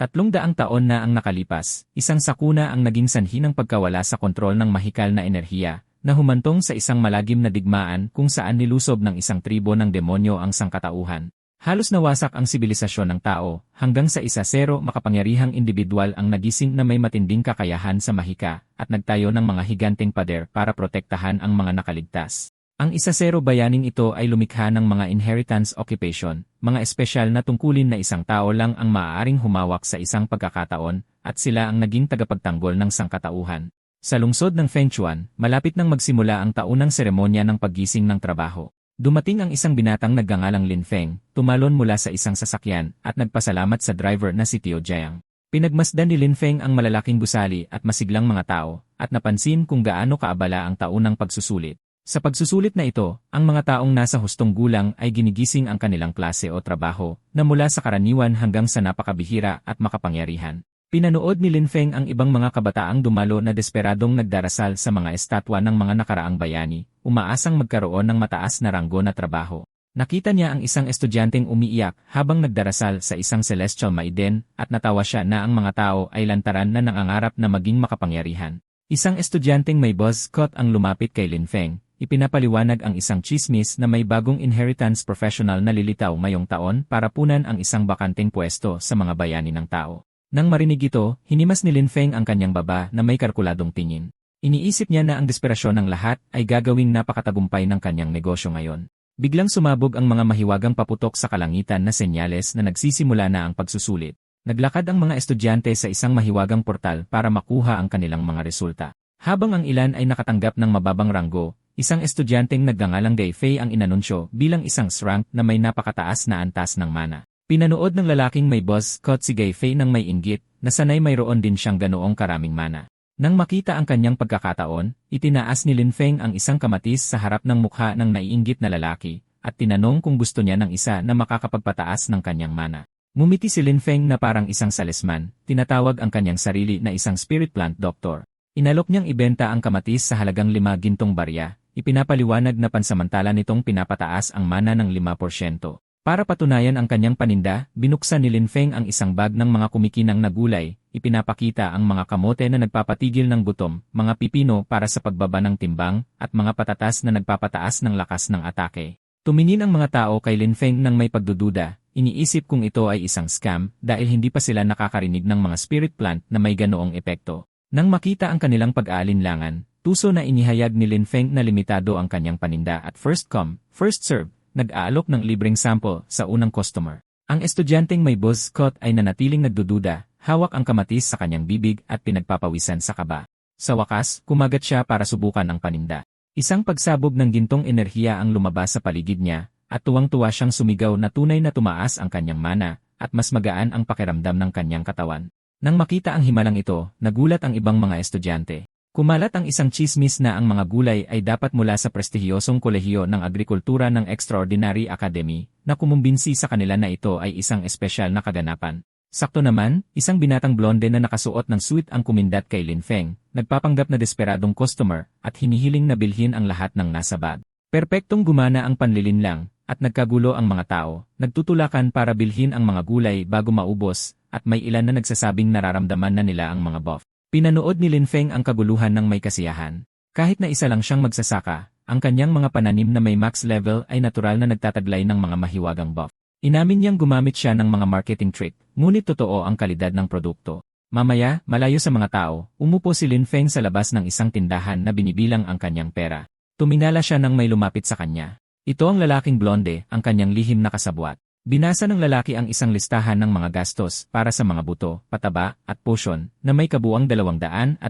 300 taon na ang nakalipas, isang sakuna ang naging sanhi ng pagkawala sa kontrol ng mahikal na enerhiya, na humantong sa isang malagim na digmaan kung saan nilusob ng isang tribo ng demonyo ang sangkatauhan. Halos nawasak ang sibilisasyon ng tao, hanggang sa isa-0 makapangyarihang individual ang nagising na may matinding kakayahan sa mahika, at nagtayo ng mga higanteng pader para protektahan ang mga nakaligtas. Ang isa-0 bayaning ito ay lumikha ng mga inheritance occupation, mga espesyal na tungkulin na isang tao lang ang maaaring humawak sa isang pagkakataon, at sila ang naging tagapagtanggol ng sangkatauhan. Sa lungsod ng Fengchuan, malapit nang magsimula ang taunang seremonya ng paggising ng trabaho. Dumating ang isang binatang nagngangalang Lin Feng, tumalon mula sa isang sasakyan at nagpasalamat sa driver na si Tio Jiang. Pinagmasdan ni Lin Feng ang malalaking gusali at masiglang mga tao, at napansin kung gaano kaabala ang taunang pagsusulit. Sa pagsusulit na ito, ang mga taong nasa hustong gulang ay ginigising ang kanilang klase o trabaho, na mula sa karaniwan hanggang sa napakabihira at makapangyarihan. Pinanood ni Lin Feng ang ibang mga kabataang dumalo na desperadong nagdarasal sa mga estatwa ng mga nakaraang bayani, umaasang magkaroon ng mataas na ranggo na trabaho. Nakita niya ang isang estudyanteng umiiyak habang nagdarasal sa isang celestial maiden, at natawa siya na ang mga tao ay lantaran na nangangarap na maging makapangyarihan. Isang estudyanteng may buzz cut ang lumapit kay Lin Feng, ipinapaliwanag ang isang chismis na may bagong inheritance professional na lilitaw ngayong taon para punan ang isang bakanteng pwesto sa mga bayani ng tao. Nang marinig ito, hinimas ni Lin Feng ang kanyang baba na may kalkuladong tingin. Iniisip niya na ang desperasyon ng lahat ay gagawing napakatagumpay ng kanyang negosyo ngayon. Biglang sumabog ang mga mahiwagang paputok sa kalangitan na senyales na nagsisimula na ang pagsusulit. Naglakad ang mga estudyante sa isang mahiwagang portal para makuha ang kanilang mga resulta. Habang ang ilan ay nakatanggap ng mababang ranggo, isang estudyanteng nagngangalang Gay Fei ang inanunsyo bilang isang rank na may napakataas na antas ng mana. Pinanood ng lalaking may buzz cut si Gay Fei nang may inggit, na sanay mayroon din siyang ganoong karaming mana. Nang makita ang kanyang pagkakataon, itinaas ni Lin Feng ang isang kamatis sa harap ng mukha ng naiinggit na lalaki, at tinanong kung gusto niya ng isa na makakapagpataas ng kanyang mana. Ngumiti si Lin Feng na parang isang salesman, tinatawag ang kanyang sarili na isang spirit plant doctor. Inalok niyang ibenta ang kamatis sa halagang 5 gintong barya, ipinapaliwanag na pansamantala nitong pinapataas ang mana ng 5%. Para patunayan ang kanyang paninda, binuksan ni Lin Feng ang isang bag ng mga kumikinang na gulay, ipinapakita ang mga kamote na nagpapatigil ng gutom, mga pipino para sa pagbaba ng timbang, at mga patatas na nagpapataas ng lakas ng atake. Tumingin ang mga tao kay Lin Feng nang may pagdududa, iniisip kung ito ay isang scam dahil hindi pa sila nakakarinig ng mga spirit plant na may ganoong epekto. Nang makita ang kanilang pag-aalinlangan, tuso na inihayag ni Lin Feng na limitado ang kanyang paninda at first come, first serve. Nag-aalok ng libreng sample sa unang customer. Ang estudyanteng may buzz cut ay nanatiling nagdududa, hawak ang kamatis sa kanyang bibig at pinagpapawisan sa kaba. Sa wakas, kumagat siya para subukan ang paninda. Isang pagsabog ng gintong enerhiya ang lumabas sa paligid niya, at tuwang-tuwa siyang sumigaw na tunay na tumaas ang kanyang mana, at mas magaan ang pakiramdam ng kanyang katawan. Nang makita ang himalang ito, nagulat ang ibang mga estudyante. Kumalat ang isang chismis na ang mga gulay ay dapat mula sa prestihiyosong kolehiyo ng agrikultura ng Extraordinary Academy, na kumumbinsi sa kanila na ito ay isang espesyal na kaganapan. Sakto naman, isang binatang blonde na nakasuot ng suit ang kumindat kay Lin Feng, nagpapanggap na desperadong customer, at hinihiling na bilhin ang lahat ng nasa bag. Perpektong gumana ang panlilinlang, at nagkagulo ang mga tao, nagtutulakan para bilhin ang mga gulay bago maubos, at may ilan na nagsasabing nararamdaman na nila ang mga buff. Pinanood ni Lin Feng ang kaguluhan ng may kasiyahan. Kahit na isa lang siyang magsasaka, ang kanyang mga pananim na may max level ay natural na nagtataglay ng mga mahiwagang buff. Inamin niyang gumamit siya ng mga marketing trick, ngunit totoo ang kalidad ng produkto. Mamaya, malayo sa mga tao, umupo si Lin Feng sa labas ng isang tindahan na binibilang ang kanyang pera. Tuminala siya nang may lumapit sa kanya. Ito ang lalaking blonde, ang kanyang lihim na kasabwat. Binasa ng lalaki ang isang listahan ng mga gastos para sa mga buto, pataba, at potion, na may kabuang 257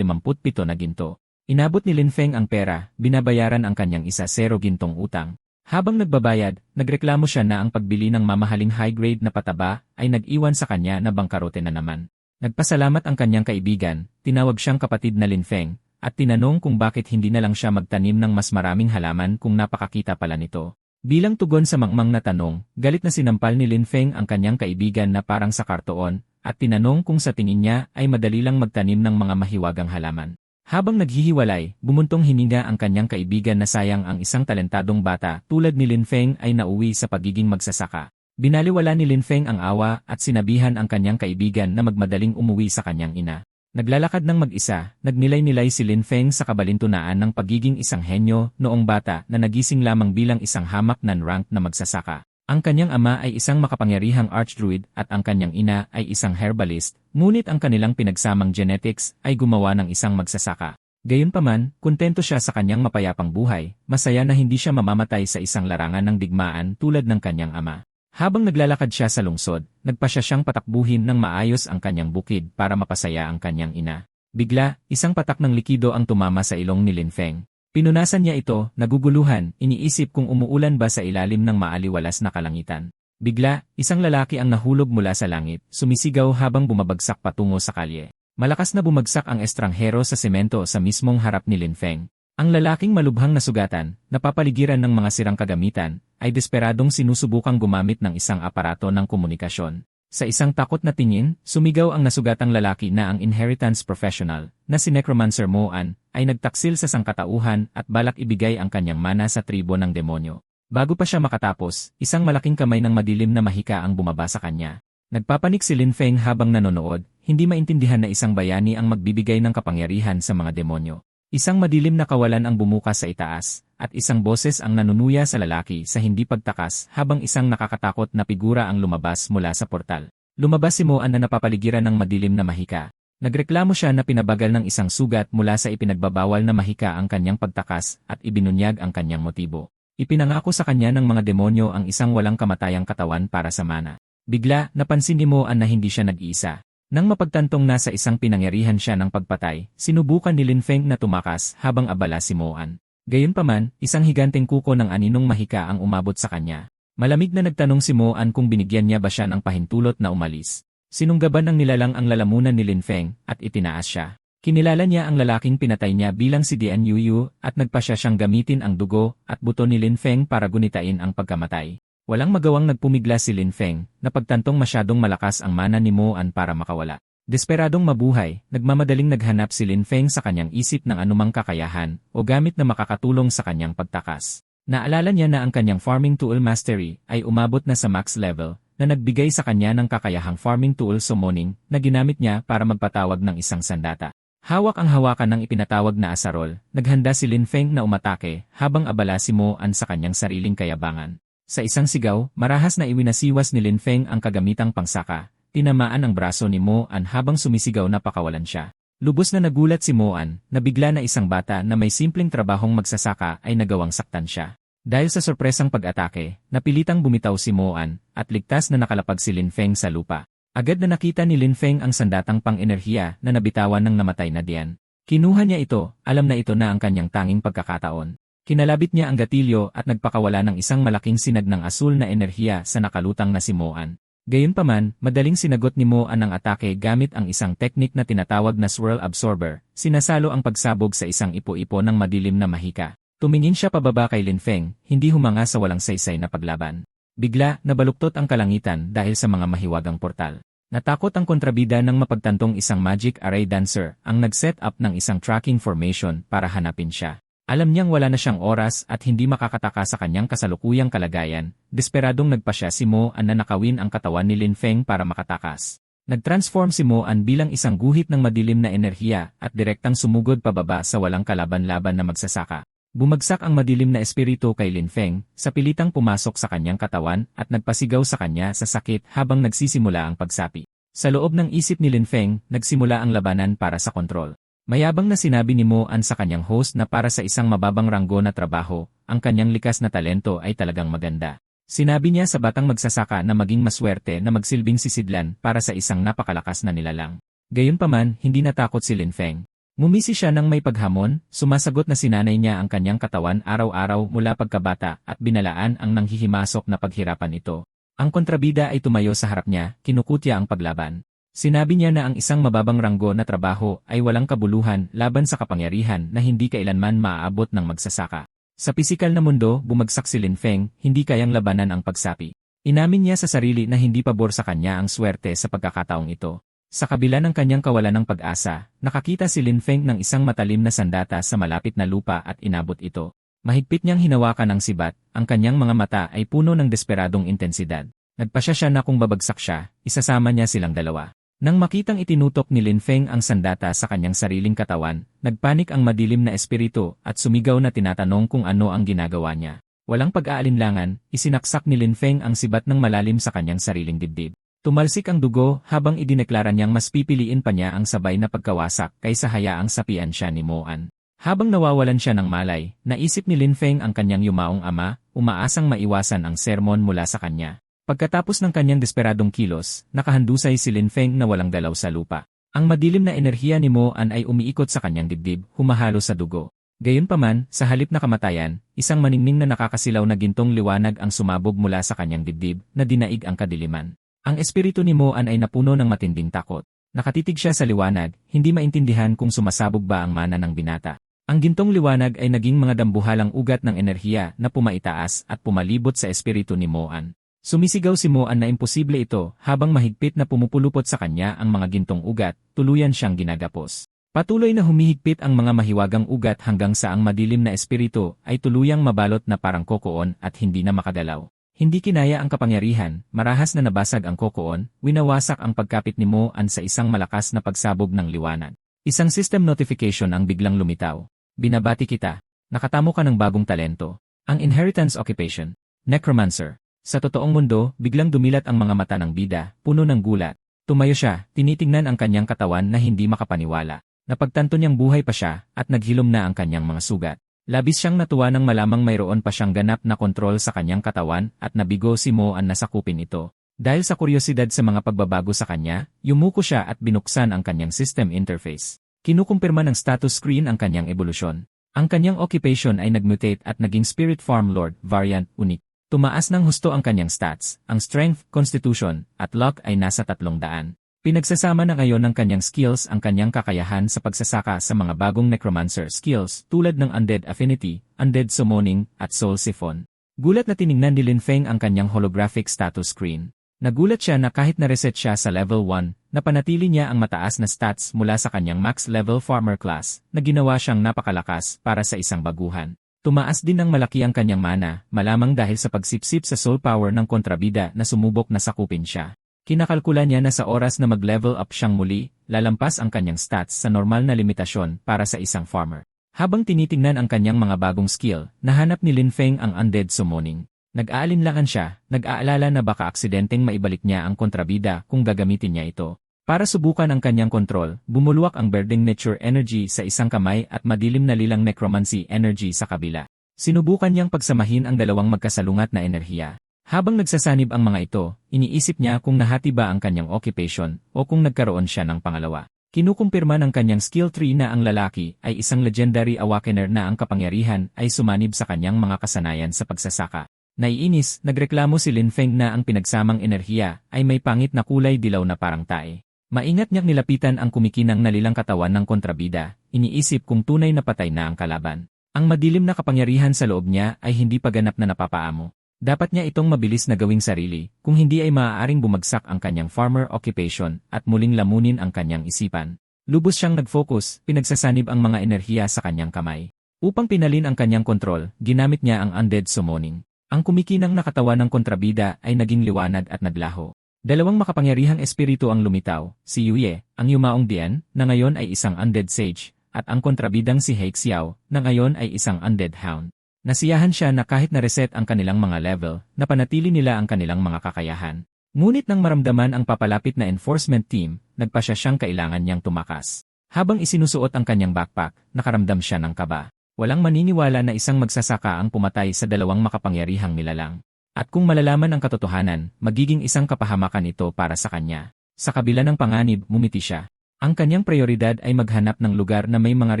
na ginto. Inabot ni Lin Feng ang pera, binabayaran ang kanyang 1-0 gintong utang. Habang nagbabayad, nagreklamo siya na ang pagbili ng mamahaling high-grade na pataba ay nag-iwan sa kanya na bangkarote na naman. Nagpasalamat ang kanyang kaibigan, tinawag siyang kapatid na Lin Feng, at tinanong kung bakit hindi na lang siya magtanim ng mas maraming halaman kung napakakita pala nito. Bilang tugon sa mangmang na tanong, galit na sinampal ni Lin Feng ang kanyang kaibigan na parang sa kartoon, at tinanong kung sa tingin niya ay madali lang magtanim ng mga mahiwagang halaman. Habang naghihiwalay, bumuntong hininga ang kanyang kaibigan na sayang ang isang talentadong bata tulad ni Lin Feng ay nauwi sa pagiging magsasaka. Binaliwala ni Lin Feng ang awa at sinabihan ang kanyang kaibigan na magmadaling umuwi sa kanyang ina. Naglalakad ng mag-isa, nagnilay-nilay si Lin Feng sa kabalintunaan ng pagiging isang henyo noong bata na nagising lamang bilang isang hamak non-ranked na magsasaka. Ang kanyang ama ay isang makapangyarihang archdruid at ang kanyang ina ay isang herbalist, ngunit ang kanilang pinagsamang genetics ay gumawa ng isang magsasaka. Gayunpaman, kontento siya sa kanyang mapayapang buhay, masaya na hindi siya mamamatay sa isang larangan ng digmaan tulad ng kanyang ama. Habang naglalakad siya sa lungsod, nagpasya siyang patakbuhin ng maayos ang kanyang bukid para mapasaya ang kanyang ina. Bigla, isang patak ng likido ang tumama sa ilong ni Lin Feng. Pinunasan niya ito, naguguluhan, iniisip kung umuulan ba sa ilalim ng maaliwalas na kalangitan. Bigla, isang lalaki ang nahulog mula sa langit, sumisigaw habang bumabagsak patungo sa kalye. Malakas na bumagsak ang estranghero sa semento sa mismong harap ni Lin Feng. Ang lalaking malubhang nasugatan, napapaligiran ng mga sirang kagamitan, ay desperadong sinusubukang gumamit ng isang aparato ng komunikasyon. Sa isang takot na tingin, sumigaw ang nasugatang lalaki na ang inheritance professional, na si Necromancer Mo An, ay nagtaksil sa sangkatauhan at balak ibigay ang kanyang mana sa tribo ng demonyo. Bago pa siya makatapos, isang malaking kamay ng madilim na mahika ang bumaba sa kanya. Nagpapanik si Lin Feng habang nanonood, hindi maintindihan na isang bayani ang magbibigay ng kapangyarihan sa mga demonyo. Isang madilim na kawalan ang bumukas sa itaas, at isang boses ang nanunuya sa lalaki sa hindi pagtakas habang isang nakakatakot na figura ang lumabas mula sa portal. Lumabas si Mo An na napapaligiran ng madilim na mahika. Nagreklamo siya na pinabagal ng isang sugat mula sa ipinagbabawal na mahika ang kanyang pagtakas at ibinunyag ang kanyang motibo. Ipinangako sa kanya ng mga demonyo ang isang walang kamatayang katawan para sa mana. Bigla, napansin ni Mo An na hindi siya nag-iisa. Nang mapagtantong nasa isang pinangyarihan siya ng pagpatay, sinubukan ni Lin Feng na tumakas habang abala si Mo An. Gayunpaman, isang higanteng kuko ng aninong mahika ang umabot sa kanya. Malamig na nagtanong si Mo An kung binigyan niya ba siya ng pahintulot na umalis. Sinunggaban ng nilalang ang lalamunan ni Lin Feng at itinaas siya. Kinilala niya ang lalaking pinatay niya bilang si Dian Yuyu at nagpasya siyang gamitin ang dugo at buto ni Lin Feng para gunitain ang pagkamatay. Walang magawang nagpumigla si Lin Feng, na pagtantong masyadong malakas ang mana ni Mo An para makawala. Desperadong mabuhay, nagmamadaling naghanap si Lin Feng sa kanyang isip ng anumang kakayahan o gamit na makakatulong sa kanyang pagtakas. Naalala niya na ang kanyang farming tool mastery ay umabot na sa max level, na nagbigay sa kanya ng kakayahang farming tool summoning na ginamit niya para magpatawag ng isang sandata. Hawak ang hawakan ng ipinatawag na asarol, naghanda si Lin Feng na umatake habang abala si Mo An sa kanyang sariling kayabangan. Sa isang sigaw, marahas na iwinasiwas ni Lin Feng ang kagamitang pangsaka, tinamaan ang braso ni Mo An habang sumisigaw na pakawalan siya. Lubos na nagulat si Mo An, na bigla na isang bata na may simpleng trabahong magsasaka ay nagawang saktan siya. Dahil sa sorpresang pag-atake, napilitang bumitaw si Mo An, at ligtas na nakalapag si Lin Feng sa lupa. Agad na nakita ni Lin Feng ang sandatang pang-enerhiya na nabitawan ng namatay na Dian. Kinuha niya ito, alam na ito na ang kanyang tanging pagkakataon. Kinalabit niya ang gatilyo at nagpakawala ng isang malaking sinag ng asul na enerhiya sa nakalutang na si Mo An. Gayunpaman, madaling sinagot ni Mo An ang atake gamit ang isang teknik na tinatawag na swirl absorber, sinasalo ang pagsabog sa isang ipo-ipo ng madilim na mahika. Tumingin siya pababa kay Lin Feng, hindi humanga sa walang saysay na paglaban. Bigla, nabaluktot ang kalangitan dahil sa mga mahiwagang portal. Natakot ang kontrabida nang mapagtantong isang magic array dancer ang nag-set up ng isang tracking formation para hanapin siya. Alam niyang wala na siyang oras at hindi makakataka sa kanyang kasalukuyang kalagayan, desperadong nagpasya si Mo An na nakawin ang katawan ni Lin Feng para makatakas. Nag-transform si Mo An bilang isang guhit ng madilim na enerhiya at direktang sumugod pababa sa walang kalaban-laban na magsasaka. Bumagsak ang madilim na espiritu kay Lin Feng, sa pilitang pumasok sa kanyang katawan at nagpasigaw sa kanya sa sakit habang nagsisimula ang pagsapi. Sa loob ng isip ni Lin Feng, nagsimula ang labanan para sa kontrol. Mayabang na sinabi ni Mo An sa kanyang host na para sa isang mababang ranggo na trabaho, ang kanyang likas na talento ay talagang maganda. Sinabi niya sa batang magsasaka na maging maswerte na magsilbing sisidlan para sa isang napakalakas na nilalang. Gayunpaman, hindi natakot si Lin Feng. Ngumisi siya ng may paghamon, sumasagot na sinanay niya ang kanyang katawan araw-araw mula pagkabata at binalaan ang nanghihimasok na paghirapan ito. Ang kontrabida ay tumayo sa harap niya, kinukutya ang paglaban. Sinabi niya na ang isang mababang ranggo na trabaho ay walang kabuluhan laban sa kapangyarihan na hindi kailanman maaabot ng magsasaka. Sa pisikal na mundo, bumagsak si Lin Feng, hindi kayang labanan ang pagsapi. Inamin niya sa sarili na hindi pabor sa kanya ang swerte sa pagkakataong ito. Sa kabila ng kanyang kawalan ng pag-asa, nakakita si Lin Feng ng isang matalim na sandata sa malapit na lupa at inabot ito. Mahigpit niyang hinawakan ang sibat, ang kanyang mga mata ay puno ng desperadong intensidad. Nagpasya siya na kung babagsak siya, isasama niya silang dalawa. Nang makitang itinutok ni Lin Feng ang sandata sa kanyang sariling katawan, nagpanik ang madilim na espiritu at sumigaw na tinatanong kung ano ang ginagawa niya. Walang pag-aalinlangan, isinaksak ni Lin Feng ang sibat ng malalim sa kanyang sariling dibdib. Tumalsik ang dugo habang idineklara niyang mas pipiliin pa niya ang sabay na pagkawasak kaysa hayaang sapian siya ni Mo An. Habang nawawalan siya ng malay, naisip ni Lin Feng ang kanyang yumaong ama, umaasang maiwasan ang sermon mula sa kanya. Pagkatapos ng kanyang desperadong kilos, nakahandusay si Lin Feng na walang dalaw sa lupa. Ang madilim na enerhiya ni Mo An ay umiikot sa kanyang dibdib, humahalo sa dugo. Gayunpaman, sa halip na kamatayan, isang maningning na nakakasilaw na gintong liwanag ang sumabog mula sa kanyang dibdib, na dinaig ang kadiliman. Ang espiritu ni Mo An ay napuno ng matinding takot. Nakatitig siya sa liwanag, hindi maintindihan kung sumasabog ba ang mana ng binata. Ang gintong liwanag ay naging mga dambuhalang ugat ng enerhiya na pumaitaas at pumalibot sa espiritu ni Mo An. Sumisigaw si Mo An na imposible ito habang mahigpit na pumupulupot sa kanya ang mga gintong ugat, tuluyan siyang ginagapos. Patuloy na humihigpit ang mga mahiwagang ugat hanggang sa ang madilim na espiritu ay tuluyang mabalot na parang kokoon at hindi na makagalaw. Hindi kinaya ang kapangyarihan, marahas na nabasag ang kokoon, winawasak ang pagkapit ni Mo An sa isang malakas na pagsabog ng liwanag. Isang system notification ang biglang lumitaw. Binabati kita. Nakatamo ka ng bagong talento. Ang inheritance occupation. Necromancer. Sa totoong mundo, biglang dumilat ang mga mata ng bida, puno ng gulat. Tumayo siya, tinitingnan ang kanyang katawan na hindi makapaniwala. Napagtanto niyang buhay pa siya, at naghilom na ang kanyang mga sugat. Labis siyang natuwa nang malamang mayroon pa siyang ganap na kontrol sa kanyang katawan at nabigo si Mo An na sakupin ito. Dahil sa kuryosidad sa mga pagbabago sa kanya, yumuko siya at binuksan ang kanyang system interface. Kinukumpirma ng status screen ang kanyang ebolusyon. Ang kanyang occupation ay nagmutate at naging Spirit Farm Lord variant unique. Tumaas ng husto ang kanyang stats, ang strength, constitution, at luck ay nasa 300. Pinagsasama na ngayon ng kanyang skills ang kanyang kakayahan sa pagsasaka sa mga bagong necromancer skills tulad ng undead affinity, undead summoning, at soul siphon. Gulat na tiningnan ni Lin Feng ang kanyang holographic status screen. Nagulat siya na kahit na-reset siya sa level 1, napanatili niya ang mataas na stats mula sa kanyang max level farmer class na ginawa siyang napakalakas para sa isang baguhan. Tumaas din ng malaki ang kanyang mana, malamang dahil sa pagsipsip sa soul power ng kontrabida na sumubok na sakupin siya. Kinakalkula niya na sa oras na mag-level up siyang muli, lalampas ang kanyang stats sa normal na limitasyon para sa isang farmer. Habang tinitingnan ang kanyang mga bagong skill, nahanap ni Lin Feng ang undead summoning. Nag-aalinlangan siya, nag-aalala na baka aksidenteng maibalik niya ang kontrabida kung gagamitin niya ito. Para subukan ang kanyang kontrol, bumulwak ang Burning Nature Energy sa isang kamay at madilim na lilang Necromancy Energy sa kabila. Sinubukan niyang pagsamahin ang dalawang magkasalungat na enerhiya. Habang nagsasanib ang mga ito, iniisip niya kung nahati ba ang kanyang occupation o kung nagkaroon siya ng pangalawa. Kinukumpirma ng kanyang skill tree na ang lalaki ay isang legendary awakener na ang kapangyarihan ay sumanib sa kanyang mga kasanayan sa pagsasaka. Naiinis, nagreklamo si Lin Feng na ang pinagsamang enerhiya ay may pangit na kulay dilaw na parang tae. Maingat niyang nilapitan ang kumikinang nalilang katawan ng kontrabida, iniisip kung tunay na patay na ang kalaban. Ang madilim na kapangyarihan sa loob niya ay hindi pa ganap na napapaamo. Dapat niya itong mabilis na gawing sarili, kung hindi ay maaaring bumagsak ang kanyang farmer occupation at muling lamunin ang kanyang isipan. Lubos siyang nag-focus, pinagsasanib ang mga enerhiya sa kanyang kamay. Upang pinalin ang kanyang kontrol, ginamit niya ang undead summoning. Ang kumikinang na katawan ng kontrabida ay naging liwanag at naglaho. Dalawang makapangyarihang espiritu ang lumitaw, si Yuye, ang yumaong Dian, na ngayon ay isang undead sage, at ang kontrabidang si He Xiao, na ngayon ay isang undead hound. Nasiyahan siya na kahit na-reset ang kanilang mga level, napanatili nila ang kanilang mga kakayahan. Ngunit nang maramdaman ang papalapit na enforcement team, nagpasya siyang kailangan niyang tumakas. Habang isinusuot ang kanyang backpack, nakaramdam siya ng kaba. Walang maniniwala na isang magsasaka ang pumatay sa dalawang makapangyarihang nilalang. At kung malalaman ang katotohanan, magiging isang kapahamakan ito para sa kanya. Sa kabila ng panganib, ngumiti siya. Ang kanyang prioridad ay maghanap ng lugar na may mga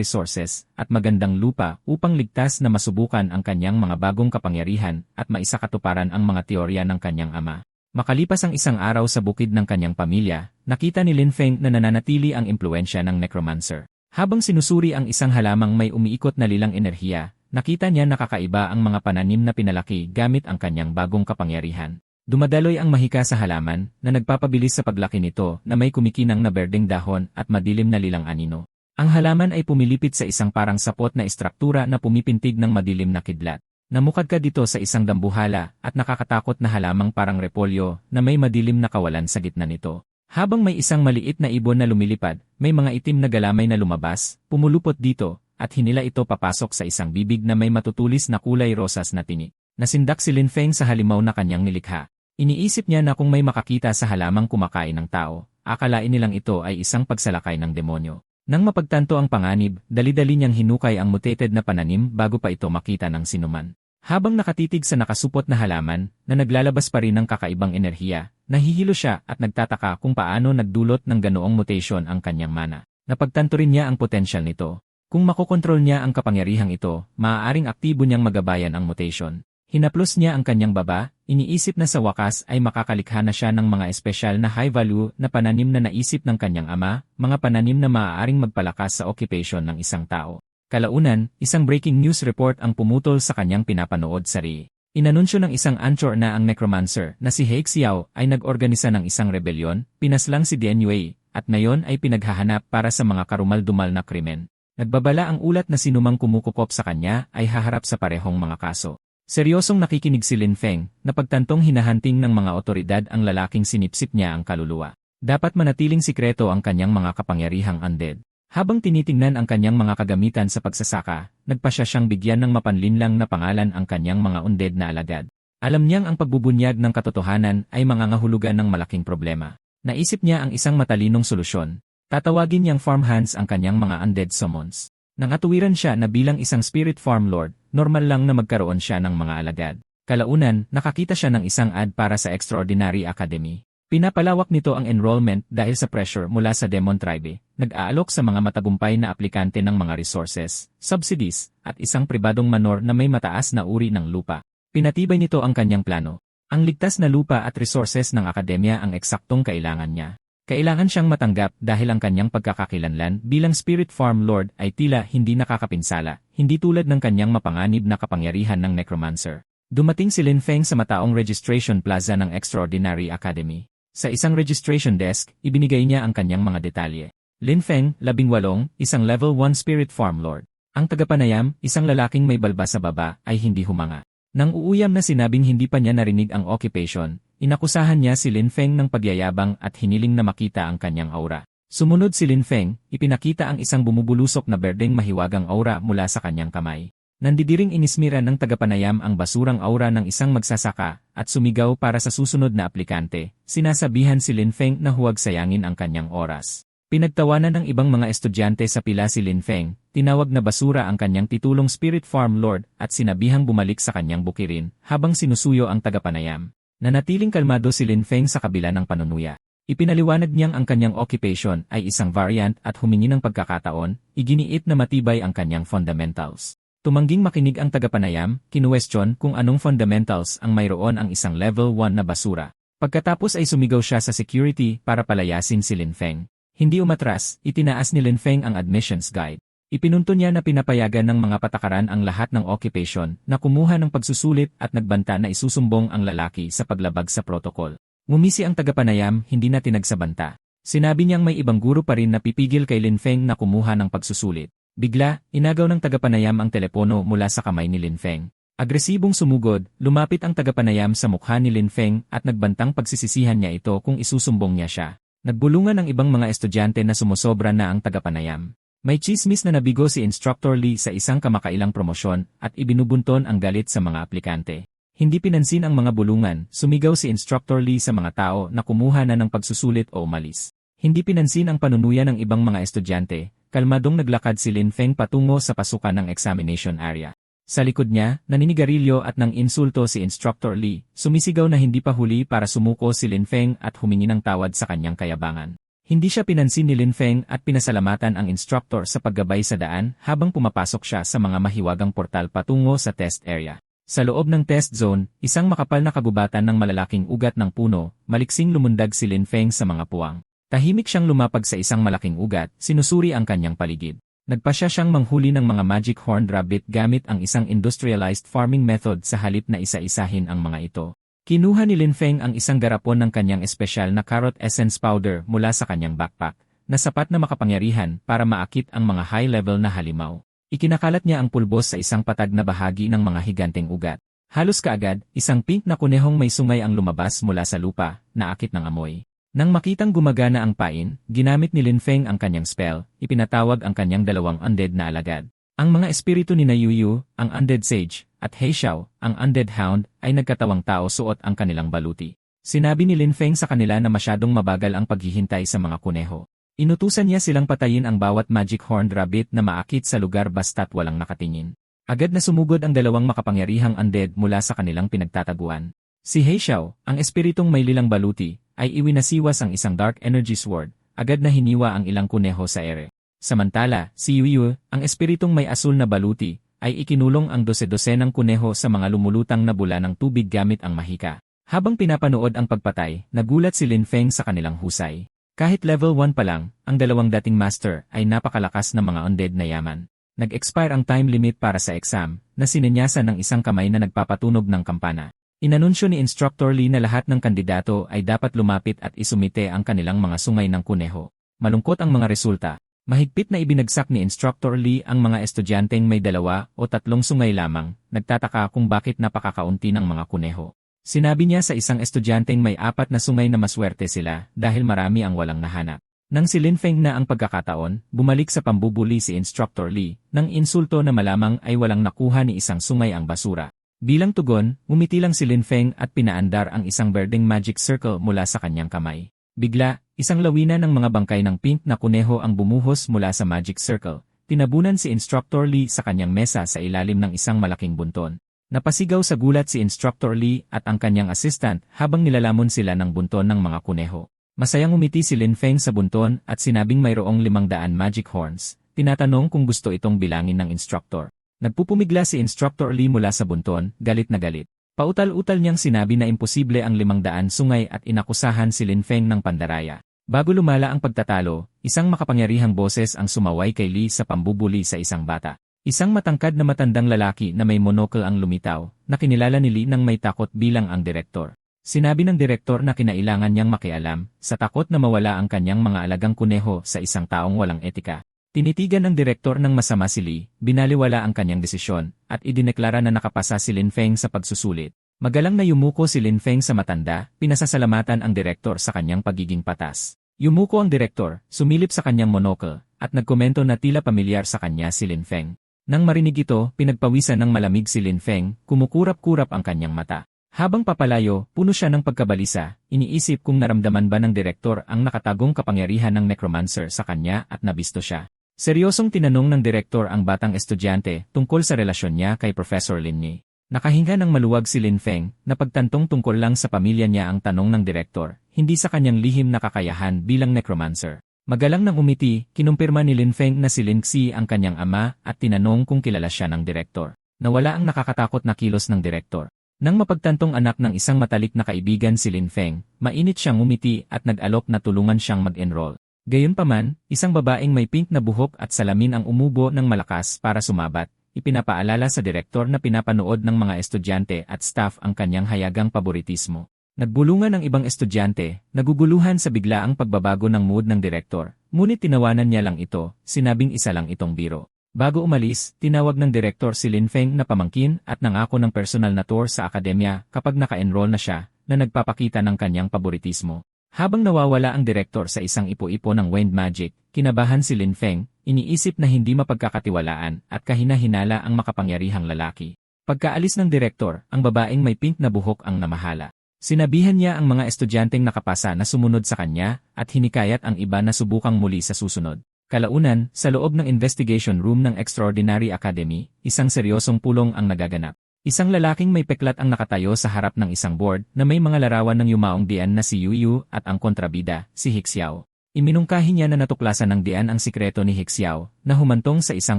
resources at magandang lupa upang ligtas na masubukan ang kanyang mga bagong kapangyarihan at maisakatuparan ang mga teorya ng kanyang ama. Makalipas ang isang araw sa bukid ng kanyang pamilya, nakita ni Lin Feng na nananatili ang impluensya ng necromancer. Habang sinusuri ang isang halamang may umiikot na lilang enerhiya, nakita niya na kakaiba ang mga pananim na pinalaki gamit ang kanyang bagong kapangyarihan. Dumadaloy ang mahika sa halaman na nagpapabilis sa paglaki nito na may kumikinang na berdeng dahon at madilim na lilang anino. Ang halaman ay pumilipit sa isang parang sapot na istruktura na pumipintig ng madilim na kidlat. Namukad ka dito sa isang dambuhala at nakakatakot na halamang parang repolyo na may madilim na kawalan sa gitna nito. Habang may isang maliit na ibon na lumilipad, may mga itim na galamay na lumabas, pumulupot dito, at hinila ito papasok sa isang bibig na may matutulis na kulay rosas na tinik. Nasindak si Lin Feng sa halimaw na kanyang nilikha. Iniisip niya na kung may makakita sa halamang kumakain ng tao, akalain nilang ito ay isang pagsalakay ng demonyo. Nang mapagtanto ang panganib, dali-dali niyang hinukay ang mutated na pananim bago pa ito makita ng sinuman. Habang nakatitig sa nakasupot na halaman, na naglalabas pa rin ng kakaibang enerhiya, nahihilo siya at nagtataka kung paano nagdulot ng ganoong mutation ang kanyang mana. Napagtanto rin niya ang potensyal nito. Kung makokontrol niya ang kapangyarihang ito, maaaring aktibo niyang magabayan ang mutation. Hinaplos niya ang kanyang baba, iniisip na sa wakas ay makakalikha na siya ng mga espesyal na high-value na pananim na naisip ng kanyang ama, mga pananim na maaaring magpalakas sa occupation ng isang tao. Kalaunan, isang breaking news report ang pumutol sa kanyang pinapanood sa RI. Inanunsyo ng isang anchor na ang necromancer na si He Xiao ay nag-organisa ng isang rebelyon, pinaslang si Dian Yue, at ngayon ay pinaghahanap para sa mga karumal-dumal na krimen. Nagbabala ang ulat na sinumang kumukupop sa kanya ay haharap sa parehong mga kaso. Seryosong nakikinig si Lin Feng, na pagtantong hinahunting ng mga otoridad ang lalaking sinipsip niya ang kaluluwa. Dapat manatiling sikreto ang kanyang mga kapangyarihang undead. Habang tinitingnan ang kanyang mga kagamitan sa pagsasaka, nagpasya siyang bigyan ng mapanlinlang na pangalan ang kanyang mga undead na alagad. Alam niyang ang pagbubunyag ng katotohanan ay mangangahulugan ng malaking problema. Naisip niya ang isang matalinong solusyon. Tatawagin niyang farmhands ang kanyang mga undead summons. Nangatuwiran siya na bilang isang spirit farm lord, normal lang na magkaroon siya ng mga alagad. Kalaunan, nakakita siya ng isang ad para sa Extraordinary Academy. Pinapalawak nito ang enrollment dahil sa pressure mula sa Demon Tribe, nag-aalok sa mga matagumpay na aplikante ng mga resources, subsidies, at isang pribadong manor na may mataas na uri ng lupa. Pinatibay nito ang kanyang plano. Ang ligtas na lupa at resources ng akademya ang eksaktong kailangan niya. Kailangan siyang matanggap dahil ang kanyang pagkakakilanlan bilang Spirit Farm Lord ay tila hindi nakakapinsala, hindi tulad ng kanyang mapanganib na kapangyarihan ng Necromancer. Dumating si Lin Feng sa mataong registration plaza ng Extraordinary Academy. Sa isang registration desk, ibinigay niya ang kanyang mga detalye. Lin Feng, 18, isang level 1 Spirit Farm Lord. Ang tagapanayam, isang lalaking may balba sa baba, ay hindi humanga. Nang uuyam na sinabing hindi pa niya narinig ang occupation, inakusahan niya si Lin Feng ng pagyayabang at hiniling na makita ang kanyang aura. Sumunod si Lin Feng, ipinakita ang isang bumubulusok na berdeng mahiwagang aura mula sa kanyang kamay. Nandidiring inismira ng tagapanayam ang basurang aura ng isang magsasaka at sumigaw para sa susunod na aplikante. Sinasabihan si Lin Feng na huwag sayangin ang kanyang oras. Pinagtawanan ng ibang mga estudyante sa pila si Lin Feng, tinawag na basura ang kanyang titulong Spirit Farm Lord at sinabihang bumalik sa kanyang bukirin habang sinusuyo ang tagapanayam. Nanatiling kalmado si Lin Feng sa kabila ng panunuya. Ipinaliwanag niyang ang kanyang occupation ay isang variant at humingi ng pagkakataon, iginiit na matibay ang kanyang fundamentals. Tumangging makinig ang tagapanayam, kinuwestiyon kung anong fundamentals ang mayroon ang isang level 1 na basura. Pagkatapos ay sumigaw siya sa security para palayasin si Lin Feng. Hindi umatras, itinaas ni Lin Feng ang admissions guide. Ipinunto niya na pinapayagan ng mga patakaran ang lahat ng occupation na kumuha ng pagsusulit at nagbanta na isusumbong ang lalaki sa paglabag sa protocol. Ngumisi ang tagapanayam, hindi na tinagsabanta. Sinabi niyang may ibang guro pa rin na pipigil kay Lin Feng na kumuha ng pagsusulit. Bigla, inagaw ng tagapanayam ang telepono mula sa kamay ni Lin Feng. Agresibong sumugod, lumapit ang tagapanayam sa mukha ni Lin Feng at nagbantang pagsisisihan niya ito kung isusumbong niya siya. Nagbulungan ang ibang mga estudyante na sumusobra na ang tagapanayam. May chismis na nabigo si Instructor Lee sa isang kamakailang promosyon at ibinubunton ang galit sa mga aplikante. Hindi pinansin ang mga bulungan, sumigaw si Instructor Lee sa mga tao na kumuha na ng pagsusulit o umalis. Hindi pinansin ang panunuya ng ibang mga estudyante. Kalmadong naglakad si Lin Feng patungo sa pasukan ng examination area. Sa likod niya, naninigarilyo at nang insulto si Instructor Lee, sumisigaw na hindi pa huli para sumuko si Lin Feng at humingi ng tawad sa kanyang kayabangan. Hindi siya pinansin ni Lin Feng at pinasalamatan ang instructor sa paggabay sa daan habang pumapasok siya sa mga mahiwagang portal patungo sa test area. Sa loob ng test zone, isang makapal na kagubatan ng malalaking ugat ng puno, maliksing lumundag si Lin Feng sa mga puwang. Tahimik siyang lumapag sa isang malaking ugat, sinusuri ang kanyang paligid. Nagpasya siyang manghuli ng mga magic horned rabbit gamit ang isang industrialized farming method sa halip na isa-isahin ang mga ito. Kinuha ni Lin Feng ang isang garapon ng kanyang espesyal na carrot essence powder mula sa kanyang backpack, na sapat na makapangyarihan para maakit ang mga high-level na halimaw. Ikinakalat niya ang pulbos sa isang patag na bahagi ng mga higanteng ugat. Halos kaagad, isang pink na kunehong may sungay ang lumabas mula sa lupa, naakit ng amoy. Nang makitang gumagana ang pain, ginamit ni Lin Feng ang kanyang spell, ipinatawag ang kanyang dalawang undead na alagad. Ang mga espiritu ni na Yuyu, ang undead sage, at He Xiao, ang undead hound, ay nagkatawang tao suot ang kanilang baluti. Sinabi ni Lin Feng sa kanila na masyadong mabagal ang paghihintay sa mga kuneho. Inutusan niya silang patayin ang bawat magic horned rabbit na maakit sa lugar basta't walang nakatingin. Agad na sumugod ang dalawang makapangyarihang undead mula sa kanilang pinagtataguan. Si He Xiao, ang espiritong may lilang baluti, ay iwinasiwas ang isang dark energy sword, agad na hiniwa ang ilang kuneho sa ere. Samantala, si Yuyu, ang espiritong may asul na baluti, ay ikinulong ang dose-dosenang kuneho sa mga lumulutang na bula ng tubig gamit ang mahika. Habang pinapanood ang pagpatay, nagulat si Lin Feng sa kanilang husay. Kahit level 1 pa lang, ang dalawang dating master ay napakalakas na mga undead na yaman. Nag-expire ang time limit para sa exam, na sinenyasan ng isang kamay na nagpapatunog ng kampana. Inanunsyo ni Instructor Lee na lahat ng kandidato ay dapat lumapit at isumite ang kanilang mga sungay ng kuneho. Malungkot ang mga resulta. Mahigpit na ibinagsak ni Instructor Lee ang mga estudyanteng may 2 o 3 sungay lamang, nagtataka kung bakit napakakaunti ng mga kuneho. Sinabi niya sa isang estudyanteng may 4 na sungay na maswerte sila dahil marami ang walang nahanap. Nang si Lin Feng na ang pagkakataon, bumalik sa pambubuli si Instructor Lee, nang insulto na malamang ay walang nakuha ni isang sungay ang basura. Bilang tugon, umiti lang si Lin Feng at pinaandar ang isang berdeng magic circle mula sa kanyang kamay. Bigla, isang lawina ng mga bangkay ng pink na kuneho ang bumuhos mula sa magic circle. Tinabunan si Instructor Lee sa kanyang mesa sa ilalim ng isang malaking bunton. Napasigaw sa gulat si Instructor Lee at ang kanyang assistant habang nilalamon sila ng bunton ng mga kuneho. Masayang umiti si Lin Feng sa bunton at sinabing mayroong 500 magic horns. Tinatanong kung gusto itong bilangin ng instructor. Nagpupumigla si Instructor Lee mula sa bunton, galit na galit. Pautal-utal niyang sinabi na imposible ang 500 sungay at inakusahan si Lin Feng ng pandaraya. Bago lumala ang pagtatalo, isang makapangyarihang boses ang sumaway kay Lee sa pambubuli sa isang bata. Isang matangkad na matandang lalaki na may monocle ang lumitaw, na kinilala ni Lee nang may takot bilang ang direktor. Sinabi ng direktor na kinailangan niyang makialam, sa takot na mawala ang kanyang mga alagang kuneho sa isang taong walang etika. Tinitigan ng direktor ng masama si Lee, binaliwala ang kanyang desisyon, at idineklara na nakapasa si Lin Feng sa pagsusulit. Magalang na yumuko si Lin Feng sa matanda, pinasasalamatan ang direktor sa kanyang pagiging patas. Yumuko ang direktor, sumilip sa kanyang monocle, at nagkomento na tila pamilyar sa kanya si Lin Feng. Nang marinig ito, pinagpawisan ng malamig si Lin Feng, kumukurap-kurap ang kanyang mata. Habang papalayo, puno siya ng pagkabalisa, iniisip kung naramdaman ba ng direktor ang nakatagong kapangyarihan ng necromancer sa kanya at nabisto siya. Seryosong tinanong ng direktor ang batang estudyante tungkol sa relasyon niya kay Professor Lin Yi. Nakahinga ng maluwag si Lin Feng, na pagtantong tungkol lang sa pamilya niya ang tanong ng direktor, hindi sa kanyang lihim na kakayahan bilang necromancer. Magalang nang umiti, kinumpirma ni Lin Feng na si Lin Xi ang kanyang ama at tinanong kung kilala siya ng direktor. Nawala ang nakakatakot na kilos ng direktor. Nang mapagtantong anak ng isang matalik na kaibigan si Lin Feng, mainit siyang umiti at nag-alok na tulungan siyang mag-enroll. Gayunpaman, isang babaeng may pink na buhok at salamin ang umubo ng malakas para sumabat. Ipinapaalala sa direktor na pinapanood ng mga estudyante at staff ang kanyang hayagang paboritismo. Nagbulungan ang ibang estudyante, naguguluhan sa biglaang pagbabago ng mood ng direktor, ngunit tinawanan niya lang ito, sinabing isa lang itong biro. Bago umalis, tinawag ng direktor si Lin Feng na pamangkin at nangako ng personal na tour sa akademya kapag naka-enroll na siya, na nagpapakita ng kanyang paboritismo. Habang nawawala ang direktor sa isang ipo-ipo ng wind magic, kinabahan si Lin Feng, iniisip na hindi mapagkakatiwalaan at kahina-hinala ang makapangyarihang lalaki. Pagkaalis ng direktor, ang babaeng may pink na buhok ang namahala. Sinabihan niya ang mga estudyanteng nakapasa na sumunod sa kanya at hinikayat ang iba na subukang muli sa susunod. Kalaunan, sa loob ng investigation room ng Extraordinary Academy, isang seryosong pulong ang nagaganap. Isang lalaking may peklat ang nakatayo sa harap ng isang board na may mga larawan ng yumaong dian na si Yuyu at ang kontrabida, si He Xiao. Iminungkahi niya na natuklasan ng dian ang sikreto ni He Xiao na humantong sa isang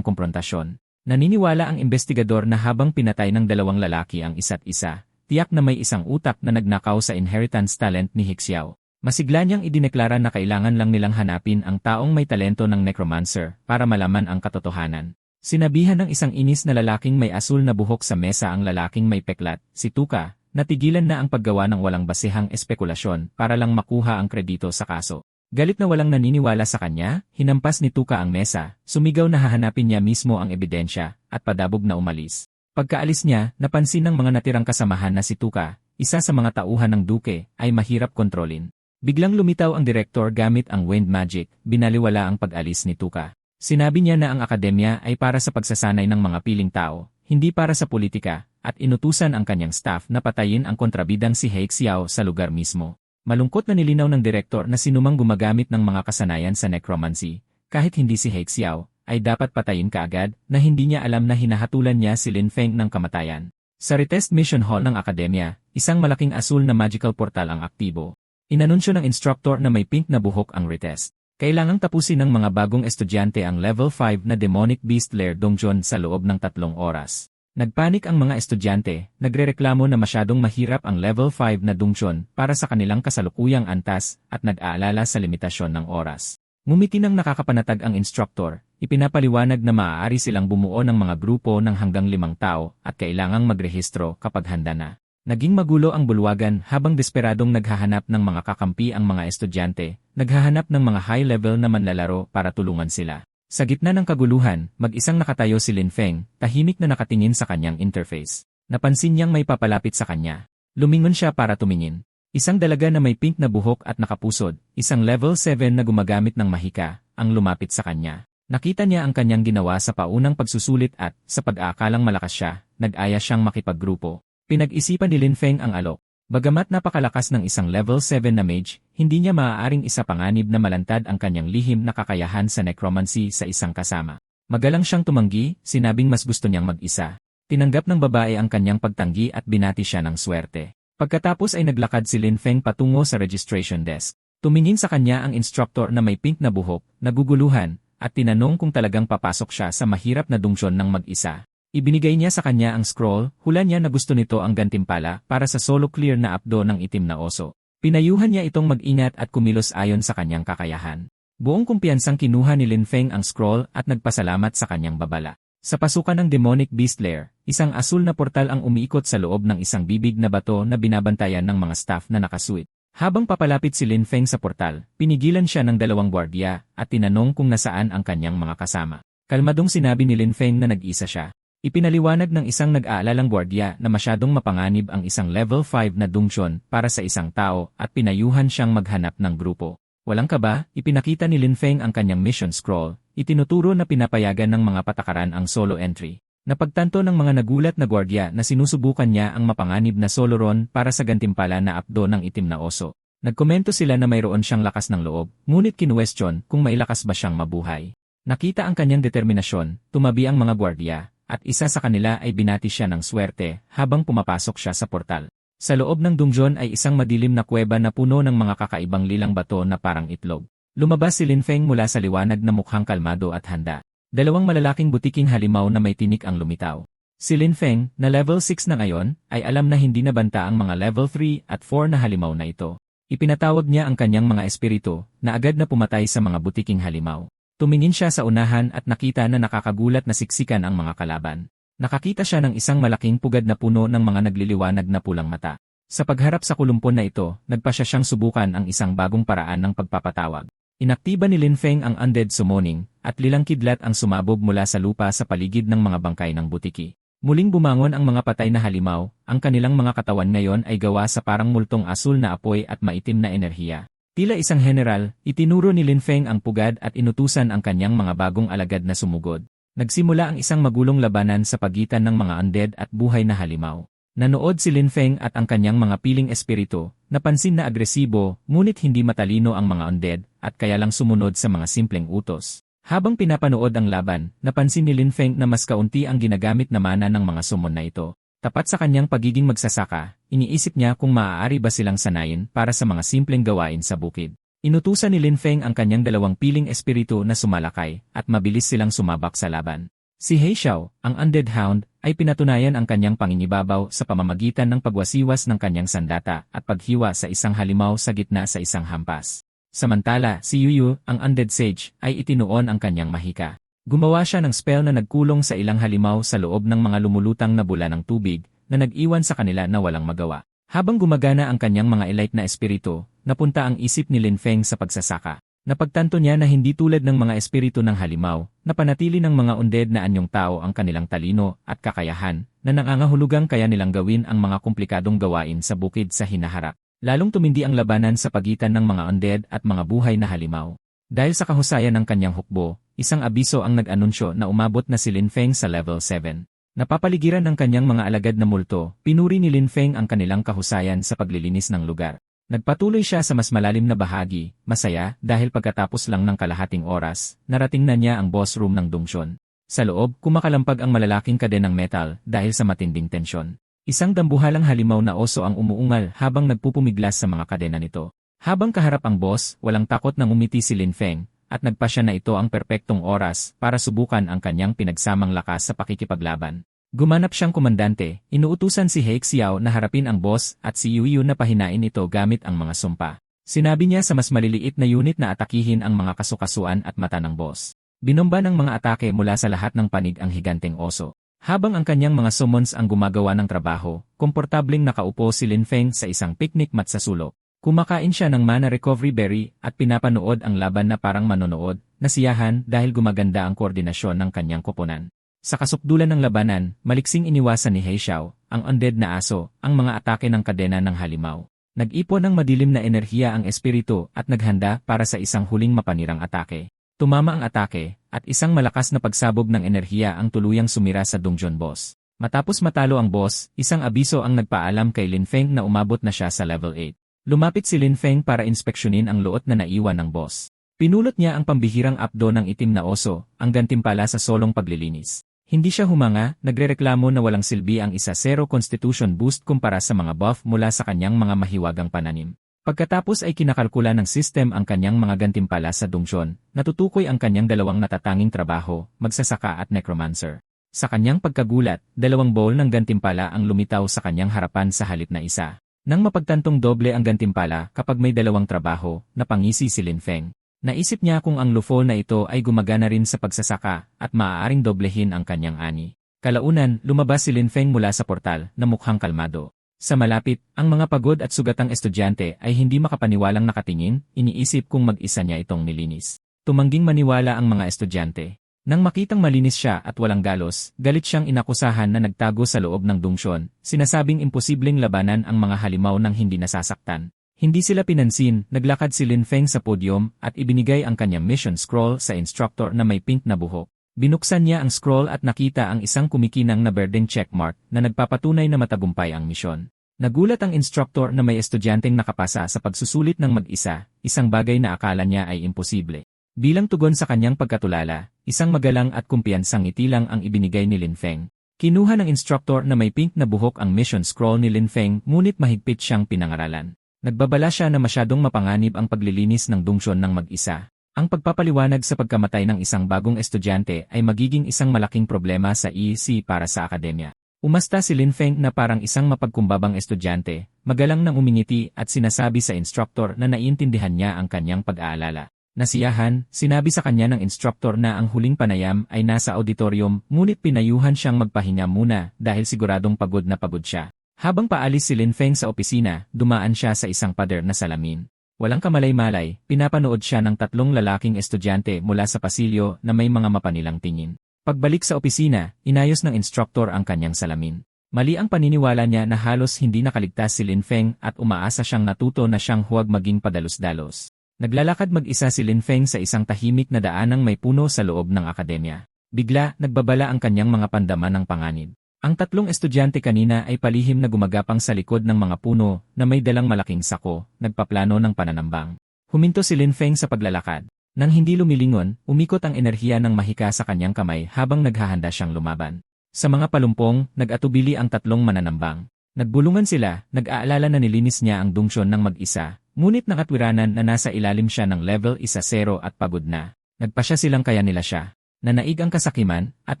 komprontasyon. Naniniwala ang investigador na habang pinatay ng dalawang lalaki ang isa't isa, tiyak na may isang utak na nagnakaw sa inheritance talent ni He Xiao. Masigla niyang idineklara na kailangan lang nilang hanapin ang taong may talento ng necromancer para malaman ang katotohanan. Sinabihan ng isang inis na lalaking may asul na buhok sa mesa ang lalaking may peklat, si Tuka, na tigilan na ang paggawa ng walang basehang espekulasyon para lang makuha ang kredito sa kaso. Galit na walang naniniwala sa kanya, hinampas ni Tuka ang mesa, sumigaw na hahanapin niya mismo ang ebidensya, at padabog na umalis. Pagkaalis niya, napansin ng mga natirang kasamahan na si Tuka, isa sa mga tauhan ng duke, ay mahirap kontrolin. Biglang lumitaw ang direktor gamit ang wind magic, binaliwala ang pag-alis ni Tuka. Sinabi niya na ang akademya ay para sa pagsasanay ng mga piling tao, hindi para sa politika, at inutusan ang kanyang staff na patayin ang kontrabidang si He Xiao sa lugar mismo. Malungkot na nilinaw ng direktor na sinumang gumagamit ng mga kasanayan sa necromancy, kahit hindi si He Xiao, ay dapat patayin kaagad na hindi niya alam na hinahatulan niya si Lin Feng ng kamatayan. Sa retest mission hall ng akademya, isang malaking asul na magical portal ang aktibo. Inanunsyo ng instructor na may pink na buhok ang retest. Kailangang tapusin ng mga bagong estudyante ang level 5 na Demonic Beast Lair Donjon sa loob ng 3 oras. Nagpanik ang mga estudyante, nagrereklamo na masyadong mahirap ang level 5 na dungeon para sa kanilang kasalukuyang antas at nag-aalala sa limitasyon ng oras. Ngumiti ng nakakapanatag ang instructor, ipinapaliwanag na maaari silang bumuo ng mga grupo ng hanggang 5 tao at kailangang magrehistro kapag handa na. Naging magulo ang bulwagan habang desperadong naghahanap ng mga kakampi ang mga estudyante, naghahanap ng mga high-level na manlalaro para tulungan sila. Sa gitna ng kaguluhan, mag-isang nakatayo si Lin Feng, tahimik na nakatingin sa kanyang interface. Napansin niyang may papalapit sa kanya. Lumingon siya para tumingin. Isang dalaga na may pink na buhok at nakapusod, isang level 7 na gumagamit ng mahika, ang lumapit sa kanya. Nakita niya ang kanyang ginawa sa paunang pagsusulit at, sa pag-aakalang malakas siya, nag-aya siyang makipaggrupo. Pinag-isipan ni Lin Feng ang alok. Bagamat napakalakas ng isang level 7 na mage, hindi niya maaaring isapanganib na malantad ang kanyang lihim na kakayahan sa necromancy sa isang kasama. Magalang siyang tumanggi, sinabing mas gusto niyang mag-isa. Tinanggap ng babae ang kanyang pagtanggi at binati siya ng swerte. Pagkatapos ay naglakad si Lin Feng patungo sa registration desk. Tumingin sa kanya ang instructor na may pink na buhok, naguguluhan, at tinanong kung talagang papasok siya sa mahirap na dungeon ng mag-isa. Ibinigay niya sa kanya ang scroll, hula niya na gusto nito ang gantimpala para sa solo clear na apdo ng itim na oso. Pinayuhan niya itong mag-ingat at kumilos ayon sa kanyang kakayahan. Buong kumpiyansang kinuha ni Lin Feng ang scroll at nagpasalamat sa kanyang babala. Sa pasukan ng Demonic Beast Lair, isang asul na portal ang umiikot sa loob ng isang bibig na bato na binabantayan ng mga staff na nakasuit. Habang papalapit si Lin Feng sa portal, pinigilan siya ng 2 gwardiya at tinanong kung nasaan ang kanyang mga kasama. Kalmadong sinabi ni Lin Feng na nag-isa siya. Ipinaliwanag ng isang nag-aalalang gwardiya na masyadong mapanganib ang isang level 5 na dungeon para sa isang tao at pinayuhan siyang maghanap ng grupo. Walang kaba, ipinakita ni Lin Feng ang kanyang mission scroll, itinuturo na pinapayagan ng mga patakaran ang solo entry. Napagtanto ng mga nagulat na gwardiya na sinusubukan niya ang mapanganib na solo run para sa gantimpala na apdo ng itim na oso. Nagkomento sila na mayroon siyang lakas ng loob, ngunit kinuwestiyon kung mailakas ba siyang mabuhay. Nakita ang kanyang determinasyon, tumabi ang mga gwardiya, at isa sa kanila ay binati siya ng swerte habang pumapasok siya sa portal. Sa loob ng dungeon ay isang madilim na kuweba na puno ng mga kakaibang lilang bato na parang itlog. Lumabas si Lin Feng mula sa liwanag na mukhang kalmado at handa. 2 malalaking butiking halimaw na may tinik ang lumitaw. Si Lin Feng, na level 6 na ngayon, ay alam na hindi nabanta ang mga level 3 at 4 na halimaw na ito. Ipinatawag niya ang kanyang mga espiritu na agad na pumatay sa mga butiking halimaw. Tumingin siya sa unahan at nakita na nakakagulat na siksikan ang mga kalaban. Nakakita siya ng isang malaking pugad na puno ng mga nagliliwanag na pulang mata. Sa pagharap sa kulumpon na ito, nagpasya siyang subukan ang isang bagong paraan ng pagpapatawag. Inaktiba ni Lin Feng ang undead summoning, at lilang kidlat ang sumabog mula sa lupa sa paligid ng mga bangkay ng butiki. Muling bumangon ang mga patay na halimaw, ang kanilang mga katawan ngayon ay gawa sa parang multong asul na apoy at maitim na enerhiya. Tila isang general, itinuro ni Lin Feng ang pugad at inutusan ang kanyang mga bagong alagad na sumugod. Nagsimula ang isang magulong labanan sa pagitan ng mga undead at buhay na halimaw. Nanood si Lin Feng at ang kanyang mga piling espiritu, napansin na agresibo, ngunit hindi matalino ang mga undead, at kaya lang sumunod sa mga simpleng utos. Habang pinapanood ang laban, napansin ni Lin Feng na mas kaunti ang ginagamit na mana ng mga summon na ito. Tapat sa kanyang pagiging magsasaka, iniisip niya kung maaari ba silang sanayin para sa mga simpleng gawain sa bukid. Inutusan ni Lin Feng ang kanyang 2 piling espiritu na sumalakay, at mabilis silang sumabak sa laban. Si He Xiao, ang undead hound, ay pinatunayan ang kanyang panginibabaw sa pamamagitan ng pagwasiwas ng kanyang sandata at paghiwa sa isang halimaw sa gitna sa isang hampas. Samantala, si Yuyu, ang undead sage, ay itinuon ang kanyang mahika. Gumawa siya ng spell na nagkulong sa ilang halimaw sa loob ng mga lumulutang na bula ng tubig, na nag-iwan sa kanila na walang magawa. Habang gumagana ang kanyang mga elite na espiritu, napunta ang isip ni Lin Feng sa pagsasaka. Napagtanto niya na hindi tulad ng mga espiritu ng halimaw, na panatili ng mga undead na anyong tao ang kanilang talino at kakayahan, na nangangahulugang kaya nilang gawin ang mga komplikadong gawain sa bukid sa hinaharap. Lalong tumindi ang labanan sa pagitan ng mga undead at mga buhay na halimaw. Dahil sa kahusayan ng kanyang hukbo, isang abiso ang nag-anunsyo na umabot na si Lin Feng sa level 7. Napapaligiran ng kanyang mga alagad na multo, pinuri ni Lin Feng ang kanilang kahusayan sa paglilinis ng lugar. Nagpatuloy siya sa mas malalim na bahagi, masaya dahil pagkatapos lang ng kalahating oras, narating na niya ang boss room ng dungsyon. Sa loob, kumakalampag ang malalaking kadenang metal dahil sa matinding tensyon. Isang dambuhalang halimaw na oso ang umuungal habang nagpupumiglas sa mga kadena nito. Habang kaharap ang boss, walang takot na ngumiti si Lin Feng, at nagpasya na ito ang perpektong oras para subukan ang kanyang pinagsamang lakas sa pakikipaglaban. Gumanap siyang komandante, inuutusan si He Xiao na harapin ang boss at si Yu Yu na pahinain ito gamit ang mga sumpa. Sinabi niya sa mas maliliit na unit na atakihin ang mga kasukasuan at mata ng boss. Binomba ng mga atake mula sa lahat ng panig ang higanteng oso. Habang ang kanyang mga summons ang gumagawa ng trabaho, komportabling nakaupo si Lin Feng sa isang picnic mat sa sulok. Kumakain siya ng mana recovery berry at pinapanood ang laban na parang manonood, nasiyahan dahil gumaganda ang koordinasyon ng kanyang koponan. Sa kasukdulan ng labanan, maliksing iniwasan ni He Xiao, ang undead na aso, ang mga atake ng kadena ng halimaw. Nag-ipon ng madilim na enerhiya ang espiritu at naghanda para sa isang huling mapanirang atake. Tumama ang atake, at isang malakas na pagsabog ng enerhiya ang tuluyang sumira sa dungeon boss. Matapos matalo ang boss, isang abiso ang nagpaalam kay Lin Feng na umabot na siya sa level 8. Lumapit si Lin Feng para inspeksyonin ang luot na naiwan ng boss. Pinulot niya ang pambihirang apdo ng itim na oso, ang gantimpala sa solong paglilinis. Hindi siya humanga, nagrereklamo na walang silbi ang 1-0 constitution boost kumpara sa mga buff mula sa kanyang mga mahiwagang pananim. Pagkatapos ay kinakalkula ng system ang kanyang mga gantimpala sa dungsyon, natutukoy ang kanyang dalawang natatanging trabaho, magsasaka at necromancer. Sa kanyang pagkagulat, 2 bowl ng gantimpala ang lumitaw sa kanyang harapan sa halip na isa. Nang mapagtantong doble ang gantimpala kapag may 2 trabaho, napangisi si Lin Feng. Naisip niya kung ang lufol na ito ay gumagana rin sa pagsasaka at maaaring doblehin ang kanyang ani. Kalaunan, lumabas si Lin Feng mula sa portal na mukhang kalmado. Sa malapit, ang mga pagod at sugatang estudyante ay hindi makapaniwalang nakatingin, iniisip kung mag-isa niya itong nilinis. Tumangging maniwala ang mga estudyante. Nang makitang malinis siya at walang galos, galit siyang inakusahan na nagtago sa loob ng dungsyon, sinasabing imposibleng labanan ang mga halimaw nang hindi nasasaktan. Hindi sila pinansin, naglakad si Lin Feng sa podium at ibinigay ang kanyang mission scroll sa instructor na may pink na buhok. Binuksan niya ang scroll at nakita ang isang kumikinang na berdeng checkmark na nagpapatunay na matagumpay ang misyon. Nagulat ang instructor na may estudyanteng nakapasa sa pagsusulit ng mag-isa, isang bagay na akala niya ay imposible. Bilang tugon sa kanyang pagkatulala, isang magalang at kumpiyansang ngiti lang ang ibinigay ni Lin Feng. Kinuha ng instructor na may pink na buhok ang mission scroll ni Lin Feng ngunit mahigpit siyang pinangaralan. Nagbabala siya na masyadong mapanganib ang paglilinis ng dungsyon ng mag-isa. Ang pagpapaliwanag sa pagkamatay ng isang bagong estudyante ay magiging isang malaking problema sa EC para sa akademya. Umasta si Lin Feng na parang isang mapagkumbabang estudyante, magalang nang umingiti at sinasabi sa instructor na naiintindihan niya ang kanyang pag-aalala. Nasiyahan, sinabi sa kanya ng instructor na ang huling panayam ay nasa auditorium ngunit pinayuhan siyang magpahinga muna dahil siguradong pagod na pagod siya. Habang paalis si Lin Feng sa opisina, dumaan siya sa isang pader na salamin. Walang kamalay-malay, pinapanood siya ng 3 lalaking estudyante mula sa pasilyo na may mga mapanilang tingin. Pagbalik sa opisina, inayos ng instructor ang kanyang salamin. Mali ang paniniwala niya na halos hindi nakaligtas si Lin Feng at umaasa siyang natuto na siyang huwag maging padalos-dalos. Naglalakad mag-isa si Lin Feng sa isang tahimik na daanang may puno sa loob ng akademya. Bigla, nagbabala ang kanyang mga pandaman ng panganib. Ang 3 estudyante kanina ay palihim na gumagapang sa likod ng mga puno na may dalang malaking sako, nagpaplano ng pananambang. Huminto si Lin Feng sa paglalakad. Nang hindi lumilingon, umikot ang enerhiya ng mahika sa kanyang kamay habang naghahanda siyang lumaban. Sa mga palumpong, nag-atubili ang 3 mananambang. Nagbulungan sila, nag-aalala na nilinis niya ang dungsyon ng mag-isa, ngunit nakatwiranan na nasa ilalim siya ng level 1-0 at pagod na. Nagpasya silang kaya nila siya. Nanaig ang kasakiman, at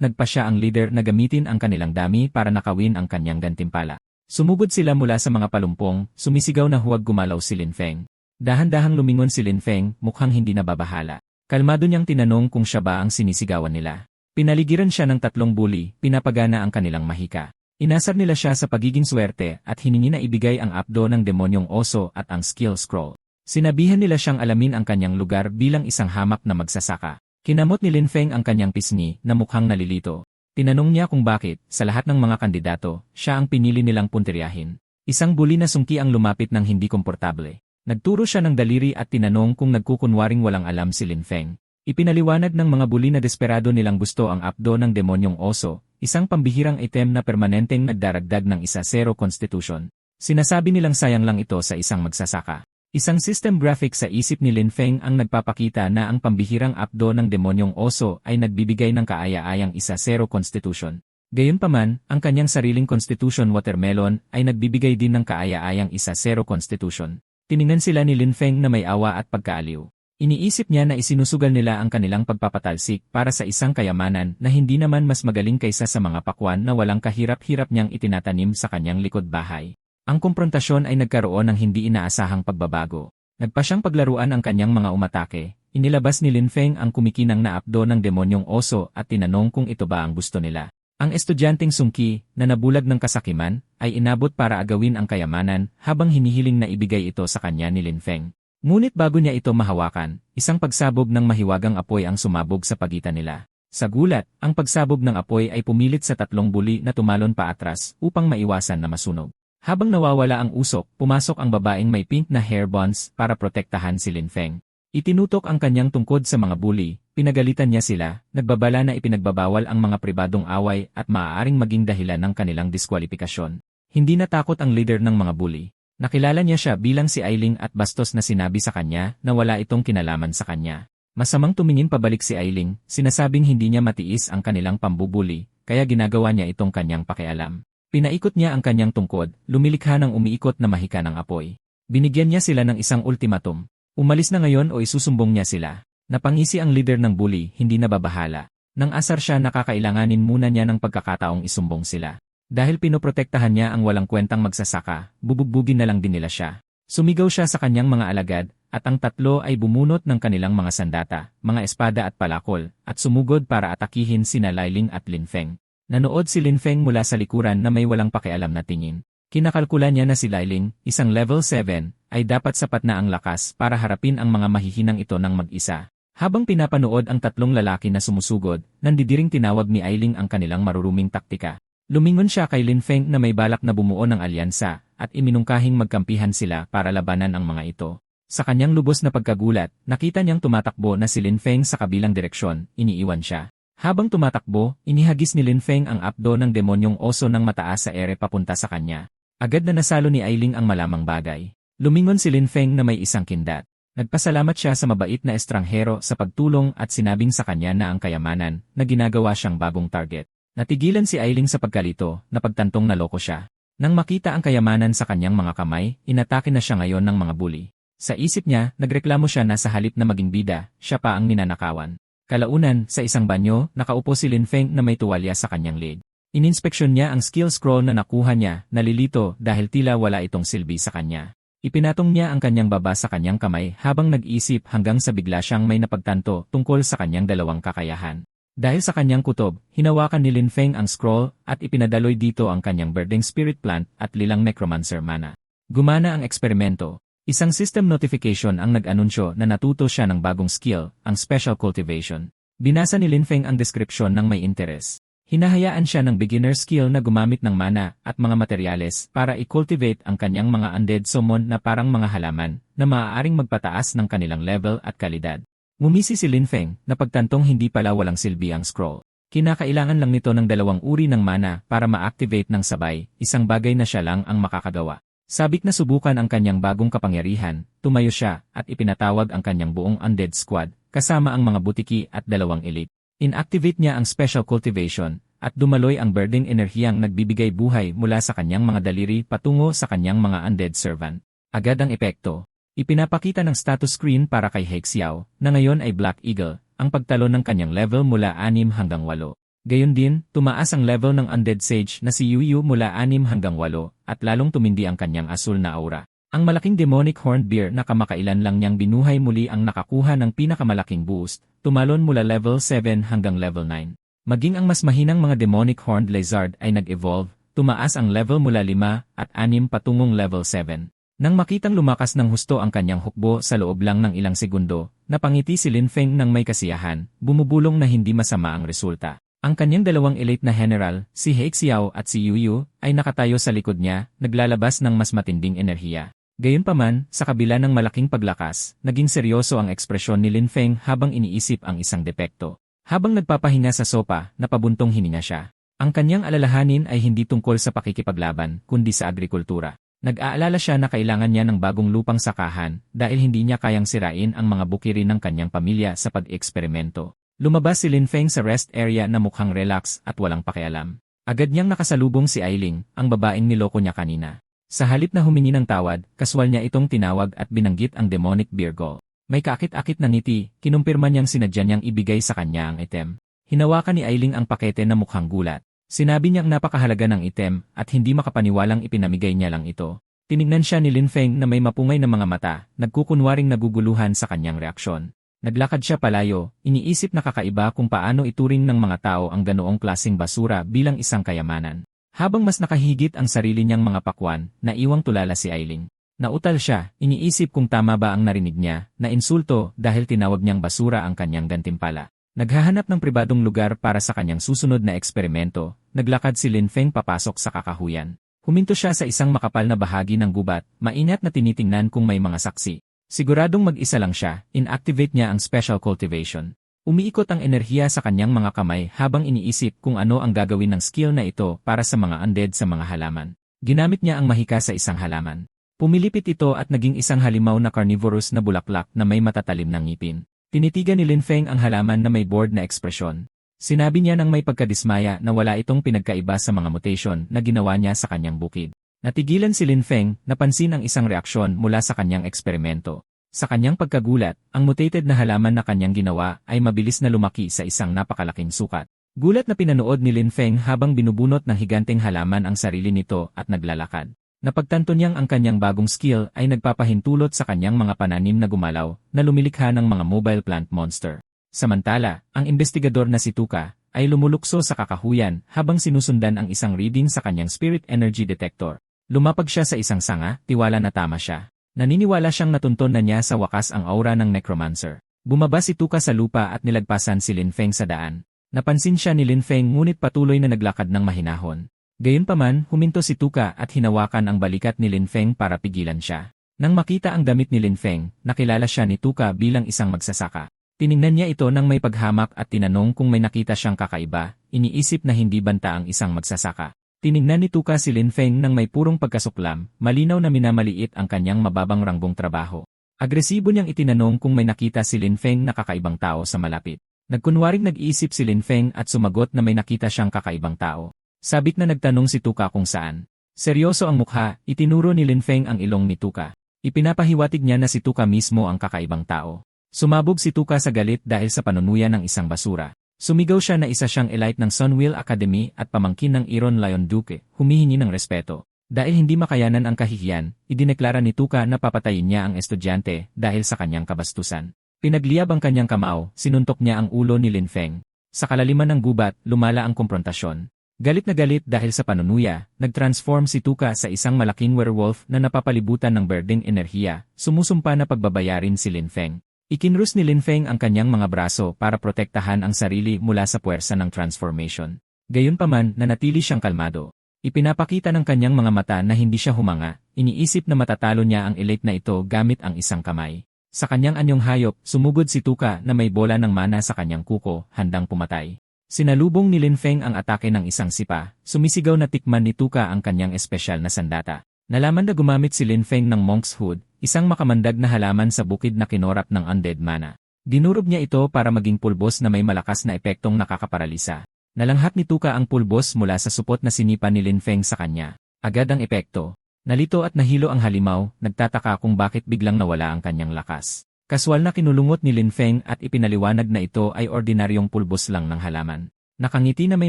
nagpa siya ang leader na gamitin ang kanilang dami para nakawin ang kanyang gantimpala. Sumugod sila mula sa mga palumpong, sumisigaw na huwag gumalaw si Lin Feng. Dahan-dahang lumingon si Lin Feng, mukhang hindi nababahala. Kalmado niyang tinanong kung siya ba ang sinisigawan nila. Pinaligiran siya ng 3 bully, pinapagana ang kanilang mahika. Inasar nila siya sa pagiging swerte at hiningi na ibigay ang apdo ng demonyong oso at ang skill scroll. Sinabihan nila siyang alamin ang kanyang lugar bilang isang hamak na magsasaka. Kinamot ni Lin Feng ang kanyang pisngi na mukhang nalilito. Tinanong niya kung bakit, sa lahat ng mga kandidato, siya ang pinili nilang puntiryahin. Isang buli na sungki ang lumapit ng hindi komportable. Nagturo siya ng daliri at tinanong kung nagkukunwaring walang alam si Lin Feng. Ipinaliwanag ng mga buli na desperado nilang gusto ang apdo ng demonyong oso, isang pambihirang item na permanenteng nagdaragdag ng 1-0 constitution. Sinasabi nilang sayang lang ito sa isang magsasaka. Isang system graphic sa isip ni Lin Feng ang nagpapakita na ang pambihirang apdo ng demonyong oso ay nagbibigay ng kaaya-ayang 1-0 constitution. Gayunpaman, ang kanyang sariling constitution watermelon ay nagbibigay din ng kaaya-ayang 1-0 constitution. Tiningnan sila ni Lin Feng na may awa at pagkaaliw. Iniisip niya na isinusugal nila ang kanilang pagpapatalsik para sa isang kayamanan na hindi naman mas magaling kaysa sa mga pakwan na walang kahirap-hirap niyang itinatanim sa kanyang likod bahay. Ang komprontasyon ay nagkaroon ng hindi inaasahang pagbabago. Nagpa siyang paglaruan ang kanyang mga umatake. Inilabas ni Lin Feng ang kumikinang na apdo ng demonyong oso at tinanong kung ito ba ang gusto nila. Ang estudyanteng sungki, na nabulag ng kasakiman, ay inabot para agawin ang kayamanan habang hinihiling na ibigay ito sa kanya ni Lin Feng. Ngunit bago niya ito mahawakan, isang pagsabog ng mahiwagang apoy ang sumabog sa pagitan nila. Sa gulat, ang pagsabog ng apoy ay pumilit sa 3 buli na tumalon pa atras upang maiwasan na masunog. Habang nawawala ang usok, pumasok ang babaeng may pink na hair buns para protektahan si Lin Feng. Itinutok ang kanyang tungkod sa mga buli, pinagalitan niya sila, nagbabala na ipinagbabawal ang mga pribadong away at maaaring maging dahilan ng kanilang diskwalifikasyon. Hindi natakot ang leader ng mga buli. Nakilala niya siya bilang si Ailing at bastos na sinabi sa kanya na wala itong kinalaman sa kanya. Masamang tumingin pabalik si Ailing, sinasabing hindi niya matiis ang kanilang pambubuli, kaya ginagawa niya itong kanyang pakialam. Pinaikot niya ang kanyang tungkod, lumilikha ng umiikot na mahika ng apoy. Binigyan niya sila ng isang ultimatum. Umalis na ngayon o isusumbong niya sila. Napangisi ang leader ng bully, hindi na babahala. Nang asar siya nakakailanganin muna niya ng pagkakataong isumbong sila. Dahil pinoprotektahan niya ang walang kwentang magsasaka, bubugbugin na lang din nila siya. Sumigaw siya sa kanyang mga alagad, at ang 3 ay bumunot ng kanilang mga sandata, mga espada at palakol, at sumugod para atakihin sina Lailing at Lin Feng. Nanood si Lin Feng mula sa likuran na may walang pakialam na tingin. Kinakalkula niya na si Lailing, isang level 7, ay dapat sapat na ang lakas para harapin ang mga mahihinang ito ng mag-isa. Habang pinapanood ang 3 lalaki na sumusugod, nandidiring tinawag ni Ailing ang kanilang maruruming taktika. Lumingon siya kay Lin Feng na may balak na bumuo ng alyansa, at iminungkahing magkampihan sila para labanan ang mga ito. Sa kanyang lubos na pagkagulat, nakita niyang tumatakbo na si Lin Feng sa kabilang direksyon, iniiwan siya. Habang tumatakbo, inihagis ni Lin Feng ang apdo ng demonyong oso ng mataas sa ere papunta sa kanya. Agad na nasalo ni Ailing ang malamang bagay. Lumingon si Lin Feng na may isang kindat. Nagpasalamat siya sa mabait na estranghero sa pagtulong at sinabing sa kanya na ang kayamanan na ginagawa siyang bagong target. Natigilan si Ailing sa pagkalito, napagtantong naloko siya. Nang makita ang kayamanan sa kanyang mga kamay, inatake na siya ngayon ng mga bully. Sa isip niya, nagreklamo siya na sa halip na maging bida, siya pa ang ninanakawan. Kalaunan, sa isang banyo, nakaupo si Lin Feng na may tuwalya sa kanyang leg. Ininspeksyon niya ang skill scroll na nakuha niya, nalilito dahil tila wala itong silbi sa kanya. Ipinatong niya ang kanyang baba sa kanyang kamay habang nag-isip hanggang sa bigla siyang may napagtanto tungkol sa kanyang 2 kakayahan. Dahil sa kanyang kutob, hinawakan ni Lin Feng ang scroll at ipinadaloy dito ang kanyang birding spirit plant at lilang necromancer mana. Gumana ang eksperimento. Isang system notification ang nag-anunsyo na natuto siya ng bagong skill, ang special cultivation. Binasa ni Lin Feng ang description ng may interes. Hinahayaan siya ng beginner skill na gumamit ng mana at mga materyales para i-cultivate ang kanyang mga undead summon na parang mga halaman na maaaring magpataas ng kanilang level at kalidad. Ngumisi si Lin Feng na pagtantong hindi pala walang silbi ang scroll. Kinakailangan lang nito ng 2 uri ng mana para ma-activate ng sabay, isang bagay na siya lang ang makakagawa. Sabik na subukan ang kanyang bagong kapangyarihan, tumayo siya at ipinatawag ang kanyang buong undead squad, kasama ang mga butiki at 2 elite. Inactivate niya ang special cultivation, at dumaloy ang birding enerhiyang nagbibigay buhay mula sa kanyang mga daliri patungo sa kanyang mga undead servant. Agad ang epekto. Ipinapakita ng status screen para kay Hexiao, na ngayon ay Black Eagle, ang pagtalon ng kanyang level mula 6 hanggang 8. Gayon din, tumaas ang level ng Undead Sage na si Yuyu mula 6 hanggang 8, at lalong tumindi ang kanyang asul na aura. Ang malaking demonic horned bear na kamakailan lang niyang binuhay muli ang nakakuha ng pinakamalaking boost, tumalon mula level 7 hanggang level 9. Maging ang mas mahinang mga demonic horned lizard ay nag-evolve, tumaas ang level mula 5 at 6 patungong level 7. Nang makitang lumakas ng husto ang kanyang hukbo sa loob lang ng ilang segundo, napangiti si Lin Feng ng may kasiyahan, bumubulong na hindi masama ang resulta. Ang kanyang dalawang elite na general, si He Xiao at si Yu Yu, ay nakatayo sa likod niya, naglalabas ng mas matinding enerhiya. Gayunpaman, sa kabila ng malaking paglakas, naging seryoso ang ekspresyon ni Lin Feng habang iniisip ang isang depekto. Habang nagpapahinga sa sopa, napabuntong hininga siya. Ang kanyang alalahanin ay hindi tungkol sa pakikipaglaban, kundi sa agrikultura. Nag-aalala siya na kailangan niya ng bagong lupang sakahan dahil hindi niya kayang sirain ang mga bukirin ng kanyang pamilya sa pag-eksperimento. Lumabas si Lin Feng sa rest area na mukhang relax at walang pakialam. Agad niyang nakasalubong si Ailing, ang babaeng niloko niya kanina. Sa halip na humingi ng tawad, kaswal niya itong tinawag at binanggit ang demonic Virgo. May kaakit-akit na ngiti, kinumpirma niyang sinadya niyang ibigay sa kanya ang item. Hinawakan ni Ailing ang pakete na mukhang gulat. Sinabi niyang napakahalaga ng item at hindi makapaniwalang ipinamigay niya lang ito. Tinignan siya ni Lin Feng na may mapungay na mga mata, nagkukunwaring naguguluhan sa kanyang reaksyon. Naglakad siya palayo, iniisip na kakaiba kung paano ituring ng mga tao ang ganoong klaseng basura bilang isang kayamanan. Habang mas nakahigit ang sarili niyang mga pakwan, naiwang tulala si Ailing. Nautal siya, iniisip kung tama ba ang narinig niya, na insulto dahil tinawag niyang basura ang kanyang gantimpala. Naghahanap ng pribadong lugar para sa kanyang susunod na eksperimento, naglakad si Lin Feng papasok sa kakahuyan. Huminto siya sa isang makapal na bahagi ng gubat, maingat na tinitingnan kung may mga saksi. Siguradong mag-isa lang siya, inactivate niya ang special cultivation. Umiikot ang enerhiya sa kanyang mga kamay habang iniisip kung ano ang gagawin ng skill na ito para sa mga undead sa mga halaman. Ginamit niya ang mahika sa isang halaman. Pumilipit ito at naging isang halimaw na carnivorous na bulaklak na may matatalim na ngipin. Tinitigan ni Lin Feng ang halaman na may bored na ekspresyon. Sinabi niya nang may pagkadismaya na wala itong pinagkaiba sa mga mutation na ginawa niya sa kanyang bukid. Natigilan si Lin Feng, napansin ang isang reaksyon mula sa kanyang eksperimento. Sa kanyang pagkagulat, ang mutated na halaman na kanyang ginawa ay mabilis na lumaki sa isang napakalaking sukat. Gulat na pinanood ni Lin Feng habang binubunot ng higanteng halaman ang sarili nito at naglalakad. Napagtanto niyang ang kanyang bagong skill ay nagpapahintulot sa kanyang mga pananim na gumalaw na lumilikha ng mga mobile plant monster. Samantala, ang investigador na si Tuka ay lumulukso sa kakahuyan habang sinusundan ang isang reading sa kanyang spirit energy detector. Lumapag siya sa isang sanga, tiwala na tama siya. Naniniwala siyang natunton na niya sa wakas ang aura ng necromancer. Bumaba si Tuka sa lupa at nilagpasan si Lin Feng sa daan. Napansin siya ni Lin Feng ngunit patuloy na naglakad ng mahinahon. Gayunpaman, huminto si Tuka at hinawakan ang balikat ni Lin Feng para pigilan siya. Nang makita ang damit ni Lin Feng, nakilala siya ni Tuka bilang isang magsasaka. Tiningnan niya ito nang may paghamak at tinanong kung may nakita siyang kakaiba, iniisip na hindi banta ang isang magsasaka. Tiningnan ni Tuka si Lin Feng nang may purong pagkasuklam, malinaw na minamaliit ang kanyang mababang rangbong trabaho. Agresibo niyang itinanong kung may nakita si Lin Feng na kakaibang tao sa malapit. Nagkunwaring nag-iisip si Lin Feng at sumagot na may nakita siyang kakaibang tao. Sabik na nagtanong si Tuka kung saan. Seryoso ang mukha, itinuro ni Lin Feng ang ilong ni Tuka. Ipinapahiwatig niya na si Tuka mismo ang kakaibang tao. Sumabog si Tuka sa galit dahil sa panunuyan ng isang basura. Sumigaw siya na isa siyang elite ng Sunwheel Academy at pamangkin ng Iron Lion Duke, humihingi ng respeto. Dahil hindi makayanan ang kahihiyan, idineklara ni Tuka na papatayin niya ang estudyante dahil sa kanyang kabastusan. Pinagliyab ang kanyang kamao, sinuntok niya ang ulo ni Lin Feng. Sa kalaliman ng gubat, lumala ang komprontasyon. Galit na galit dahil sa panunuya, nag-transform si Tuka sa isang malaking werewolf na napapalibutan ng berdeng enerhiya, sumusumpa na pagbabayarin si Lin Feng. Ikinrus ni Lin Feng ang kanyang mga braso para protektahan ang sarili mula sa puwersa ng transformation. Gayunpaman, nanatili siyang kalmado. Ipinapakita ng kanyang mga mata na hindi siya humanga, iniisip na matatalo niya ang elite na ito gamit ang isang kamay. Sa kanyang anyong hayop, sumugod si Tuka na may bola ng mana sa kanyang kuko, handang pumatay. Sinalubong ni Lin Feng ang atake ng isang sipa, sumisigaw na tikman ni Tuka ang kanyang espesyal na sandata. Nalaman na gumamit si Lin Feng ng Monk's Hood, isang makamandag na halaman sa bukid na kinorap ng undead mana. Dinurob niya ito para maging pulbos na may malakas na epektong nakakaparalisa. Nalanghat ni Tuka ang pulbos mula sa supot na sinipa ni Lin Feng sa kanya. Agad ang epekto. Nalito at nahilo ang halimaw, nagtataka kung bakit biglang nawala ang kanyang lakas. Kaswal na kinulungot ni Lin Feng at ipinaliwanag na ito ay ordinaryong pulbos lang ng halaman. Nakangiti na may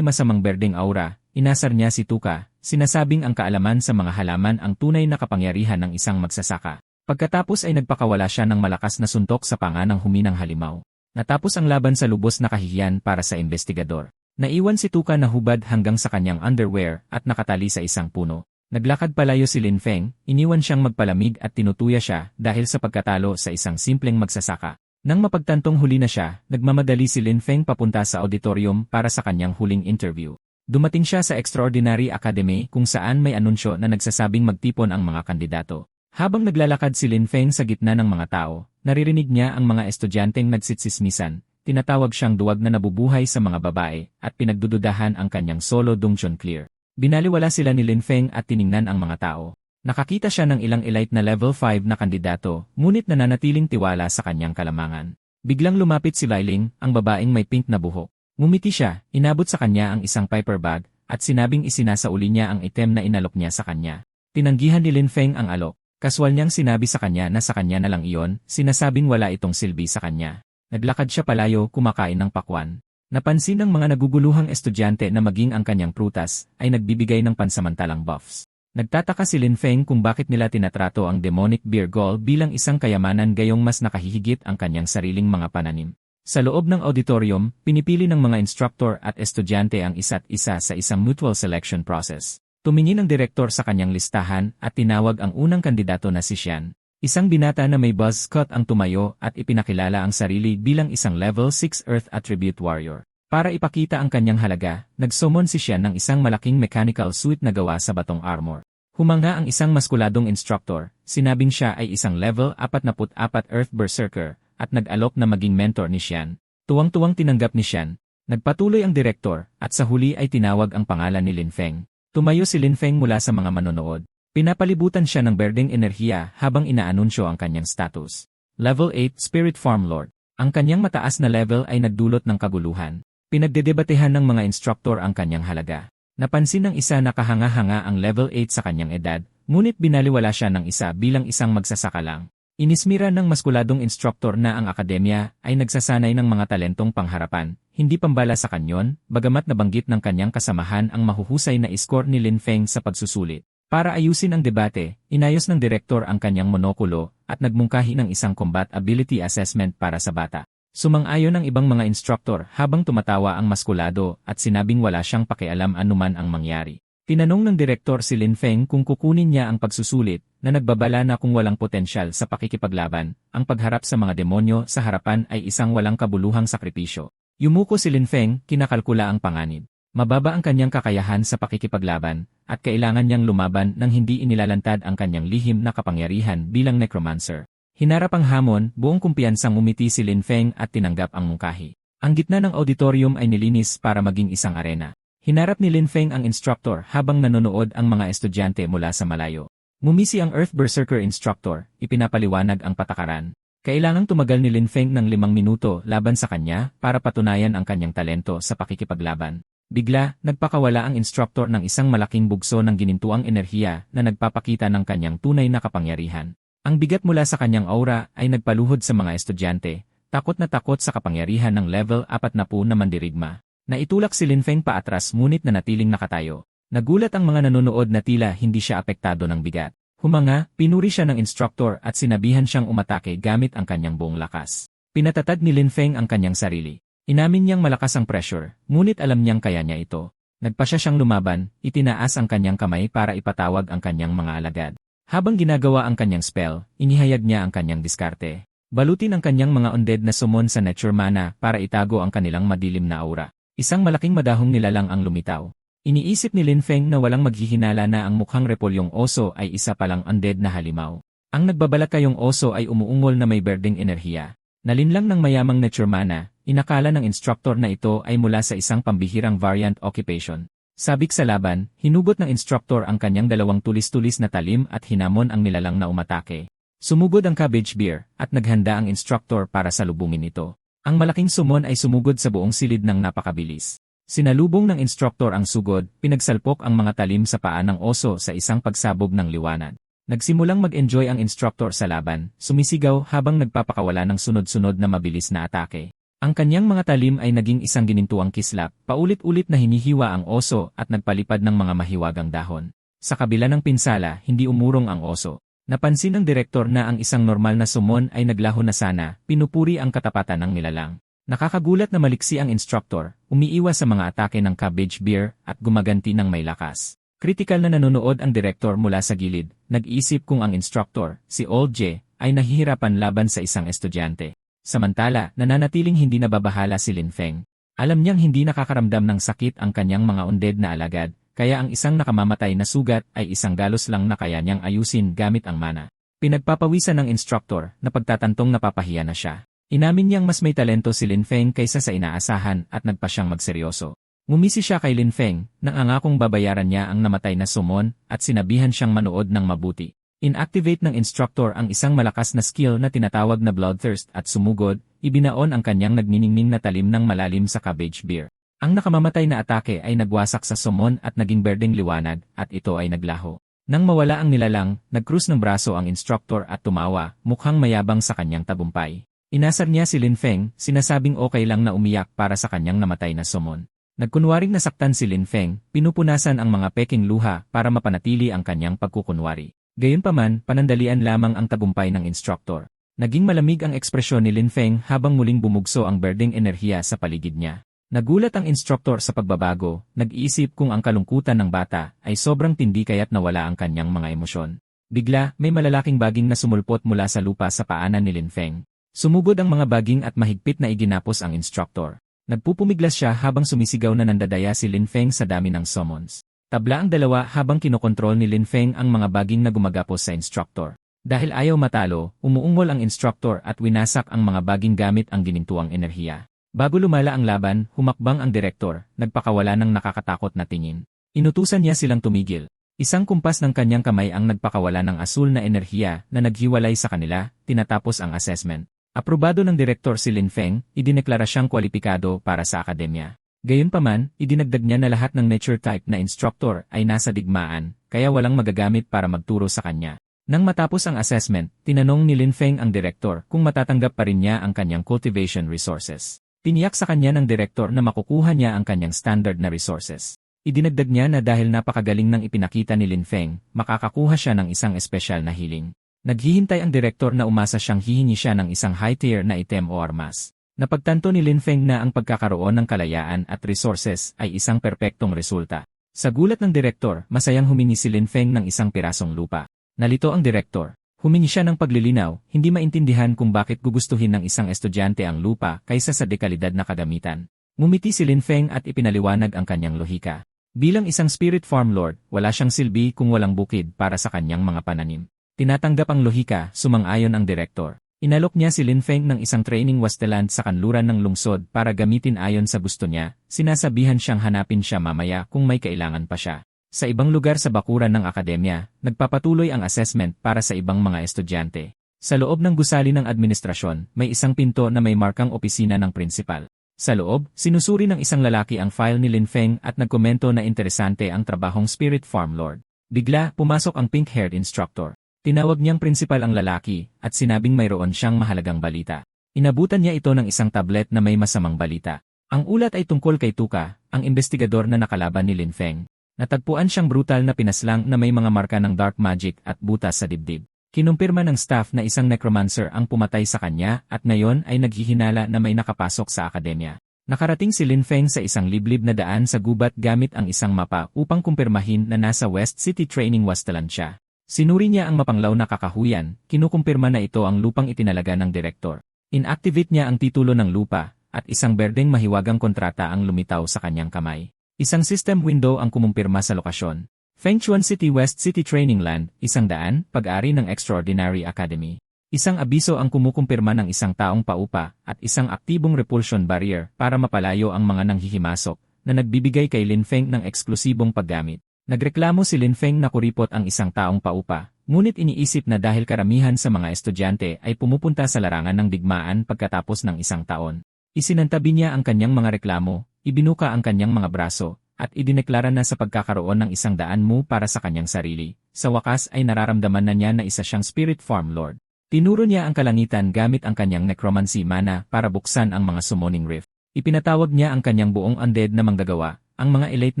masamang berdeng aura, inasar niya si Tuka, sinasabing ang kaalaman sa mga halaman ang tunay na kapangyarihan ng isang magsasaka. Pagkatapos ay nagpakawala siya ng malakas na suntok sa panga ng huminang halimaw. Natapos ang laban sa lubos na kahihiyan para sa investigador. Naiwan si Tuka na hubad hanggang sa kanyang underwear at nakatali sa isang puno. Naglakad palayo si Lin Feng, iniwan siyang magpalamig at tinutuya siya dahil sa pagkatalo sa isang simpleng magsasaka. Nang mapagtantong huli na siya, nagmamadali si Lin Feng papunta sa auditorium para sa kanyang huling interview. Dumating siya sa Extraordinary Academy kung saan may anunsyo na nagsasabing magtipon ang mga kandidato. Habang naglalakad si Lin Feng sa gitna ng mga tao, naririnig niya ang mga estudyanteng nagsitsismisan. Tinatawag siyang duwag na nabubuhay sa mga babae at pinagdududahan ang kanyang solo Dongchon Clear. Binaliwala sila ni Lin Feng at tiningnan ang mga tao. Nakakita siya ng ilang elite na level 5 na kandidato, ngunit nananatiling tiwala sa kanyang kalamangan. Biglang lumapit si Liling, ang babaeng may pink na buhok. Ngumiti siya, inabot sa kanya ang isang paper bag, at sinabing isinasauli niya ang item na inalok niya sa kanya. Tinanggihan ni Lin Feng ang alok. Kaswal niyang sinabi sa kanya na sa kanya na lang iyon, sinasabing wala itong silbi sa kanya. Naglakad siya palayo kumakain ng pakwan. Napansin ng mga naguguluhang estudyante na maging ang kanyang prutas ay nagbibigay ng pansamantalang buffs. Nagtataka si Lin Feng kung bakit nila tinatrato ang demonic beer gall bilang isang kayamanan gayong mas nakahihigit ang kanyang sariling mga pananim. Sa loob ng auditorium, pinipili ng mga instructor at estudyante ang isa't isa sa isang mutual selection process. Tumingin ang direktor sa kanyang listahan at tinawag ang unang kandidato na si Xian. Isang binata na may buzz cut ang tumayo at ipinakilala ang sarili bilang isang level 6 Earth Attribute Warrior. Para ipakita ang kanyang halaga, nagsummon si Xian ng isang malaking mechanical suit na gawa sa batong armor. Humanga ang isang maskuladong instructor, sinabing siya ay isang level 44 Earth Berserker, at nag-alok na maging mentor ni Xian. Tuwang-tuwang tinanggap ni Xian. Nagpatuloy ang direktor, at sa huli ay tinawag ang pangalan ni Lin Feng. Tumayo si Lin Feng mula sa mga manonood. Pinapalibutan siya ng berdeng enerhiya habang inaanunsyo ang kanyang status. Level 8 Spirit Farm Lord. Ang kanyang mataas na level ay nagdulot ng kaguluhan. Pinagdedebatehan ng mga instructor ang kanyang halaga. Napansin ng isa na kahanga-hanga ang level 8 sa kanyang edad, ngunit binaliwala siya ng isa bilang isang magsasaka lang. Inismira ng maskuladong instructor na ang akademya ay nagsasanay ng mga talentong pangharapan, hindi pambala sa kanyon, bagamat nabanggit ng kanyang kasamahan ang mahuhusay na iskor ni Lin Feng sa pagsusulit. Para ayusin ang debate, inayos ng direktor ang kanyang monokulo at nagmungkahi ng isang combat ability assessment para sa bata. Sumang-ayon ang ibang mga instructor habang tumatawa ang maskulado at sinabing wala siyang pakialam anuman ang mangyari. Tinanong ng direktor si Lin Feng kung kukunin niya ang pagsusulit na nagbabala na kung walang potensyal sa pakikipaglaban, ang pagharap sa mga demonyo sa harapan ay isang walang kabuluhang sakripisyo. Yumuko si Lin Feng, kinakalkula ang panganib. Mababa ang kanyang kakayahan sa pakikipaglaban, at kailangan niyang lumaban nang hindi inilalantad ang kanyang lihim na kapangyarihan bilang necromancer. Hinarap ang hamon, buong kumpiyansang umiti si Lin Feng at tinanggap ang mungkahi. Ang gitna ng auditorium ay nilinis para maging isang arena. Hinarap ni Lin Feng ang instructor habang nanonood ang mga estudyante mula sa malayo. Ngumisi ang Earth Berserker instructor, ipinapaliwanag ang patakaran. Kailangang tumagal ni Lin Feng ng 5 minuto laban sa kanya para patunayan ang kanyang talento sa pakikipaglaban. Bigla, nagpakawala ang instructor ng isang malaking bugso ng ginintuang enerhiya na nagpapakita ng kanyang tunay na kapangyarihan. Ang bigat mula sa kanyang aura ay nagpaluhod sa mga estudyante, takot na takot sa kapangyarihan ng level 40 na mandirigma. Naitulak si Lin Feng paatras ngunit nanatiling nakatayo. Nagulat ang mga nanonood na tila hindi siya apektado ng bigat. Humanga, pinuri siya ng instructor at sinabihan siyang umatake gamit ang kanyang buong lakas. Pinatatag ni Lin Feng ang kanyang sarili. Inamin niyang malakas ang pressure, ngunit alam niyang kaya niya ito. Nagpasya siyang lumaban, itinaas ang kanyang kamay para ipatawag ang kanyang mga alagad. Habang ginagawa ang kanyang spell, inihayag niya ang kanyang diskarte. Balutin ang kanyang mga undead na summon sa nature mana para itago ang kanilang madilim na aura. Isang malaking madahong nilalang ang lumitaw. Iniisip ni Lin Feng na walang maghihinala na ang mukhang repolyong oso ay isa palang undead na halimaw. Ang nagbabalat kayong oso ay umuungol na may berdeng enerhiya. Nalinlang ng mayamang nature mana, inakala ng instructor na ito ay mula sa isang pambihirang variant occupation. Sabik sa laban, hinugot ng instructor ang kanyang 2 tulis-tulis na talim at hinamon ang nilalang na umatake. Sumugod ang cabbage beer, at naghanda ang instructor para salubungin ito. Ang malaking sumon ay sumugod sa buong silid ng napakabilis. Sinalubong ng instructor ang sugod, pinagsalpok ang mga talim sa paa ng oso sa isang pagsabog ng liwanag. Nagsimulang mag-enjoy ang instructor sa laban, sumisigaw habang nagpapakawala ng sunod-sunod na mabilis na atake. Ang kanyang mga talim ay naging isang ginintuang kislap, paulit-ulit na hinihiwa ang oso at nagpalipad ng mga mahiwagang dahon. Sa kabila ng pinsala, hindi umurong ang oso. Napansin ng direktor na ang isang normal na sumon ay naglaho na sana, pinupuri ang katapatan ng nilalang. Nakakagulat na maliksi ang instructor, umiiwas sa mga atake ng cabbage beer at gumaganti ng may lakas. Kritikal na nanonood ang direktor mula sa gilid, nag-iisip kung ang instructor, si Old J, ay nahihirapan laban sa isang estudyante. Samantala, nananatiling hindi nababahala si Lin Feng. Alam niyang hindi nakakaramdam ng sakit ang kanyang mga undead na alagad, kaya ang isang nakamamatay na sugat ay isang galos lang na kaya niyang ayusin gamit ang mana. Pinagpapawisan ng instructor na pagtatantong napapahiya na siya. Inamin niyang mas may talento si Lin Feng kaysa sa inaasahan at nagpa siyang magseryoso. Ngumisi siya kay Lin Feng, nang angakong babayaran niya ang namatay na summon at sinabihan siyang manood ng mabuti. Inactivate ng instructor ang isang malakas na skill na tinatawag na Bloodthirst at sumugod, ibinaon ang kanyang nagniningning na talim ng malalim sa cabbage beer. Ang nakamamatay na atake ay nagwasak sa summon at naging berdeng liwanag at ito ay naglaho. Nang mawala ang nilalang, nagkrus ng braso ang instructor at tumawa, mukhang mayabang sa kanyang tagumpay. Inasar niya si Lin Feng, sinasabing okay lang na umiyak para sa kanyang namatay na summon. Nagkunwaring nasaktan si Lin Feng, pinupunasan ang mga peking luha para mapanatili ang kanyang pagkukunwari. Gayunpaman, panandalian lamang ang tagumpay ng instructor. Naging malamig ang ekspresyon ni Lin Feng habang muling bumugso ang berdeng enerhiya sa paligid niya. Nagulat ang instructor sa pagbabago, nag-iisip kung ang kalungkutan ng bata ay sobrang tindi kaya't nawala ang kanyang mga emosyon. Bigla, may malalaking baging na sumulpot mula sa lupa sa paanan ni Lin Feng. Sumugod ang mga baging at mahigpit na iginapos ang instructor. Nagpupumiglas siya habang sumisigaw na nandadaya si Lin Feng sa dami ng summons. Tabla ang dalawa habang kinokontrol ni Lin Feng ang mga baging na gumagapos sa instructor. Dahil ayaw matalo, umuungol ang instructor at winasak ang mga baging gamit ang ginintuang enerhiya. Bago lumala ang laban, humakbang ang direktor, nagpakawala ng nakakatakot na tingin. Inutusan niya silang tumigil. Isang kumpas ng kanyang kamay ang nagpakawala ng asul na enerhiya na naghiwalay sa kanila, tinatapos ang assessment. Aprobado ng direktor si Lin Feng, idineklara siyang kwalipikado para sa akademya. Gayunpaman, idinagdag niya na lahat ng nature type na instructor ay nasa digmaan, kaya walang magagamit para magturo sa kanya. Nang matapos ang assessment, tinanong ni Lin Feng ang direktor kung matatanggap pa rin niya ang kanyang cultivation resources. Tiniyak sa kanya ng direktor na makukuha niya ang kanyang standard na resources. Idinagdag niya na dahil napakagaling ng ipinakita ni Lin Feng, makakakuha siya ng isang espesyal na healing. Naghihintay ang direktor na umasa siyang hihingi siya ng isang high-tier na item o armas. Napagtanto ni Lin Feng na ang pagkakaroon ng kalayaan at resources ay isang perpektong resulta. Sa gulat ng direktor, masayang humingi si Lin Feng ng isang pirasong lupa. Nalito ang direktor. Humingi siya ng paglilinaw, hindi maintindihan kung bakit gugustuhin ng isang estudyante ang lupa kaysa sa dekalidad na kagamitan. Ngumiti si Lin Feng at ipinaliwanag ang kanyang lohika. Bilang isang spirit farm lord, wala siyang silbi kung walang bukid para sa kanyang mga pananim. Tinatanggap ang lohika, sumang-ayon ang direktor. Inalok niya si Lin Feng ng isang training wasteland sa kanluran ng lungsod para gamitin ayon sa gusto niya, sinasabihan siyang hanapin siya mamaya kung may kailangan pa siya. Sa ibang lugar sa bakuran ng akademya, nagpapatuloy ang assessment para sa ibang mga estudyante. Sa loob ng gusali ng administrasyon, may isang pinto na may markang opisina ng prinsipal. Sa loob, sinusuri ng isang lalaki ang file ni Lin Feng at nagkomento na interesante ang trabahong spirit farm lord. Bigla, pumasok ang pink-haired instructor. Tinawag niyang prinsipal ang lalaki at sinabing mayroon siyang mahalagang balita. Inabutan niya ito ng isang tablet na may masamang balita. Ang ulat ay tungkol kay Tuka, ang investigador na nakalaban ni Lin Feng. Natagpuan siyang brutal na pinaslang na may mga marka ng dark magic at butas sa dibdib. Kinumpirma ng staff na isang necromancer ang pumatay sa kanya at ngayon ay naghihinala na may nakapasok sa akademya. Nakarating si Lin Feng sa isang liblib na daan sa gubat gamit ang isang mapa upang kumpirmahin na nasa West City Training Wasteland siya. Sinuri niya ang mapanglaw na kakahuyan, kinukumpirma na ito ang lupang itinalaga ng direktor. Inactivate niya ang titulo ng lupa at isang berdeng mahiwagang kontrata ang lumitaw sa kanyang kamay. Isang system window ang kumumpirma sa lokasyon. Fengchuan City West City Training Land, 100, pag-ari ng Extraordinary Academy. Isang abiso ang kumukumpirma ng isang taong paupa at isang aktibong repulsion barrier para mapalayo ang mga nanghihimasok na nagbibigay kay Lin Feng ng eksklusibong paggamit. Nagreklamo si Lin Feng na kuripot ang isang taong paupa, ngunit iniisip na dahil karamihan sa mga estudyante ay pumupunta sa larangan ng digmaan pagkatapos ng isang taon. Isinantabi niya ang kanyang mga reklamo, ibinuka ang kanyang mga braso, at idineklara na sa pagkakaroon ng 100 mu para sa kanyang sarili. Sa wakas ay nararamdaman na niya na isa siyang spirit farm lord. Tinuro niya ang kalangitan gamit ang kanyang necromancy mana para buksan ang mga summoning rift. Ipinatawag niya ang kanyang buong undead na manggagawa, ang mga elite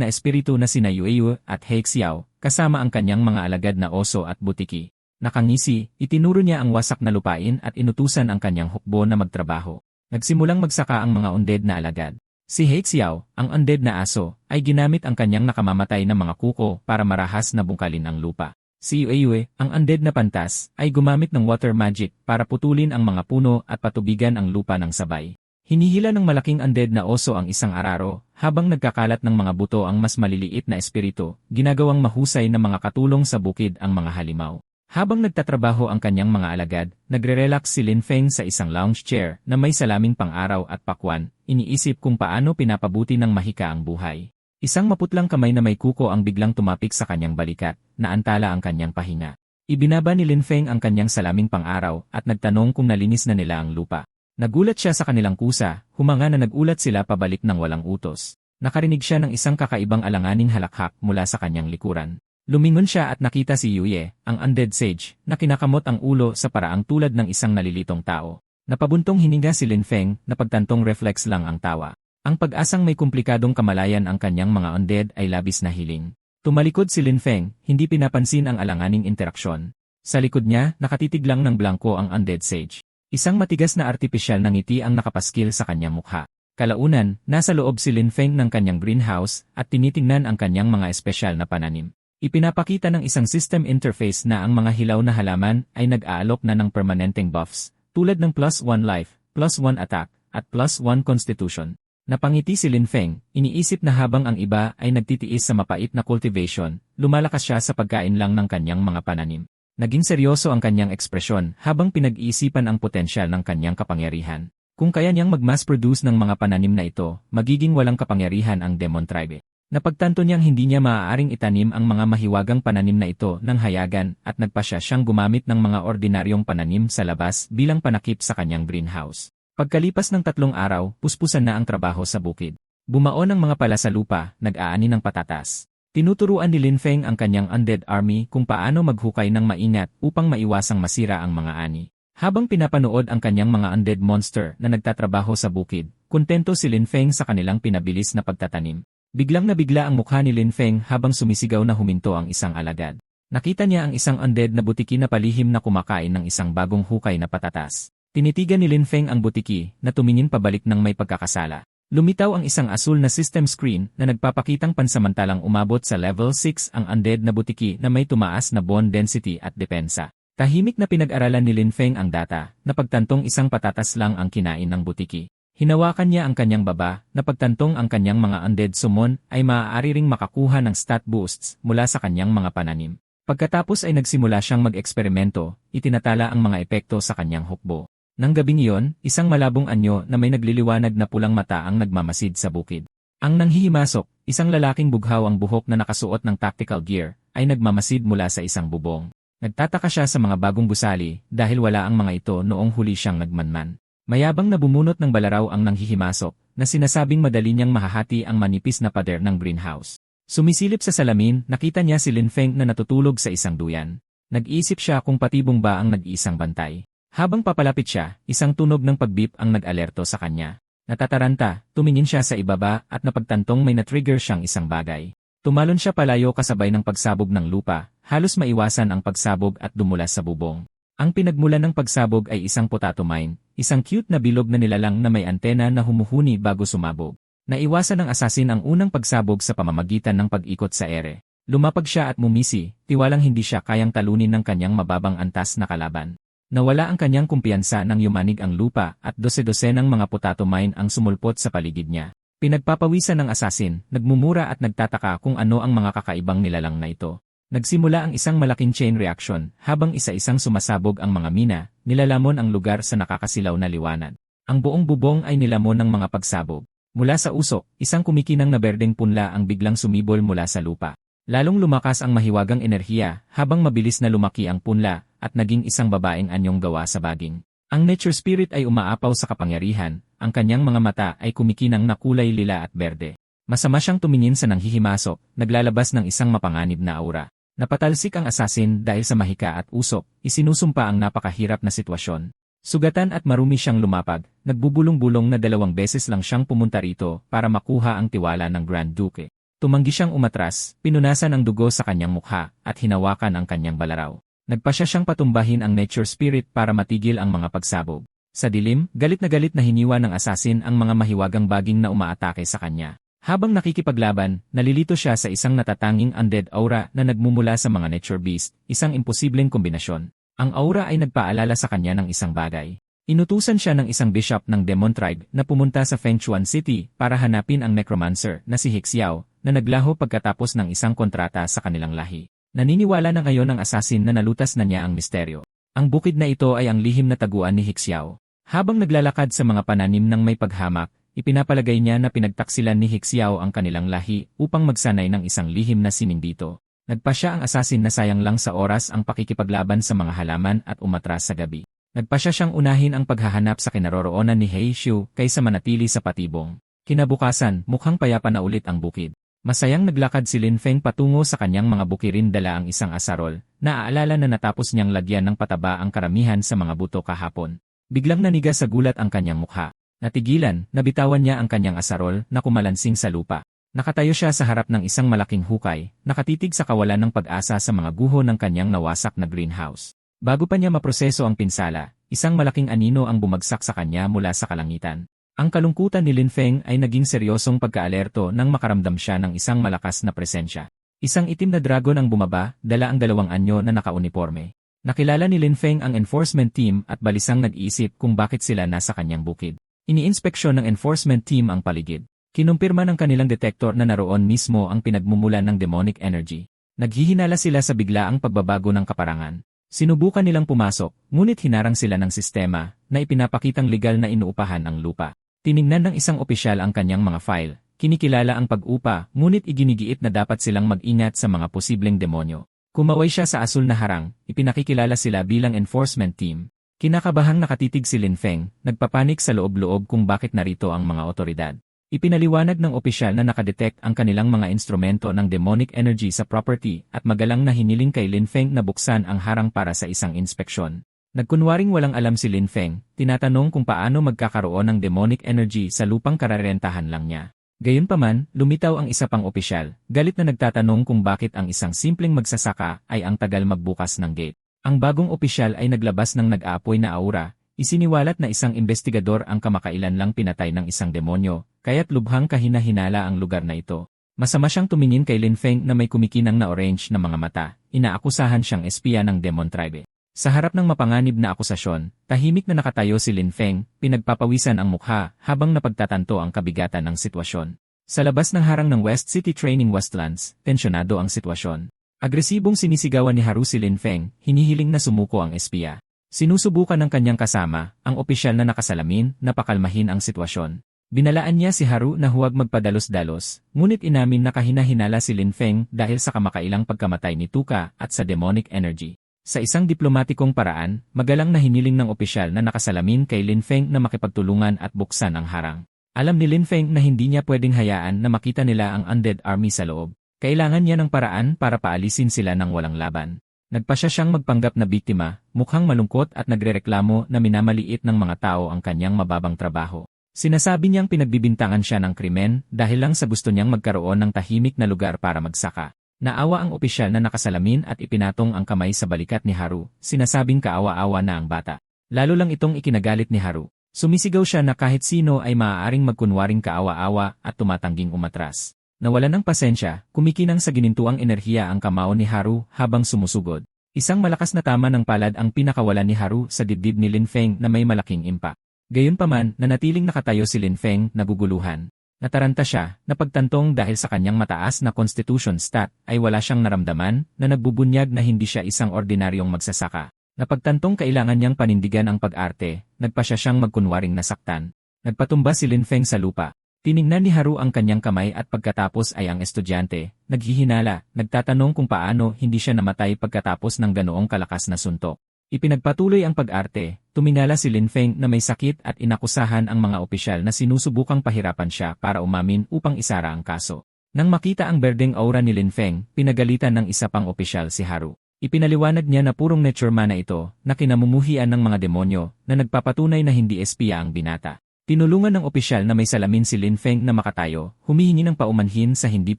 na espiritu na sina Yueyu at Heixiao, kasama ang kanyang mga alagad na oso at butiki. Nakangisi, itinuro niya ang wasak na lupain at inutusan ang kanyang hukbo na magtrabaho. Nagsimulang magsaka ang mga undead na alagad. Si Heixiao, ang undead na aso, ay ginamit ang kanyang nakamamatay na mga kuko para marahas na bungkalin ang lupa. Si Yueyue, ang undead na pantas, ay gumamit ng water magic para putulin ang mga puno at patubigan ang lupa ng sabay. Hinihila ng malaking undead na oso ang isang araro, habang nagkakalat ng mga buto ang mas maliliit na espiritu, ginagawang mahusay na mga katulong sa bukid ang mga halimaw. Habang nagtatrabaho ang kanyang mga alagad, nagre-relax si Lin Feng sa isang lounge chair na may salaming pang-araw at pakwan, iniisip kung paano pinapabuti ng mahika ang buhay. Isang maputlang kamay na may kuko ang biglang tumapik sa kanyang balikat, naantala ang kanyang pahinga. Ibinaba ni Lin Feng ang kanyang salaming pang-araw at nagtanong kung nalinis na nila ang lupa. Nagulat siya sa kanilang kusa, humanga na nagulat sila pabalik ng walang utos. Nakarinig siya ng isang kakaibang alanganing halakhak mula sa kanyang likuran. Lumingon siya at nakita si Yuye, ang undead sage, na kinakamot ang ulo sa paraang tulad ng isang nalilitong tao. Napabuntong hininga si Lin Feng na pagtantong reflex lang ang tawa. Ang pag-asang may komplikadong kamalayan ang kanyang mga undead ay labis na hiling. Tumalikod si Lin Feng, hindi pinapansin ang alanganing interaksyon. Sa likod niya, nakatitig lang ng blangko ang undead sage. Isang matigas na artipisyal na ngiti ang nakapaskil sa kanyang mukha. Kalaunan, nasa loob si Lin Feng ng kanyang greenhouse at tinitingnan ang kanyang mga espesyal na pananim. Ipinapakita ng isang system interface na ang mga hilaw na halaman ay nag-aalok na ng permanenteng buffs, tulad ng +1 life, +1 attack, at +1 constitution. Napangiti si Lin Feng, iniisip na habang ang iba ay nagtitiis sa mapait na cultivation, lumalakas siya sa pagkain lang ng kanyang mga pananim. Naging seryoso ang kanyang ekspresyon habang pinag-iisipan ang potensyal ng kanyang kapangyarihan. Kung kaya niyang mag-mass produce ng mga pananim na ito, magiging walang kapangyarihan ang Demon Tribe. Napagtanto niyang hindi niya maaaring itanim ang mga mahiwagang pananim na ito ng hayagan at nagpasya siyang gumamit ng mga ordinaryong pananim sa labas bilang panakip sa kanyang greenhouse. Pagkalipas ng 3 araw, puspusan na ang trabaho sa bukid. Bumaon ang mga pala sa lupa, nag-aani ng patatas. Tinuturuan ni Lin Feng ang kanyang undead army kung paano maghukay ng maingat upang maiwasang masira ang mga ani. Habang pinapanood ang kanyang mga undead monster na nagtatrabaho sa bukid, kontento si Lin Feng sa kanilang pinabilis na pagtatanim. Biglang nabigla ang mukha ni Lin Feng habang sumisigaw na huminto ang isang alagad. Nakita niya ang isang undead na butiki na palihim na kumakain ng isang bagong hukay na patatas. Tinitigan ni Lin Feng ang butiki na tumingin pabalik ng may pagkakasala. Lumitaw ang isang asul na system screen na nagpapakitang pansamantalang umabot sa level 6 ang undead na butiki na may tumaas na bone density at depensa. Tahimik na pinag-aralan ni Lin Feng ang data na pagtantong isang patatas lang ang kinain ng butiki. Hinawakan niya ang kanyang baba na pagtantong ang kanyang mga undead summon ay maaari ring makakuha ng stat boosts mula sa kanyang mga pananim. Pagkatapos ay nagsimula siyang mag-eksperimento, itinatala ang mga epekto sa kanyang hukbo. Nang gabing iyon, isang malabong anyo na may nagliliwanag na pulang mata ang nagmamasid sa bukid. Ang nanghihimasok, isang lalaking bughaw ang buhok na nakasuot ng tactical gear, ay nagmamasid mula sa isang bubong. Nagtataka siya sa mga bagong gusali dahil wala ang mga ito noong huli siyang nagmanman. Mayabang na bumunot ng balaraw ang nanghihimasok, na sinasabing madali niyang mahahati ang manipis na pader ng greenhouse. Sumisilip sa salamin, nakita niya si Lin Feng na natutulog sa isang duyan. Nag-iisip siya kung patibong ba ang nag-iisang bantay. Habang papalapit siya, isang tunog ng pagbip ang nag-alerto sa kanya. Natataranta, tumingin siya sa ibaba at napagtantong may na-trigger siyang isang bagay. Tumalon siya palayo kasabay ng pagsabog ng lupa, halos maiwasan ang pagsabog at dumulas sa bubong. Ang pinagmulan ng pagsabog ay isang potato mine, isang cute na bilog na nilalang na may antena na humuhuni bago sumabog. Naiwasan ng asasin ang unang pagsabog sa pamamagitan ng pag-ikot sa ere. Lumapag siya at mumisi, tiwalang hindi siya kayang talunin ng kanyang mababang antas na kalaban. Nawala ang kanyang kumpiyansa nang yumanig ang lupa at dose-dose ng mga potato mine ang sumulpot sa paligid niya. Pinagpapawisan ng asasin, nagmumura at nagtataka kung ano ang mga kakaibang nilalang na ito. Nagsimula ang isang malaking chain reaction habang isa-isang sumasabog ang mga mina, nilalamon ang lugar sa nakakasilaw na liwanag. Ang buong bubong ay nilamon ng mga pagsabog. Mula sa usok, isang kumikinang na berdeng punla ang biglang sumibol mula sa lupa. Lalong lumakas ang mahiwagang enerhiya habang mabilis na lumaki ang punla at naging isang babaeng anyong gawa sa baging. Ang nature spirit ay umaapaw sa kapangyarihan, ang kanyang mga mata ay kumikinang na kulay lila at berde. Masama siyang tumingin sa nanghihimasok, naglalabas ng isang mapanganib na aura. Napatalsik ang asasin dahil sa mahika at usok, isinusumpa ang napakahirap na sitwasyon. Sugatan at marumi siyang lumapag, nagbubulong-bulong na 2 beses lang siyang pumunta rito para makuha ang tiwala ng Grand Duke. Tumanggi siyang umatras, pinunasan ang dugo sa kanyang mukha, at hinawakan ang kanyang balaraw. Nagpasya siyang patumbahin ang nature spirit para matigil ang mga pagsabog. Sa dilim, galit na hiniwa ng assassin ang mga mahiwagang baging na umaatake sa kanya. Habang nakikipaglaban, nalilito siya sa isang natatanging undead aura na nagmumula sa mga nature beast, isang imposibleng kombinasyon. Ang aura ay nagpaalala sa kanya ng isang bagay. Inutusan siya ng isang bishop ng Demon Tribe na pumunta sa Fengchuan City para hanapin ang necromancer na si Hexiao na naglaho pagkatapos ng isang kontrata sa kanilang lahi. Naniniwala na ngayon ng assassin na nalutas na niya ang misteryo. Ang bukid na ito ay ang lihim na taguan ni Hexiao. Habang naglalakad sa mga pananim ng may paghamak, ipinapalagay niya na pinagtaksilan ni Hexiao ang kanilang lahi upang magsanay ng isang lihim na sining dito. Nagpasya ang assassin na sayang lang sa oras ang pakikipaglaban sa mga halaman at umatras sa gabi. Nagpasya siyang unahin ang paghahanap sa kinaroroonan ni Hexiao kaysa manatili sa patibong. Kinabukasan, mukhang payapa na ulit ang bukid. Masayang naglakad si Lin Feng patungo sa kanyang mga bukirin dala ang isang asarol, naaalala na natapos niyang lagyan ng pataba ang karamihan sa mga buto kahapon. Biglang naniga sa gulat ang kanyang mukha. Natigilan, nabitawan niya ang kanyang asarol na kumalansing sa lupa. Nakatayo siya sa harap ng isang malaking hukay, nakatitig sa kawalan ng pag-asa sa mga guho ng kanyang nawasak na greenhouse. Bago pa niya maproseso ang pinsala, isang malaking anino ang bumagsak sa kanya mula sa kalangitan. Ang kalungkutan ni Lin Feng ay naging seryosong pagkaalerto nang makaramdam siya ng isang malakas na presensya. Isang itim na dragon ang bumaba, dala ang 2 anyo na nakauniporme. Nakilala ni Lin Feng ang enforcement team at balisang nag-iisip kung bakit sila nasa kanyang bukid. Iniinspeksyon ng enforcement team ang paligid. Kinumpirma ng kanilang detektor na naroon mismo ang pinagmumulan ng demonic energy. Naghihinala sila sa biglaang pagbabago ng kaparangan. Sinubukan nilang pumasok, ngunit hinarang sila ng sistema na ipinapakitang legal na inuupahan ang lupa. Tiningnan ng isang opisyal ang kanyang mga file. Kinikilala ang pag-upa, ngunit iginigiit na dapat silang mag-ingat sa mga posibleng demonyo. Kumaway siya sa asul na harang, ipinakikilala sila bilang enforcement team. Kinakabahang nakatitig si Lin Feng, nagpapanik sa loob-loob kung bakit narito ang mga otoridad. Ipinaliwanag ng opisyal na nakadetect ang kanilang mga instrumento ng demonic energy sa property at magalang na hiniling kay Lin Feng na buksan ang harang para sa isang inspeksyon. Nagkunwaring walang alam si Lin Feng, tinatanong kung paano magkakaroon ng demonic energy sa lupang kararentahan lang niya. Gayunpaman, lumitaw ang isa pang opisyal, galit na nagtatanong kung bakit ang isang simpleng magsasaka ay ang tagal magbukas ng gate. Ang bagong opisyal ay naglabas ng nag-aapoy na aura, isiniwalat na isang investigador ang kamakailan lang pinatay ng isang demonyo, kaya't lubhang kahina-hinala ang lugar na ito. Masama siyang tumingin kay Lin Feng na may kumikinang na orange na mga mata, inaakusahan siyang espiya ng Demon Tribe. Sa harap ng mapanganib na akusasyon, tahimik na nakatayo si Lin Feng, pinagpapawisan ang mukha habang napagtatanto ang kabigatan ng sitwasyon. Sa labas ng harang ng West City Training Westlands, tensyonado ang sitwasyon. Agresibong sinisigawan ni Haru si Lin Feng, hinihiling na sumuko ang espiya. Sinusubukan ng kanyang kasama, ang opisyal na nakasalamin, na pakalmahin ang sitwasyon. Binalaan niya si Haru na huwag magpadalos-dalos, ngunit inamin na kahina-hinala si Lin Feng dahil sa kamakailang pagkamatay ni Tuka at sa demonic energy. Sa isang diplomatikong paraan, magalang na hiniling ng opisyal na nakasalamin kay Lin Feng na makipagtulungan at buksan ang harang. Alam ni Lin Feng na hindi niya pwedeng hayaan na makita nila ang undead army sa loob. Kailangan niya ng paraan para paalisin sila ng walang laban. Nagpasya siyang magpanggap na biktima, mukhang malungkot at nagrereklamo na minamaliit ng mga tao ang kanyang mababang trabaho. Sinasabi niyang pinagbibintangan siya ng krimen dahil lang sa gusto niyang magkaroon ng tahimik na lugar para magsaka. Naawa ang opisyal na nakasalamin at ipinatong ang kamay sa balikat ni Haru, sinasabing kaawa-awa na ang bata. Lalo lang itong ikinagalit ni Haru. Sumisigaw siya na kahit sino ay maaaring magkunwaring kaawa-awa at tumatangging umatras. Nawalan ng pasensya, kumikinang sa ginintuang enerhiya ang kamao ni Haru habang sumusugod. Isang malakas na tama ng palad ang pinakawalan ni Haru sa dibdib ni Lin Feng na may malaking impact. Gayunpaman, nanatiling nakatayo si Lin Feng, naguguluhan. Nataranta siya, napagtantong dahil sa kanyang mataas na constitution stat ay wala siyang naramdaman na nagbubunyag na hindi siya isang ordinaryong magsasaka. Napagtantong kailangan niyang panindigan ang pag-arte, nagpasya siyang magkunwaring nasaktan. Nagpatumba si Lin Feng sa lupa. Tiningnan ni Haru ang kanyang kamay at pagkatapos ay ang estudyante, naghihinala, nagtatanong kung paano hindi siya namatay pagkatapos ng ganoong kalakas na suntok. Ipinagpatuloy ang pag-arte, tumingala si Lin Feng na may sakit at inakusahan ang mga opisyal na sinusubukang pahirapan siya para umamin upang isara ang kaso. Nang makita ang berdeng aura ni Lin Feng, pinagalitan ng isa pang opisyal si Haru. Ipinaliwanag niya na purong nature mana ito, na kinamumuhian ng mga demonyo, na nagpapatunay na hindi espiya ang binata. Tinulungan ng opisyal na may salamin si Lin Feng na makatayo, humihingi ng paumanhin sa hindi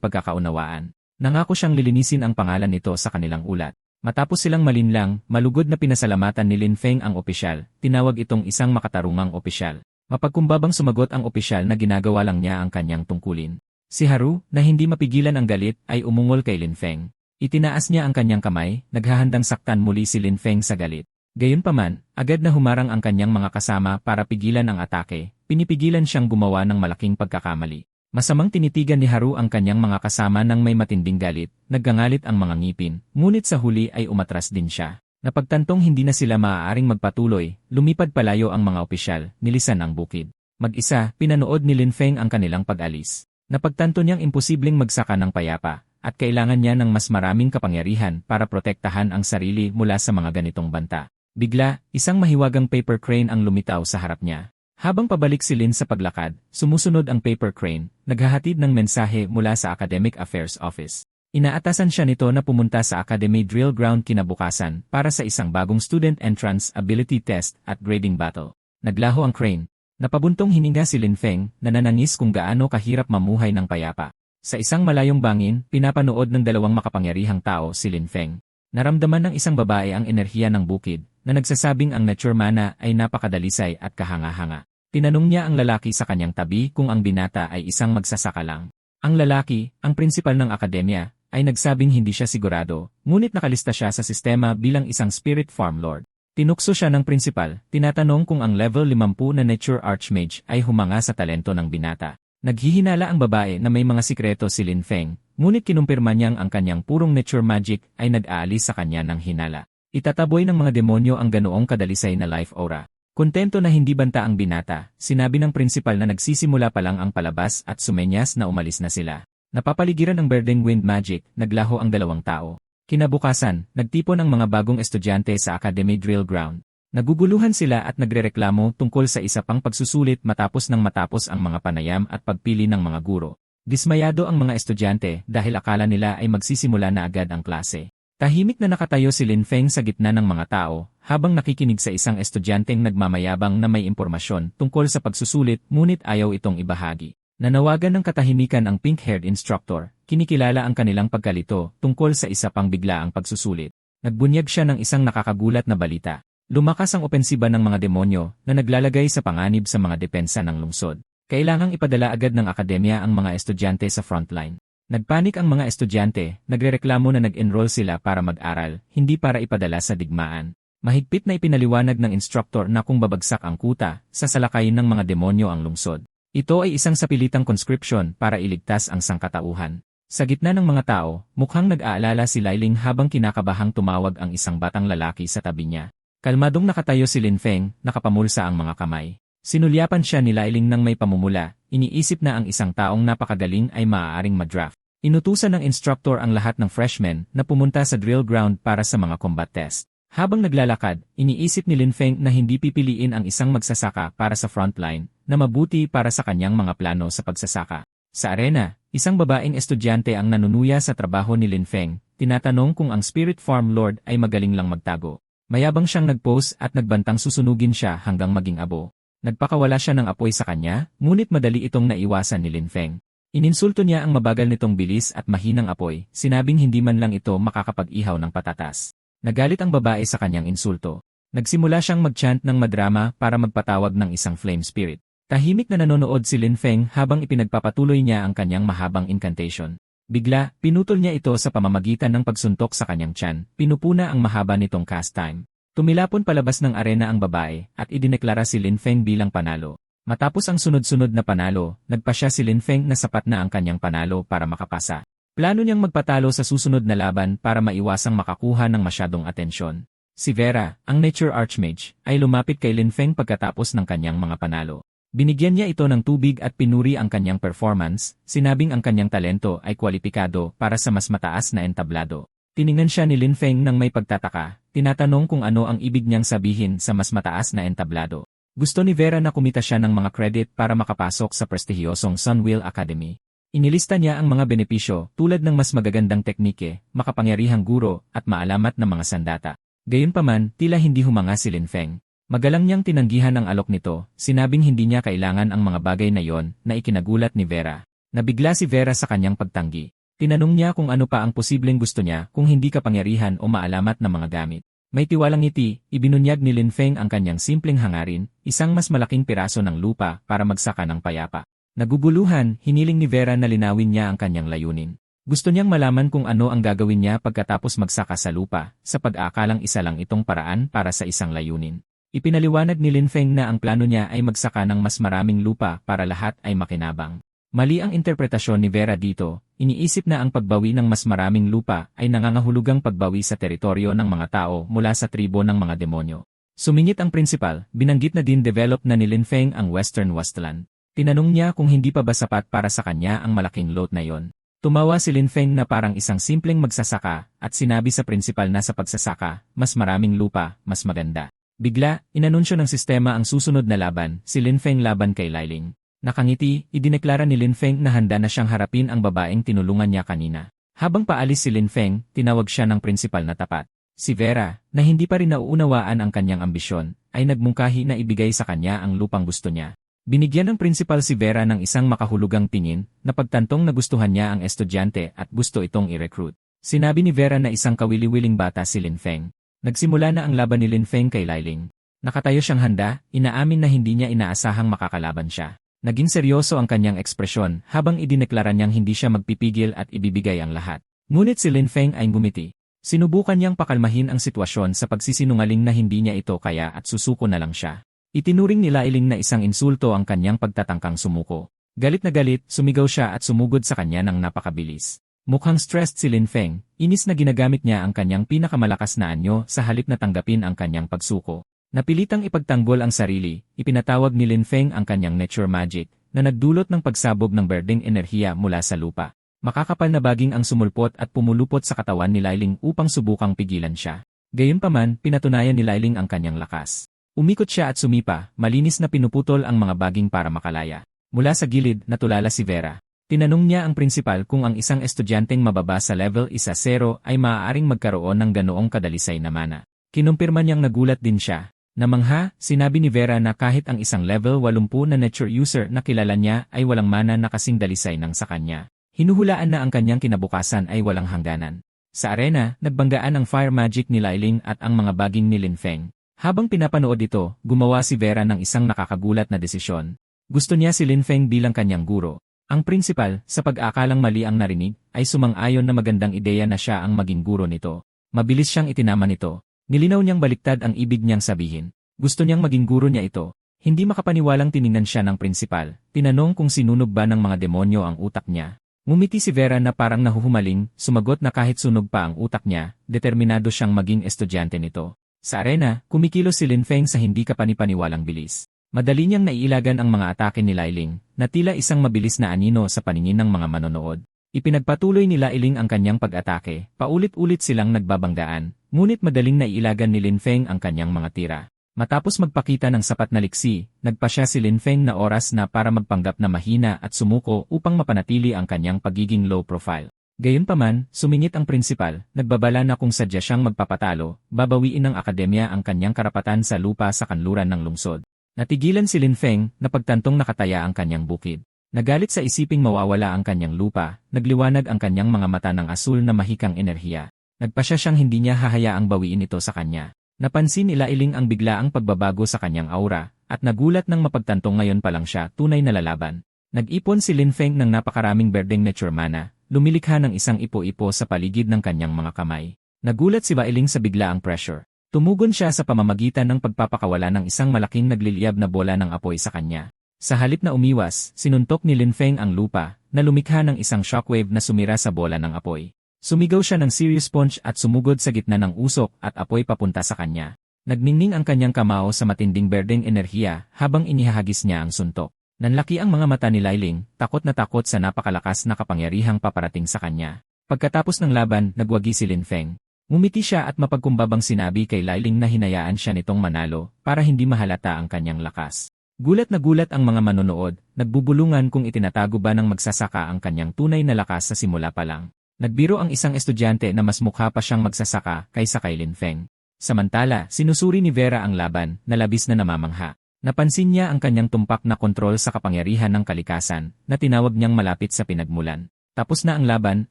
pagkakaunawaan. Nangako siyang lilinisin ang pangalan nito sa kanilang ulat. Matapos silang malinlang, malugod na pinasalamatan ni Lin Feng ang opisyal, tinawag itong isang makatarungang opisyal. Mapagkumbabang sumagot ang opisyal na ginagawa lang niya ang kanyang tungkulin. Si Haru, na hindi mapigilan ang galit, ay umungol kay Lin Feng. Itinaas niya ang kanyang kamay, naghahandang saktan muli si Lin Feng sa galit. Gayunpaman, agad na humarang ang kanyang mga kasama para pigilan ang atake, pinipigilan siyang gumawa ng malaking pagkakamali. Masamang tinitigan ni Haru ang kanyang mga kasama nang may matinding galit, naggangalit ang mga ngipin, ngunit sa huli ay umatras din siya. Napagtantong hindi na sila maaaring magpatuloy, lumipad palayo ang mga opisyal, nilisan ang bukid. Mag-isa, pinanood ni Lin Feng ang kanilang pag-alis. Napagtanto niyang imposibleng magsaka ng payapa, at kailangan niya ng mas maraming kapangyarihan para protektahan ang sarili mula sa mga ganitong banta. Bigla, isang mahiwagang paper crane ang lumitaw sa harap niya. Habang pabalik si Lin sa paglakad, sumusunod ang paper crane, naghahatid ng mensahe mula sa Academic Affairs Office. Inaatasan siya nito na pumunta sa Academy Drill Ground kinabukasan para sa isang bagong Student Entrance Ability Test at Grading Battle. Naglaho ang crane. Napabuntong hininga si Lin Feng, na nanangis kung gaano kahirap mamuhay ng payapa. Sa isang malayong bangin, pinapanood ng dalawang makapangyarihang tao si Lin Feng. Naramdaman ng isang babae ang enerhiya ng bukid, na nagsasabing ang nature mana ay napakadalisay at kahanga-hanga. Tinanong niya ang lalaki sa kanyang tabi kung ang binata ay isang magsasaka lang. Ang lalaki, ang prinsipal ng akademya, ay nagsabing hindi siya sigurado, ngunit nakalista siya sa sistema bilang isang spirit farm lord. Tinukso siya ng prinsipal, tinatanong kung ang level 50 na nature archmage ay humanga sa talento ng binata. Naghihinala ang babae na may mga sikreto si Lin Feng, ngunit kinumpirma niyang ang kanyang purong nature magic ay nag-aalis sa kanya ng hinala. Itataboy ng mga demonyo ang ganoong kadalisay na life aura. Kontento na hindi banta ang binata, sinabi ng prinsipal na nagsisimula pa lang ang palabas at sumenyas na umalis na sila. Napapaligiran ng Birding Wind Magic, naglaho ang dalawang tao. Kinabukasan, nagtipon ang mga bagong estudyante sa Academy Drill Ground. Naguguluhan sila at nagrereklamo tungkol sa isa pang pagsusulit matapos ang mga panayam at pagpili ng mga guro. Dismayado ang mga estudyante dahil akala nila ay magsisimula na agad ang klase. Tahimik na nakatayo si Lin Feng sa gitna ng mga tao, habang nakikinig sa isang estudyanteng nagmamayabang na may impormasyon tungkol sa pagsusulit ngunit ayaw itong ibahagi. Nanawagan ng katahimikan ang pink-haired instructor, kinikilala ang kanilang pagkalito tungkol sa isa pang biglaang pagsusulit. Nagbunyag siya ng isang nakakagulat na balita. Lumakas ang opensiba ng mga demonyo na naglalagay sa panganib sa mga depensa ng lungsod. Kailangang ipadala agad ng akademya ang mga estudyante sa frontline. Nagpanik ang mga estudyante, nagrereklamo na nag-enroll sila para mag-aral, hindi para ipadala sa digmaan. Mahigpit na ipinaliwanag ng instructor na kung babagsak ang kuta, sasalakayin ng mga demonyo ang lungsod. Ito ay isang sapilitang conscription para iligtas ang sangkatauhan. Sa gitna ng mga tao, mukhang nag-aalala si Lailing habang kinakabahang tumawag ang isang batang lalaki sa tabi niya. Kalmadong nakatayo si Lin Feng, nakapamulsa ang mga kamay. Sinulyapan siya ni Lailing ng may pamumula, iniisip na ang isang taong napakagaling ay maaaring madraft. Inutusan ng instructor ang lahat ng freshmen na pumunta sa drill ground para sa mga combat test. Habang naglalakad, iniisip ni Lin Feng na hindi pipiliin ang isang magsasaka para sa frontline, na mabuti para sa kanyang mga plano sa pagsasaka. Sa arena, isang babaeng estudyante ang nanunuya sa trabaho ni Lin Feng, tinatanong kung ang Spirit Farm Lord ay magaling lang magtago. Mayabang siyang nag-pose at nagbantang susunugin siya hanggang maging abo. Nagpakawala siya ng apoy sa kanya, ngunit madali itong naiwasan ni Lin Feng. Ininsulto niya ang mabagal nitong bilis at mahinang apoy, sinabing hindi man lang ito makakapag-ihaw ng patatas. Nagalit ang babae sa kanyang insulto. Nagsimula siyang mag-chant ng madrama para magpatawag ng isang flame spirit. Tahimik na nanonood si Lin Feng habang ipinagpapatuloy niya ang kanyang mahabang incantation. Bigla, pinutol niya ito sa pamamagitan ng pagsuntok sa kanyang tiyan, pinupuna ang mahaba nitong cast time. Tumilapon palabas ng arena ang babae at idineklara si Lin Feng bilang panalo. Matapos ang sunod-sunod na panalo, nagpasya si Lin Feng na sapat na ang kanyang panalo para makapasa. Plano niyang magpatalo sa susunod na laban para maiwasang makakuha ng masyadong atensyon. Si Vera, ang Nature Archmage, ay lumapit kay Lin Feng pagkatapos ng kanyang mga panalo. Binigyan niya ito ng tubig at pinuri ang kanyang performance, sinabing ang kanyang talento ay kwalipikado para sa mas mataas na entablado. Tiningnan siya ni Lin Feng nang may pagtataka, tinatanong kung ano ang ibig niyang sabihin sa mas mataas na entablado. Gusto ni Vera na kumita siya ng mga credit para makapasok sa prestihiyosong Sunwheel Academy. Inilista niya ang mga benepisyo tulad ng mas magagandang teknike, makapangyarihang guro, at maalamat na mga sandata. Gayunpaman, tila hindi humanga si Lin Feng. Magalang niyang tinanggihan ang alok nito, sinabing hindi niya kailangan ang mga bagay na yon na ikinagulat ni Vera. Nabigla si Vera sa kanyang pagtanggi. Tinanong niya kung ano pa ang posibleng gusto niya kung hindi kapangyarihan o maalamat na mga gamit. May tiwalang ngiti, ibinunyag ni Lin Feng ang kanyang simpleng hangarin, isang mas malaking piraso ng lupa para magsaka ng payapa. Naguguluhan, hiniling ni Vera na linawin niya ang kanyang layunin. Gusto niyang malaman kung ano ang gagawin niya pagkatapos magsaka sa lupa, sa pag-aakalang isa lang itong paraan para sa isang layunin. Ipinaliwanag ni Lin Feng na ang plano niya ay magsaka ng mas maraming lupa para lahat ay makinabang. Mali ang interpretasyon ni Vera dito, iniisip na ang pagbawi ng mas maraming lupa ay nangangahulugang pagbawi sa teritoryo ng mga tao mula sa tribo ng mga demonyo. Sumingit ang prinsipal, binanggit na din develop na ni Lin Feng ang Western Westland. Tinanong niya kung hindi pa ba sapat para sa kanya ang malaking lot na yon. Tumawa si Lin Feng na parang isang simpleng magsasaka at sinabi sa prinsipal na sa pagsasaka, mas maraming lupa, mas maganda. Bigla, inanunsyo ng sistema ang susunod na laban, si Lin Feng laban kay Lailing. Nakangiti, idineklara ni Lin Feng na handa na siyang harapin ang babaeng tinulungan niya kanina. Habang paalis si Lin Feng, tinawag siya ng prinsipal na tapat. Si Vera, na hindi pa rin nauunawaan ang kanyang ambisyon, ay nagmungkahi na ibigay sa kanya ang lupang gusto niya. Binigyan ng prinsipal si Vera ng isang makahulugang tingin na pagtantong nagustuhan niya ang estudyante at gusto itong i-recruit. Sinabi ni Vera na isang kawili-wiling bata si Lin Feng. Nagsimula na ang laban ni Lin Feng kay Lailing. Nakatayo siyang handa, inaamin na hindi niya inaasahang makakalaban siya. Naging seryoso ang kanyang ekspresyon habang idineklara niyang hindi siya magpipigil at ibibigay ang lahat. Ngunit si Lin Feng ay gumiti. Sinubukan niyang pakalmahin ang sitwasyon sa pagsisinungaling na hindi niya ito kaya at susuko na lang siya. Itinuring ni Lailing na isang insulto ang kanyang pagtatangkang sumuko. Galit na galit, sumigaw siya at sumugod sa kanya ng napakabilis. Mukhang stressed si Lin Feng, inis na ginagamit niya ang kanyang pinakamalakas na anyo sa halip na tanggapin ang kanyang pagsuko. Napilitang ipagtanggol ang sarili, ipinatawag ni Lin Feng ang kanyang nature magic, na nagdulot ng pagsabog ng berdeng enerhiya mula sa lupa. Makakapal na baging ang sumulpot at pumulupot sa katawan ni Lailing upang subukang pigilan siya. Gayunpaman, pinatunayan ni Lailing ang kanyang lakas. Umikot siya at sumipa, malinis na pinuputol ang mga baging para makalaya. Mula sa gilid, natulala si Vera. Tinanong niya ang prinsipal kung ang isang estudyanteng mababa sa level 1-0 ay maaaring magkaroon ng ganoong kadalisay na mana. Kinumpirma niyang nagulat din siya. Namangha, sinabi ni Vera na kahit ang isang level 80 na nature user na kilala niya ay walang mana na kasing dalisay ng sa kanya. Hinuhulaan na ang kanyang kinabukasan ay walang hangganan. Sa arena, nagbanggaan ang fire magic ni Lailing at ang mga baging ni Lin Feng. Habang pinapanood ito, gumawa si Vera ng isang nakakagulat na desisyon. Gusto niya si Lin Feng bilang kanyang guro. Ang prinsipal, sa pag-aakalang mali ang narinig, ay sumang-ayon na magandang ideya na siya ang maging guro nito. Mabilis siyang itinama nito. Nilinaw niyang baliktad ang ibig niyang sabihin. Gusto niyang maging guro niya ito. Hindi makapaniwalang tiningnan siya ng prinsipal. Tinanong kung sinunog ba ng mga demonyo ang utak niya. Ngumiti si Vera na parang nahuhumaling, sumagot na kahit sunog pa ang utak niya, determinado siyang maging estudyante nito. Sa arena, kumikilos si Lin Feng sa hindi kapanipaniwalang bilis. Madali niyang naiilagan ang mga atake ni Lailing, na tila isang mabilis na anino sa paningin ng mga manonood. Ipinagpatuloy ni Lailing ang kanyang pag-atake, paulit-ulit silang nagbabanggaan, ngunit madaling naiilagan ni Lin Feng ang kanyang mga tira. Matapos magpakita ng sapat na liksi, nagpasya si Lin Feng na oras na para magpanggap na mahina at sumuko upang mapanatili ang kanyang pagiging low profile. Gayunpaman, sumingit ang prinsipal, nagbabala na kung sadya siyang magpapatalo, babawiin ng akademya ang kanyang karapatan sa lupa sa kanluran ng lungsod. Natigilan si Lin Feng na pagtantong nakataya ang kanyang bukid. Nagalit sa isiping mawawala ang kanyang lupa, nagliwanag ang kanyang mga mata ng asul na mahikang enerhiya. Nagpasya siyang hindi niya hahayaang bawiin ito sa kanya. Napansin ni Lailing ang biglaang pagbabago sa kanyang aura, at nagulat nang mapagtantong ngayon pa lang siya tunay na lalaban. Nag-ipon si Lin Feng ng napakaraming berdeng nature mana, lumilikha ng isang ipo-ipo sa paligid ng kanyang mga kamay. Nagulat si Lailing sa biglaang pressure. Tumugon siya sa pamamagitan ng pagpapakawala ng isang malaking nagliliyab na bola ng apoy sa kanya. Sa halip na umiwas, sinuntok ni Lin Feng ang lupa, na lumikha ng isang shockwave na sumira sa bola ng apoy. Sumigaw siya ng serious punch at sumugod sa gitna ng usok at apoy papunta sa kanya. Nagningning ang kanyang kamao sa matinding berdeng enerhiya habang inihahagis niya ang suntok. Nanlaki ang mga mata ni Lailing, takot na takot sa napakalakas na kapangyarihang paparating sa kanya. Pagkatapos ng laban, nagwagi si Lin Feng. Ngumiti siya at mapagkumbabang sinabi kay Lailing na hinayaan siya nitong manalo para hindi mahalata ang kanyang lakas. Gulat na gulat ang mga manonood, nagbubulungan kung itinatago ba ng magsasaka ang kanyang tunay na lakas sa simula pa lang. Nagbiro ang isang estudyante na mas mukha pa siyang magsasaka kaysa kay Lin Feng. Samantala, sinusuri ni Vera ang laban, na labis na namamangha. Napansin niya ang kanyang tumpak na kontrol sa kapangyarihan ng kalikasan, na tinawag niyang malapit sa pinagmulan. Tapos na ang laban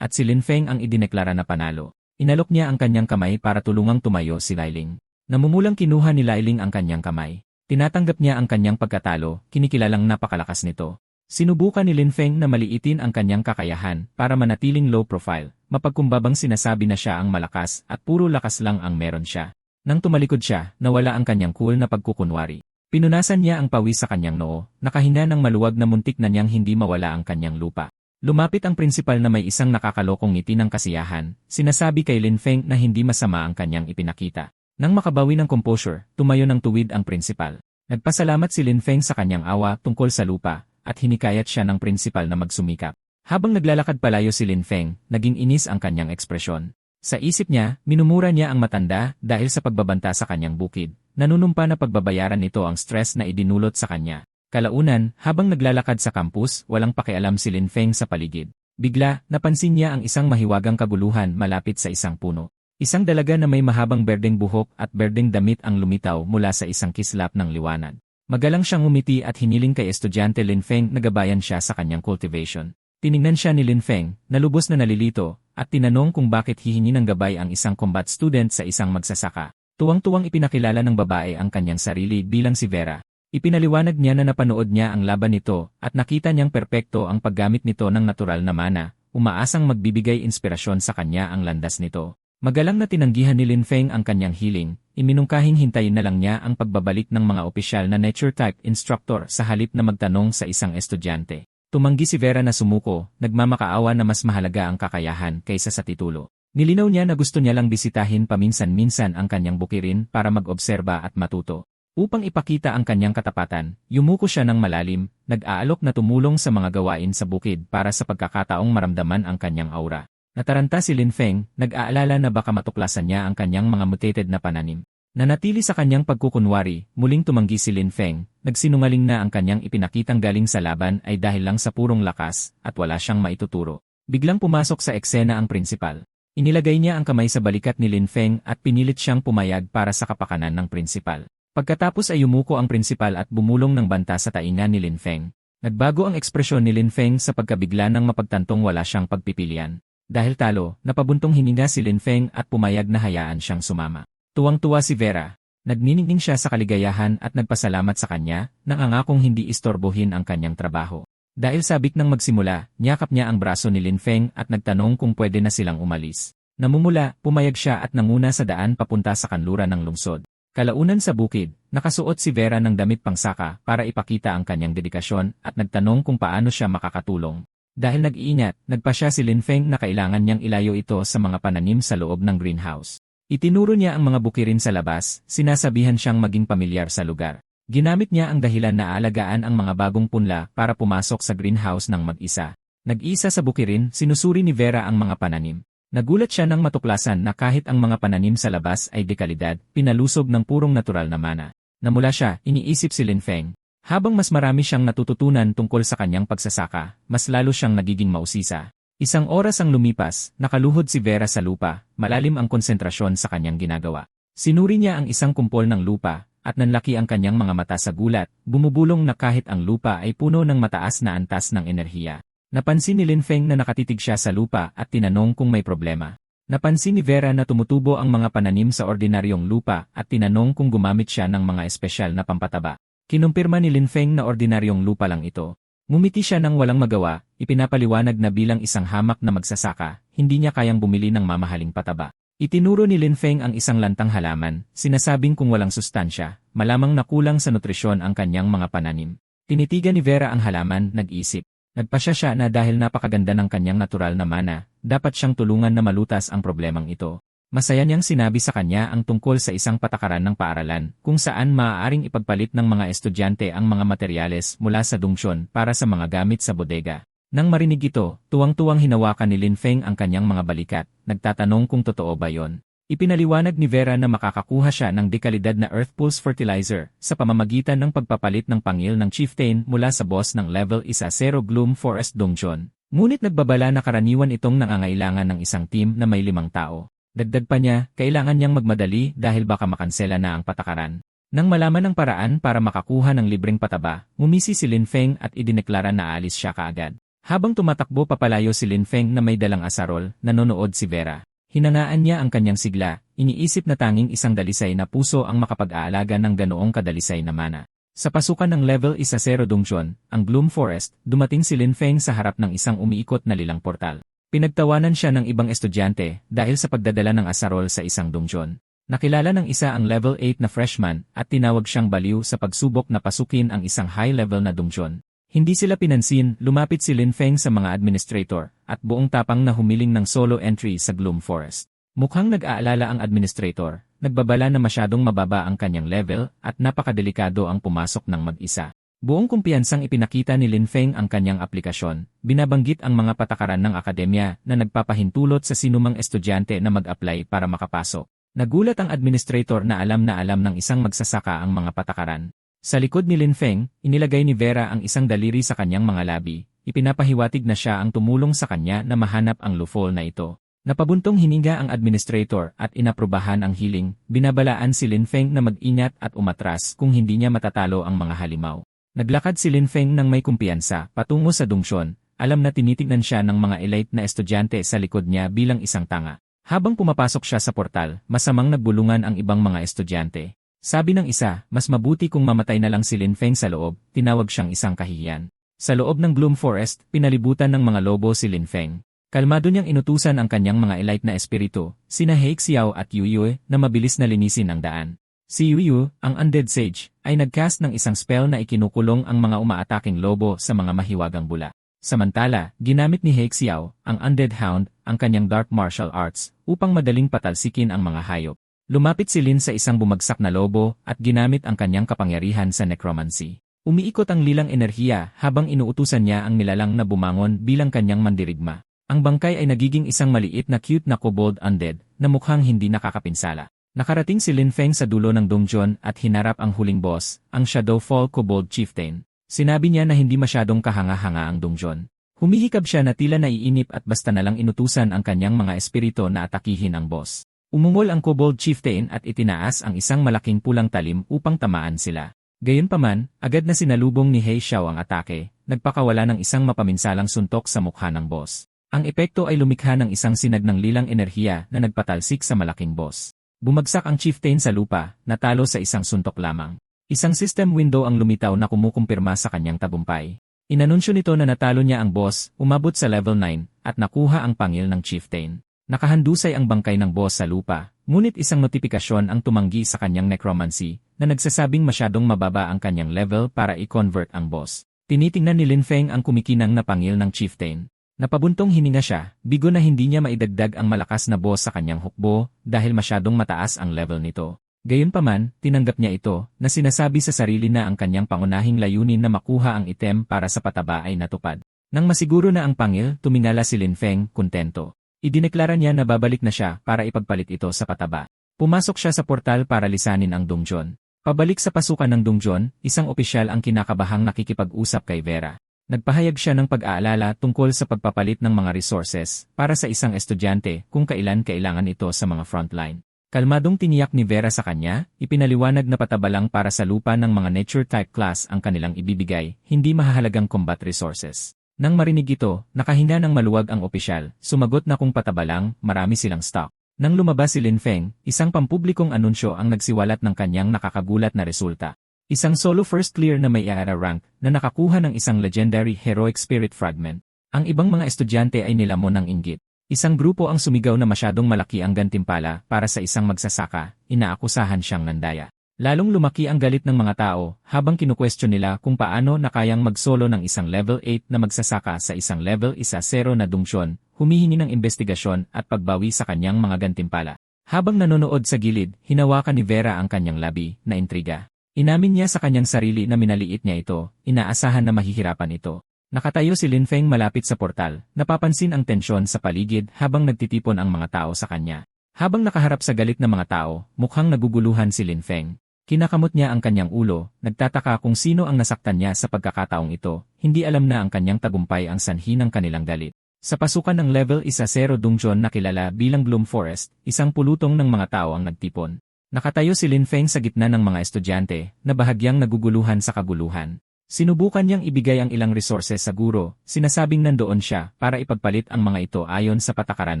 at si Lin Feng ang idineklara na panalo. Inalok niya ang kanyang kamay para tulungang tumayo si Lailing. Namumulang kinuha ni Lailing ang kanyang kamay. Tinatanggap niya ang kanyang pagkatalo, kinikilalang napakalakas nito. Sinubukan ni Lin Feng na maliitin ang kanyang kakayahan para manatiling low profile, mapagkumbabang sinasabi na siya ang malakas at puro lakas lang ang meron siya. Nang tumalikod siya, nawala ang kanyang cool na pagkukunwari. Pinunasan niya ang pawis sa kanyang noo, nakahina ng maluwag na muntik na niyang hindi mawala ang kanyang lupa. Lumapit ang prinsipal na may isang nakakalokong ngiti ng kasiyahan, sinasabi kay Lin Feng na hindi masama ang kanyang ipinakita. Nang makabawi ng composure, tumayo ng tuwid ang prinsipal. Nagpasalamat si Lin Feng sa kanyang awa tungkol sa lupa, at hinikayat siya ng prinsipal na magsumikap. Habang naglalakad palayo si Lin Feng, naging inis ang kanyang ekspresyon. Sa isip niya, minumura niya ang matanda dahil sa pagbabanta sa kanyang bukid. Nanunumpa na pagbabayaran nito ang stress na idinulot sa kanya. Kalaunan, habang naglalakad sa campus, walang pakialam si Lin Feng sa paligid. Bigla, napansin niya ang isang mahiwagang kaguluhan malapit sa isang puno. Isang dalaga na may mahabang berdeng buhok at berdeng damit ang lumitaw mula sa isang kislap ng liwanag. Magalang siyang umiti at hiniling kay estudyante Lin Feng na gabayan siya sa kanyang cultivation. Tiningnan siya ni Lin Feng, na lubos na nalilito, at tinanong kung bakit hihingi ng gabay ang isang combat student sa isang magsasaka. Tuwang-tuwang ipinakilala ng babae ang kanyang sarili bilang si Vera. Ipinaliwanag niya na napanood niya ang laban nito at nakita niyang perpekto ang paggamit nito ng natural na mana, umaasang magbibigay inspirasyon sa kanya ang landas nito. Magalang na tinanggihan ni Lin Feng ang kanyang hiling, iminungkahing hintayin na lang niya ang pagbabalik ng mga opisyal na nature-type instructor sa halip na magtanong sa isang estudyante. Tumanggi si Vera na sumuko, nagmamakaawa na mas mahalaga ang kakayahan kaysa sa titulo. Nilinaw niya na gusto niya lang bisitahin paminsan-minsan ang kanyang bukirin para mag-obserba at matuto. Upang ipakita ang kanyang katapatan, yumuko siya ng malalim, nag-aalok na tumulong sa mga gawain sa bukid para sa pagkakataong maramdaman ang kanyang aura. Nataranta si Lin Feng, nag-aalala na baka matuklasan niya ang kanyang mga mutated na pananim. Nanatili sa kanyang pagkukunwari, muling tumanggi si Lin Feng, nagsinungaling na ang kanyang ipinakitang galing sa laban ay dahil lang sa purong lakas at wala siyang maituturo. Biglang pumasok sa eksena ang prinsipal. Inilagay niya ang kamay sa balikat ni Lin Feng at pinilit siyang pumayag para sa kapakanan ng prinsipal. Pagkatapos ay yumuko ang prinsipal at bumulong ng banta sa tainga ni Lin Feng. Nagbago ang ekspresyon ni Lin Feng sa pagkabigla ng mapagtantong wala siyang pagpipilian. Dahil talo, napabuntong hininga si Lin Feng at pumayag na hayaan siyang sumama. Tuwang-tuwa si Vera. Nagniningning siya sa kaligayahan at nagpasalamat sa kanya, nangangakong hindi istorbohin ang kanyang trabaho. Dahil sabik ng magsimula, niyakap niya ang braso ni Lin Feng at nagtanong kung pwede na silang umalis. Namumula, pumayag siya at nanguna sa daan papunta sa kanluran ng lungsod. Kalaunan sa bukid, nakasuot si Vera ng damit pangsaka para ipakita ang kanyang dedikasyon at nagtanong kung paano siya makakatulong. Dahil nag-iingat, nagpasya si Lin Feng na kailangan niyang ilayo ito sa mga pananim sa loob ng greenhouse. Itinuro niya ang mga bukirin sa labas, sinasabihan siyang maging pamilyar sa lugar. Ginamit niya ang dahilan na aalagaan ang mga bagong punla para pumasok sa greenhouse ng mag-isa. Nag-isa sa bukirin, sinusuri ni Vera ang mga pananim. Nagulat siya nang matuklasan na kahit ang mga pananim sa labas ay dekalidad, pinalusog ng purong natural na mana. Namula siya, iniisip si Lin Feng. Habang mas marami siyang natututunan tungkol sa kanyang pagsasaka, mas lalo siyang nagiging mausisa. Isang oras ang lumipas, nakaluhod si Vera sa lupa, malalim ang konsentrasyon sa kanyang ginagawa. Sinuri niya ang isang kumpol ng lupa, at nanlaki ang kanyang mga mata sa gulat, bumubulong na kahit ang lupa ay puno ng mataas na antas ng enerhiya. Napansin ni Lin Feng na nakatitig siya sa lupa at tinanong kung may problema. Napansin ni Vera na tumutubo ang mga pananim sa ordinaryong lupa at tinanong kung gumamit siya ng mga espesyal na pampataba. Kinumpirma ni Lin Feng na ordinaryong lupa lang ito. Ngumiti siya nang walang magawa, ipinapaliwanag na bilang isang hamak na magsasaka, hindi niya kayang bumili ng mamahaling pataba. Itinuro ni Lin Feng ang isang lantang halaman, sinasabing kung walang sustansya, malamang nakulang sa nutrisyon ang kanyang mga pananim. Tinitigan ni Vera ang halaman, nag-isip. Nagpasya siya na dahil napakaganda ng kanyang natural na mana, dapat siyang tulungan na malutas ang problemang ito. Masaya niyang sinabi sa kanya ang tungkol sa isang patakaran ng paaralan, kung saan maaaring ipagpalit ng mga estudyante ang mga materyales mula sa dungsyon para sa mga gamit sa bodega. Nang marinig ito, tuwang-tuwang hinawakan ni Lin Feng ang kanyang mga balikat, nagtatanong kung totoo ba yon. Ipinaliwanag ni Vera na makakakuha siya ng dekalidad na Earth Pulse Fertilizer sa pamamagitan ng pagpapalit ng pangil ng Chieftain mula sa boss ng Level 1-0 Gloom Forest Dungeon. Ngunit nagbabala na karaniwan itong nangangailangan ng isang team na may 5 tao. Dagdag pa niya, kailangan niyang magmadali dahil baka makansela na ang patakaran. Nang malaman ng paraan para makakuha ng libreng pataba, ngumisi si Lin Feng at idineklara na aalis siya kaagad. Habang tumatakbo papalayo si Lin Feng na may dalang asarol, nanonood si Vera. Hinangaan niya ang kanyang sigla, iniisip na tanging isang dalisay na puso ang makapag-aalaga ng ganoong kadalisay na mana. Sa pasukan ng level 1-0 Dongjuan, ang Bloom Forest, dumating si Lin Feng sa harap ng isang umiikot na lilang portal. Pinagtawanan siya ng ibang estudyante dahil sa pagdadala ng asarol sa isang Dongjuan. Nakilala ng isa ang level 8 na freshman at tinawag siyang baliw sa pagsubok na pasukin ang isang high-level na Dongjuan. Hindi sila pinansin, lumapit si Lin Feng sa mga administrator at buong tapang na humiling ng solo entry sa Bloom Forest. Mukhang nag-aalala ang administrator, nagbabala na masyadong mababa ang kanyang level at napakadelikado ang pumasok ng mag-isa. Buong kumpiyansang ipinakita ni Lin Feng ang kanyang aplikasyon, binabanggit ang mga patakaran ng akademya na nagpapahintulot sa sinumang estudyante na mag-apply para makapasok. Nagulat ang administrator na alam ng isang magsasaka ang mga patakaran. Sa likod ni Lin Feng, inilagay ni Vera ang isang daliri sa kanyang mga labi, ipinapahiwatig na siya ang tumulong sa kanya na mahanap ang loophole na ito. Napabuntong hininga ang administrator at inaprubahan ang healing, binabalaan si Lin Feng na mag-ingat at umatras kung hindi niya matatalo ang mga halimaw. Naglakad si Lin Feng ng may kumpiyansa patungo sa Dongjuan, alam na tinitignan siya ng mga elite na estudyante sa likod niya bilang isang tanga. Habang pumapasok siya sa portal, masamang nagbulungan ang ibang mga estudyante. Sabi ng isa, mas mabuti kung mamatay na lang si Lin Feng sa loob, tinawag siyang isang kahihiyan. Sa loob ng Bloom Forest, pinalibutan ng mga lobo si Lin Feng. Kalmado niyang inutusan ang kanyang mga elite na espiritu, sina He Xiao at Yu Yu, na mabilis na linisin ang daan. Si Yu Yu, ang undead sage, ay nagcast ng isang spell na ikinukulong ang mga umaataking lobo sa mga mahiwagang bula. Samantala, ginamit ni He Xiao, ang undead hound, ang kanyang dark martial arts, upang madaling patalsikin ang mga hayop. Lumapit si Lin sa isang bumagsak na lobo at ginamit ang kanyang kapangyarihan sa necromancy. Umiikot ang lilang enerhiya habang inuutusan niya ang nilalang na bumangon bilang kanyang mandirigma. Ang bangkay ay nagiging isang maliit na cute na kobold undead na mukhang hindi nakakapinsala. Nakarating si Lin Feng sa dulo ng Dongjuan at hinarap ang huling boss, ang Shadowfall Kobold Chieftain. Sinabi niya na hindi masyadong kahanga-hanga ang Dongjuan. Humihikab siya na tila naiinip at basta nalang inutusan ang kanyang mga espirito na atakihin ang boss. Umungol ang Kobold Chieftain at itinaas ang isang malaking pulang talim upang tamaan sila. Gayunpaman, agad na sinalubong ni He Xiao ang atake, nagpakawala ng isang mapaminsalang suntok sa mukha ng boss. Ang epekto ay lumikha ng isang sinag ng lilang enerhiya na nagpatalsik sa malaking boss. Bumagsak ang Chieftain sa lupa, natalo sa isang suntok lamang. Isang system window ang lumitaw na kumukumpirma sa kanyang tagumpay. Inanunsyo nito na natalo niya ang boss, umabot sa level 9, at nakuha ang pangil ng Chieftain. Nakahandusay ang bangkay ng boss sa lupa, ngunit isang notifikasyon ang tumanggi sa kanyang necromancy, na nagsasabing masyadong mababa ang kanyang level para i-convert ang boss. Tinitingnan ni Lin Feng ang kumikinang na pangil ng Chieftain. Napabuntong hininga siya, bigo na hindi niya maidagdag ang malakas na boss sa kanyang hukbo, dahil masyadong mataas ang level nito. Gayunpaman, tinanggap niya ito, na sinasabi sa sarili na ang kanyang pangunahing layunin na makuha ang item para sa pataba ay natupad. Nang masiguro na ang pangil, tumingala si Lin Feng, kontento. Idineklara niya na babalik na siya para ipagpalit ito sa pataba. Pumasok siya sa portal para lisanin ang Dongjuan. Pabalik sa pasukan ng Dongjuan, isang opisyal ang kinakabahang nakikipag-usap kay Vera. Nagpahayag siya ng pag-aalala tungkol sa pagpapalit ng mga resources para sa isang estudyante kung kailan kailangan ito sa mga frontline. Kalmadong tiniyak ni Vera sa kanya, ipinaliwanag na patabalang para sa lupa ng mga nature-type class ang kanilang ibibigay, hindi mahahalagang combat resources. Nang marinig ito, nakahinga ng maluwag ang opisyal, sumagot na kung patabalang, marami silang stock. Nang lumabas si Lin Feng, isang pampublikong anunsyo ang nagsiwalat ng kanyang nakakagulat na resulta. Isang solo first clear na may era rank na nakakuha ng isang legendary heroic spirit fragment. Ang ibang mga estudyante ay nilamon ng inggit. Isang grupo ang sumigaw na masyadong malaki ang gantimpala para sa isang magsasaka, inaakusahan siyang nandaya. Lalong lumaki ang galit ng mga tao habang kinukwestiyon nila kung paano nakayang magsolo ng isang level 8 na magsasaka sa isang level 1-0 na Dongjuan, humihingi ng investigasyon at pagbawi sa kanyang mga gantimpala. Habang nanonood sa gilid, hinawakan ni Vera ang kanyang labi na intriga. Inamin niya sa kanyang sarili na minaliit niya ito, inaasahan na mahihirapan ito. Nakatayo si Lin Feng malapit sa portal, napapansin ang tensyon sa paligid habang nagtitipon ang mga tao sa kanya. Habang nakaharap sa galit ng mga tao, mukhang naguguluhan si Lin Feng. Kinakamot niya ang kanyang ulo, nagtataka kung sino ang nasaktan niya sa pagkakataong ito, hindi alam na ang kanyang tagumpay ang sanhi ng kanilang galit. Sa pasukan ng level 1-0 Dongjuan na kilala bilang Bloom Forest, isang pulutong ng mga tao ang nagtipon. Nakatayo si Lin Feng sa gitna ng mga estudyante, na bahagyang naguguluhan sa kaguluhan. Sinubukan niyang ibigay ang ilang resources sa guro, sinasabing nandoon siya para ipagpalit ang mga ito ayon sa patakaran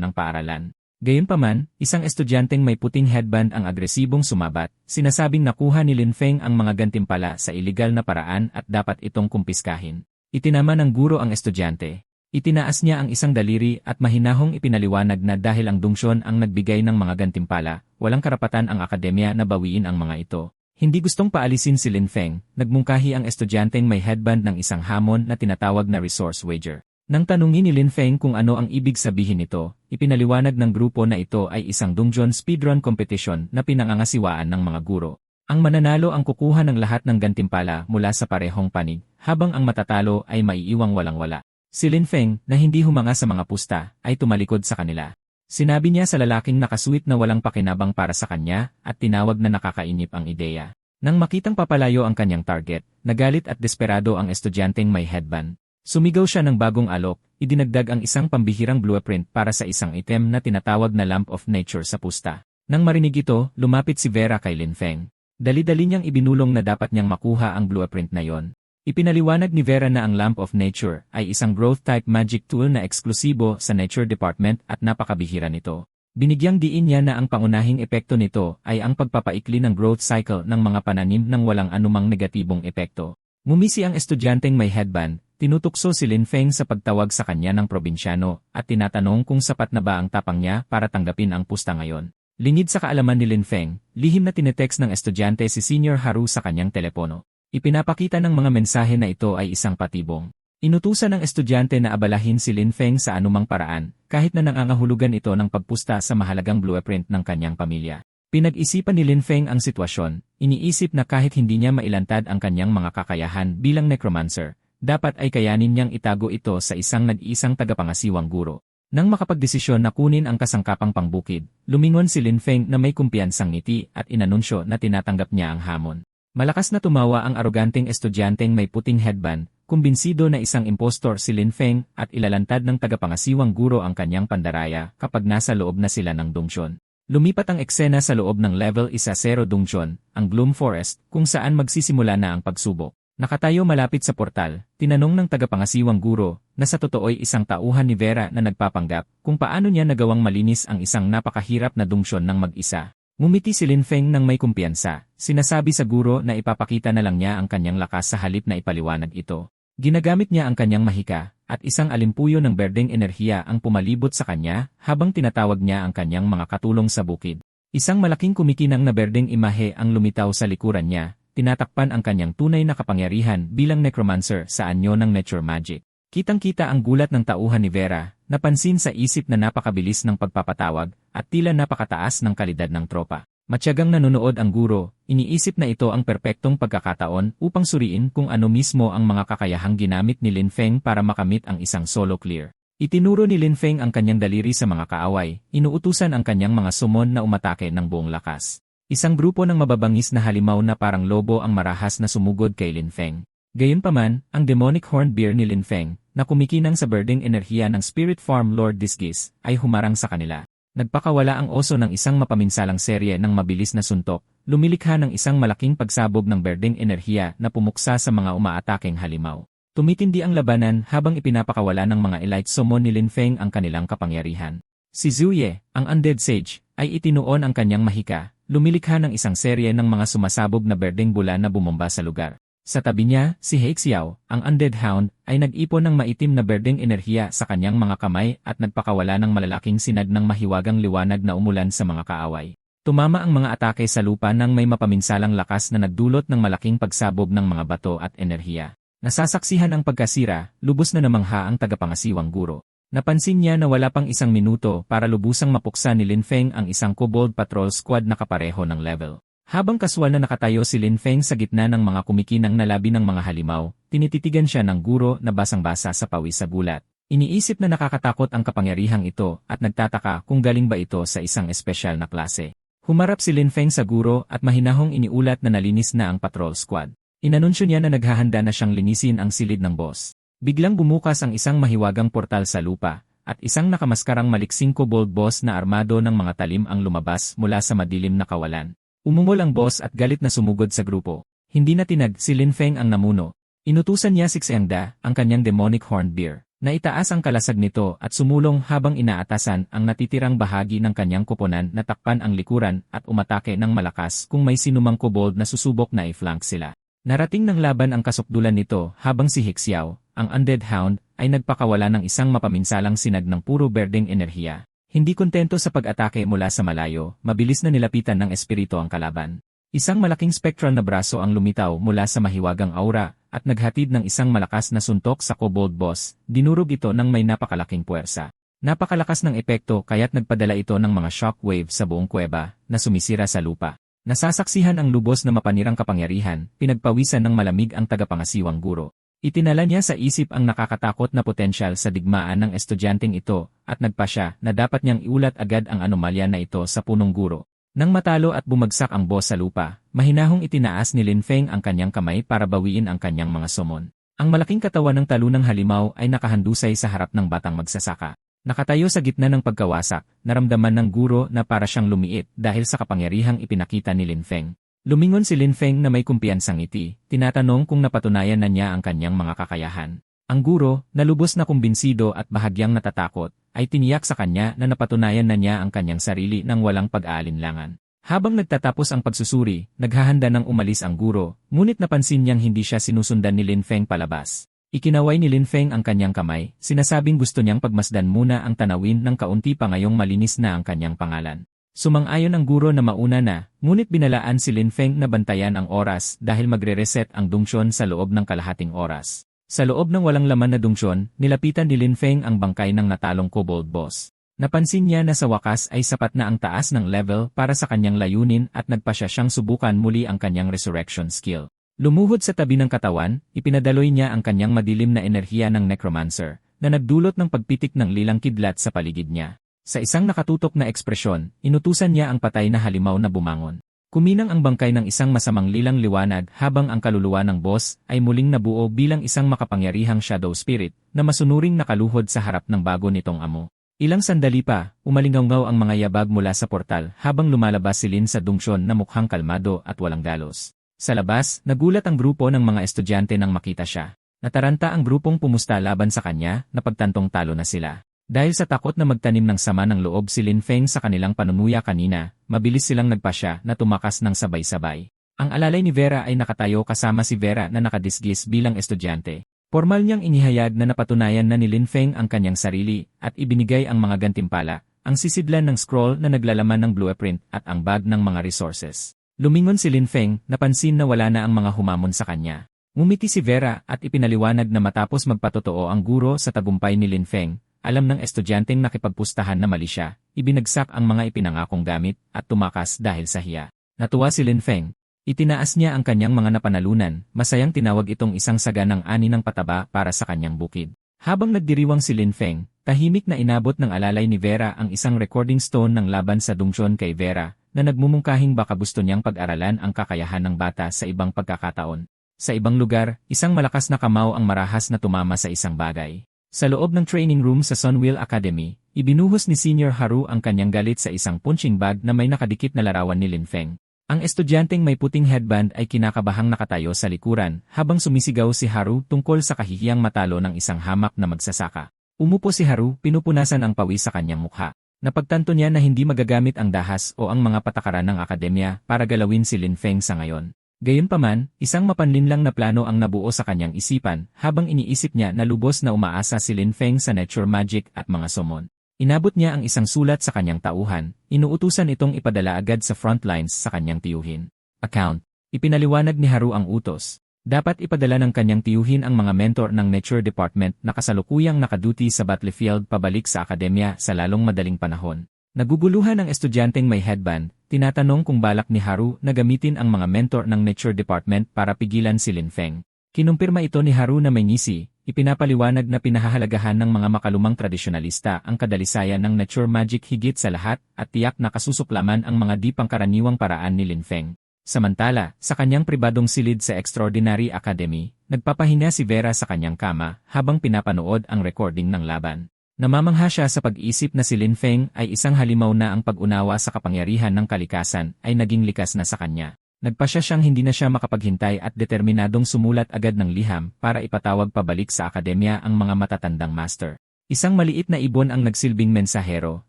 ng paaralan. Gayunpaman, isang estudyanteng may puting headband ang agresibong sumabat, sinasabing nakuha ni Lin Feng ang mga gantimpala sa iligal na paraan at dapat itong kumpiskahin. Itinama ng guro ang estudyante. Itinaas niya ang isang daliri at mahinahong ipinaliwanag na dahil ang dungsyon ang nagbigay ng mga gantimpala, walang karapatan ang akademya na bawiin ang mga ito. Hindi gustong paalisin si Lin Feng, nagmungkahi ang estudyanteng may headband ng isang hamon na tinatawag na resource wager. Nang tanungin ni Lin Feng kung ano ang ibig sabihin nito, ipinaliwanag ng grupo na ito ay isang dungeon speedrun competition na pinangangasiwaan ng mga guro. Ang mananalo ang kukuha ng lahat ng gantimpala mula sa parehong panig, habang ang matatalo ay maiiwang walang-wala. Si Lin Feng, na hindi humanga sa mga pusta, ay tumalikod sa kanila. Sinabi niya sa lalaking nakasweet na walang pakinabang para sa kanya at tinawag na nakakainip ang ideya. Nang makitang papalayo ang kanyang target, nagalit at desperado ang estudyanteng may headband. Sumigaw siya ng bagong alok, idinagdag ang isang pambihirang blueprint para sa isang item na tinatawag na Lamp of Nature sa pusta. Nang marinig ito, lumapit si Vera kay Lin Feng. Dali-dali niyang ibinulong na dapat niyang makuha ang blueprint na yon. Ipinaliwanag ni Vera na ang Lamp of Nature ay isang growth-type magic tool na eksklusibo sa Nature Department at napakabihira nito. Binigyang diin niya na ang pangunahing epekto nito ay ang pagpapaikli ng growth cycle ng mga pananim ng walang anumang negatibong epekto. Ngumisi ang estudyanteng may headband, tinutukso si Lin Feng sa pagtawag sa kanya ng probinsyano at tinatanong kung sapat na ba ang tapang niya para tanggapin ang pusta ngayon. Lingid sa kaalaman ni Lin Feng, lihim na tinetext ng estudyante si Senior Haru sa kanyang telepono. Ipinapakita ng mga mensahe na ito ay isang patibong. Inutusan ng estudyante na abalahin si Lin Feng sa anumang paraan, kahit na nangangahulugan ito ng pagpusta sa mahalagang blueprint ng kanyang pamilya. Pinag-isipan ni Lin Feng ang sitwasyon, iniisip na kahit hindi niya mailantad ang kanyang mga kakayahan bilang necromancer, dapat ay kayanin niyang itago ito sa isang nag-iisang tagapangasiwang guro. Nang makapagdesisyon na kunin ang kasangkapang pangbukid, lumingon si Lin Feng na may kumpiyansang ngiti at inanunsyo na tinatanggap niya ang hamon. Malakas na tumawa ang aroganteng estudyanteng may puting headband, kumbinsido na isang impostor si Lin Feng at ilalantad ng tagapangasiwang guro ang kanyang pandaraya kapag nasa loob na sila ng dungsyon. Lumipat ang eksena sa loob ng level 1-0 dungsyon, ang Gloom Forest, kung saan magsisimula na ang pagsubok. Nakatayo malapit sa portal, tinanong ng tagapangasiwang guro, na sa totoo'y isang tauhan ni Vera na nagpapanggap, kung paano niya nagawang malinis ang isang napakahirap na dungsyon ng mag-isa. Ngumiti si Lin Feng ng may kumpiyansa, sinasabi sa guro na ipapakita na lang niya ang kanyang lakas sa halip na ipaliwanag ito. Ginagamit niya ang kanyang mahika, at isang alimpuyo ng berdeng enerhiya ang pumalibot sa kanya habang tinatawag niya ang kanyang mga katulong sa bukid. Isang malaking kumikinang na berdeng imahe ang lumitaw sa likuran niya, tinatakpan ang kanyang tunay na kapangyarihan bilang necromancer sa anyo ng nature magic. Kitang-kita ang gulat ng tauhan ni Vera, napansin sa isip na napakabilis ng pagpapatawag, at tila napakataas ng kalidad ng tropa. Matyagang nanonood ang guro, iniisip na ito ang perpektong pagkakataon upang suriin kung ano mismo ang mga kakayahang ginamit ni Lin Feng para makamit ang isang solo clear. Itinuro ni Lin Feng ang kanyang daliri sa mga kaaway, inuutusan ang kanyang mga sumon na umatake ng buong lakas. Isang grupo ng mababangis na halimaw na parang lobo ang marahas na sumugod kay Lin Feng. Gayunpaman, ang demonic horned bear ni Lin Feng, na kumikinang sa berdeng enerhiya ng Spirit Farm Lord Disgis, ay humarang sa kanila. Nagpakawala ang oso ng isang mapaminsalang serye ng mabilis na suntok, lumilikha ng isang malaking pagsabog ng berdeng enerhiya na pumuksa sa mga umaatakeng halimaw. Tumitindi ang labanan habang ipinapakawala ng mga elite summon ni Lin Feng ang kanilang kapangyarihan. Si Zuye, ang undead sage, ay itinuon ang kanyang mahika, lumilikha ng isang serye ng mga sumasabog na berdeng bula na bumomba sa lugar. Sa tabi niya, si Heixiao, ang undead hound, ay nag-ipon ng maitim na berdeng enerhiya sa kanyang mga kamay at nagpakawala ng malalaking sinag ng mahiwagang liwanag na umulan sa mga kaaway. Tumama ang mga atake sa lupa nang may mapaminsalang lakas na nagdulot ng malaking pagsabog ng mga bato at enerhiya. Nasasaksihan ang pagkasira, lubos na namangha ang tagapangasiwang guro. Napansin niya na wala pang isang minuto para lubusang mapuksa ni Lin Feng ang isang kobold patrol squad na kapareho ng level. Habang kaswal na nakatayo si Lin Feng sa gitna ng mga kumikinang na labi ng mga halimaw, tinititigan siya ng guro na basang-basa sa pawis sa gulat. Iniisip na nakakatakot ang kapangyarihang ito at nagtataka kung galing ba ito sa isang espesyal na klase. Humarap si Lin Feng sa guro at mahinahong iniulat na nalinis na ang patrol squad. Inanunsyo niya na naghahanda na siyang linisin ang silid ng boss. Biglang bumukas ang isang mahiwagang portal sa lupa, at isang nakamaskarang maliksing kobold boss na armado ng mga talim ang lumabas mula sa madilim na kawalan. Umungol ang boss at galit na sumugod sa grupo. Hindi na tinag si Lin Feng ang namuno. Inutusan niya si Xiangda, ang kanyang demonic horned bear, na itaas ang kalasag nito at sumulong habang inaatasan ang natitirang bahagi ng kanyang koponan na takpan ang likuran at umatake ng malakas kung may sinumang kobold na susubok na i-flank sila. Narating ng laban ang kasukdulan nito habang si Hixiao, ang Undead Hound, ay nagpakawala ng isang mapaminsalang sinag ng puro berdeng enerhiya. Hindi kontento sa pag-atake mula sa malayo, mabilis na nilapitan ng espiritu ang kalaban. Isang malaking spectral na braso ang lumitaw mula sa mahiwagang aura at naghatid ng isang malakas na suntok sa kobold boss. Dinurog ito ng may napakalaking puwersa. Napakalakas ng epekto kaya't nagpadala ito ng mga shockwave sa buong kuweba na sumisira sa lupa. Nasasaksihan ang lubos na mapanirang kapangyarihan, pinagpawisan ng malamig ang tagapangasiwang guro. Itinala niya sa isip ang nakakatakot na potensyal sa digmaan ng estudyanteng ito at nagpasya na dapat niyang iulat agad ang anomalya na ito sa punong guro. Nang matalo at bumagsak ang boss sa lupa, mahinahong itinaas ni Lin Feng ang kanyang kamay para bawiin ang kanyang mga summon. Ang malaking katawan ng talunang halimaw ay nakahandusay sa harap ng batang magsasaka. Nakatayo sa gitna ng pagkawasak, naramdaman ng guro na para siyang lumiit dahil sa kapangyarihang ipinakita ni Lin Feng. Lumingon si Lin Feng na may kumpiyansang ngiti, tinatanong kung napatunayan na niya ang kanyang mga kakayahan. Ang guro, na lubos na kumbinsido at bahagyang natatakot, ay tiniyak sa kanya na napatunayan na niya ang kanyang sarili nang walang pag-aalinlangan. Habang nagtatapos ang pagsusuri, naghahanda ng umalis ang guro, ngunit napansin niyang hindi siya sinusundan ni Lin Feng palabas. Ikinaway ni Lin Feng ang kanyang kamay, sinasabing gusto niyang pagmasdan muna ang tanawin ng kaunti pa ngayong malinis na ang kanyang pangalan. Sumang-ayon ang guro na mauna na, ngunit binalaan si Lin Feng na bantayan ang oras dahil magre-reset ang dungsyon sa loob ng kalahating oras. Sa loob ng walang laman na dungsyon, nilapitan ni Lin Feng ang bangkay ng natalong kobold boss. Napansin niya na sa wakas ay sapat na ang taas ng level para sa kanyang layunin at nagpasya siyang subukan muli ang kanyang resurrection skill. Lumuhod sa tabi ng katawan, ipinadaloy niya ang kanyang madilim na enerhiya ng necromancer, na nagdulot ng pagpitik ng lilang kidlat sa paligid niya. Sa isang nakatutok na ekspresyon, inutusan niya ang patay na halimaw na bumangon. Kuminang ang bangkay ng isang masamang lilang liwanag habang ang kaluluwa ng boss ay muling nabuo bilang isang makapangyarihang shadow spirit na masunuring nakaluhod sa harap ng bago nitong amo. Ilang sandali pa, umalingaw ang mga yabag mula sa portal habang lumalabas si Lin sa dungsyon na mukhang kalmado at walang dalos. Sa labas, nagulat ang grupo ng mga estudyante nang makita siya. Nataranta ang grupong pumusta laban sa kanya na pagtantong talo na sila. Dahil sa takot na magtanim ng sama ng loob si Lin Feng sa kanilang panunuya kanina, mabilis silang nagpasya na tumakas ng sabay-sabay. Ang alalay ni Vera ay nakatayo kasama si Vera na nakadisgis bilang estudyante. Formal niyang inihayag na napatunayan na ni Lin Feng ang kanyang sarili at ibinigay ang mga gantimpala, ang sisidlan ng scroll na naglalaman ng blueprint at ang bag ng mga resources. Lumingon si Lin Feng, napansin na wala na ang mga humamon sa kanya. Ngumiti si Vera at ipinaliwanag na matapos magpatotoo ang guro sa tagumpay ni Lin Feng, alam ng estudyanteng nakipagpustahan na mali siya, ibinagsak ang mga ipinangakong gamit at tumakas dahil sa hiya. Natuwa si Lin Feng. Itinaas niya ang kanyang mga napanalunan, masayang tinawag itong isang saganang ani ng pataba para sa kanyang bukid. Habang nagdiriwang si Lin Feng, tahimik na inabot ng alalay ni Vera ang isang recording stone ng laban sa dungsyon kay Vera, na nagmumungkahing baka gusto niyang pag-aralan ang kakayahan ng bata sa ibang pagkakataon. Sa ibang lugar, isang malakas na kamao ang marahas na tumama sa isang bagay. Sa loob ng training room sa Sunwheel Academy, ibinuhos ni Senior Haru ang kanyang galit sa isang punching bag na may nakadikit na larawan ni Lin Feng. Ang estudyanteng may puting headband ay kinakabahang nakatayo sa likuran habang sumisigaw si Haru tungkol sa kahihiyang matalo ng isang hamak na magsasaka. Umupo si Haru, pinupunasan ang pawis sa kanyang mukha. Napagtanto niya na hindi magagamit ang dahas o ang mga patakaran ng akademya para galawin si Lin Feng sa ngayon. Gayunpaman, isang mapanlinlang na plano ang nabuo sa kanyang isipan habang iniisip niya na lubos na umaasa si Lin Feng sa nature magic at mga summon. Inabot niya ang isang sulat sa kanyang tauhan, inuutusan itong ipadala agad sa frontlines sa kanyang tiyuhin. Account. Ipinaliwanag ni Haru ang utos. Dapat ipadala ng kanyang tiyuhin ang mga mentor ng Nature Department na kasalukuyang nakaduty sa battlefield pabalik sa akademya sa lalong madaling panahon. Naguguluhan ang estudyanteng may headband, tinatanong kung balak ni Haru na gamitin ang mga mentor ng Nature Department para pigilan si Lin Feng. Kinumpirma ito ni Haru na may ngisi, ipinapaliwanag na pinahahalagahan ng mga makalumang tradisyonalista ang kadalisayan ng nature magic higit sa lahat at tiyak na kasusuklaman ang mga di pangkaraniwang paraan ni Lin Feng. Samantala, sa kanyang pribadong silid sa Extraordinary Academy, nagpapahinga si Vera sa kanyang kama habang pinapanood ang recording ng laban. Namamangha siya sa pag-isip na si Lin Feng ay isang halimaw na ang pag-unawa sa kapangyarihan ng kalikasan ay naging likas na sa kanya. Nagpasya siyang hindi na siya makapaghintay at determinadong sumulat agad ng liham para ipatawag pabalik sa akademya ang mga matatandang master. Isang maliit na ibon ang nagsilbing mensahero,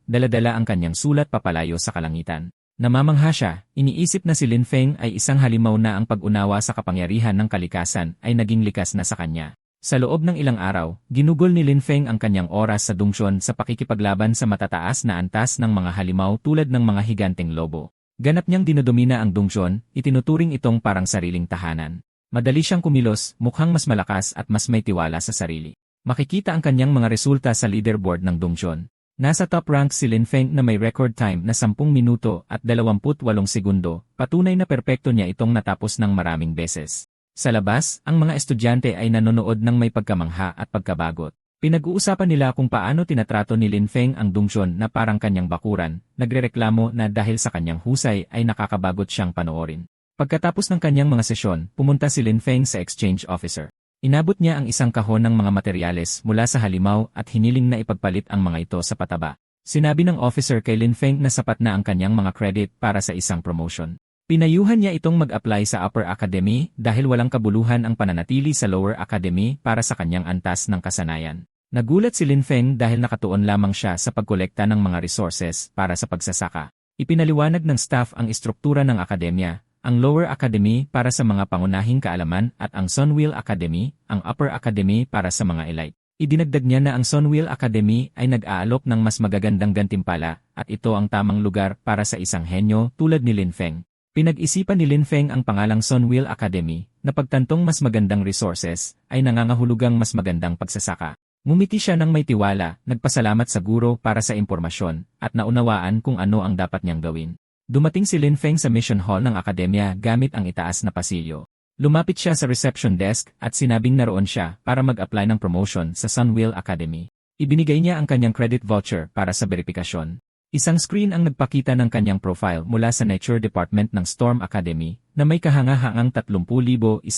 daladala ang kanyang sulat papalayo sa kalangitan. Namamangha siya, iniisip na si Lin Feng ay isang halimaw na ang pag-unawa sa kapangyarihan ng kalikasan ay naging likas na sa kanya. Sa loob ng ilang araw, ginugol ni Lin Feng ang kanyang oras sa Dongxuan sa pakikipaglaban sa matataas na antas ng mga halimaw tulad ng mga higanteng lobo. Ganap niyang dinodomina ang Dongxuan, itinuturing itong parang sariling tahanan. Madali siyang kumilos, mukhang mas malakas at mas may tiwala sa sarili. Makikita ang kanyang mga resulta sa leaderboard ng Dongxuan. Nasa top rank si Lin Feng na may record time na 10 minuto at 28 segundo, patunay na perpekto niya itong natapos ng maraming beses. Sa labas, ang mga estudyante ay nanonood ng may pagkamangha at pagkabagot. Pinag-uusapan nila kung paano tinatrato ni Lin Feng ang Dongxuan na parang kanyang bakuran, nagrereklamo na dahil sa kanyang husay ay nakakabagot siyang panoorin. Pagkatapos ng kanyang mga sesyon, pumunta si Lin Feng sa exchange officer. Inabot niya ang isang kahon ng mga materyales mula sa halimaw at hiniling na ipagpalit ang mga ito sa pataba. Sinabi ng officer kay Lin Feng na sapat na ang kanyang mga credit para sa isang promotion. Pinayuhan niya itong mag-apply sa Upper Academy dahil walang kabuluhan ang pananatili sa Lower Academy para sa kanyang antas ng kasanayan. Nagulat si Lin Feng dahil nakatuon lamang siya sa pagkolekta ng mga resources para sa pagsasaka. Ipinaliwanag ng staff ang istruktura ng akademya, ang Lower Academy para sa mga pangunahing kaalaman at ang Sunwheel Academy, ang Upper Academy para sa mga elite. Idinagdag niya na ang Sunwheel Academy ay nag-aalok ng mas magagandang gantimpala at ito ang tamang lugar para sa isang henyo tulad ni Lin Feng. Pinag-isipan ni Lin Feng ang pangalang Sunwheel Academy na pagtantong mas magandang resources ay nangangahulugang mas magandang pagsasaka. Ngumiti siya ng may tiwala, nagpasalamat sa guro para sa impormasyon, at naunawaan kung ano ang dapat niyang gawin. Dumating si Lin Feng sa mission hall ng akademya gamit ang itaas na pasilyo. Lumapit siya sa reception desk at sinabing naroon siya para mag-apply ng promotion sa Sunwheel Academy. Ibinigay niya ang kanyang credit voucher para sa verifikasyon. Isang screen ang nagpakita ng kanyang profile mula sa Nature Department ng Storm Academy na may kahangahangang 30,135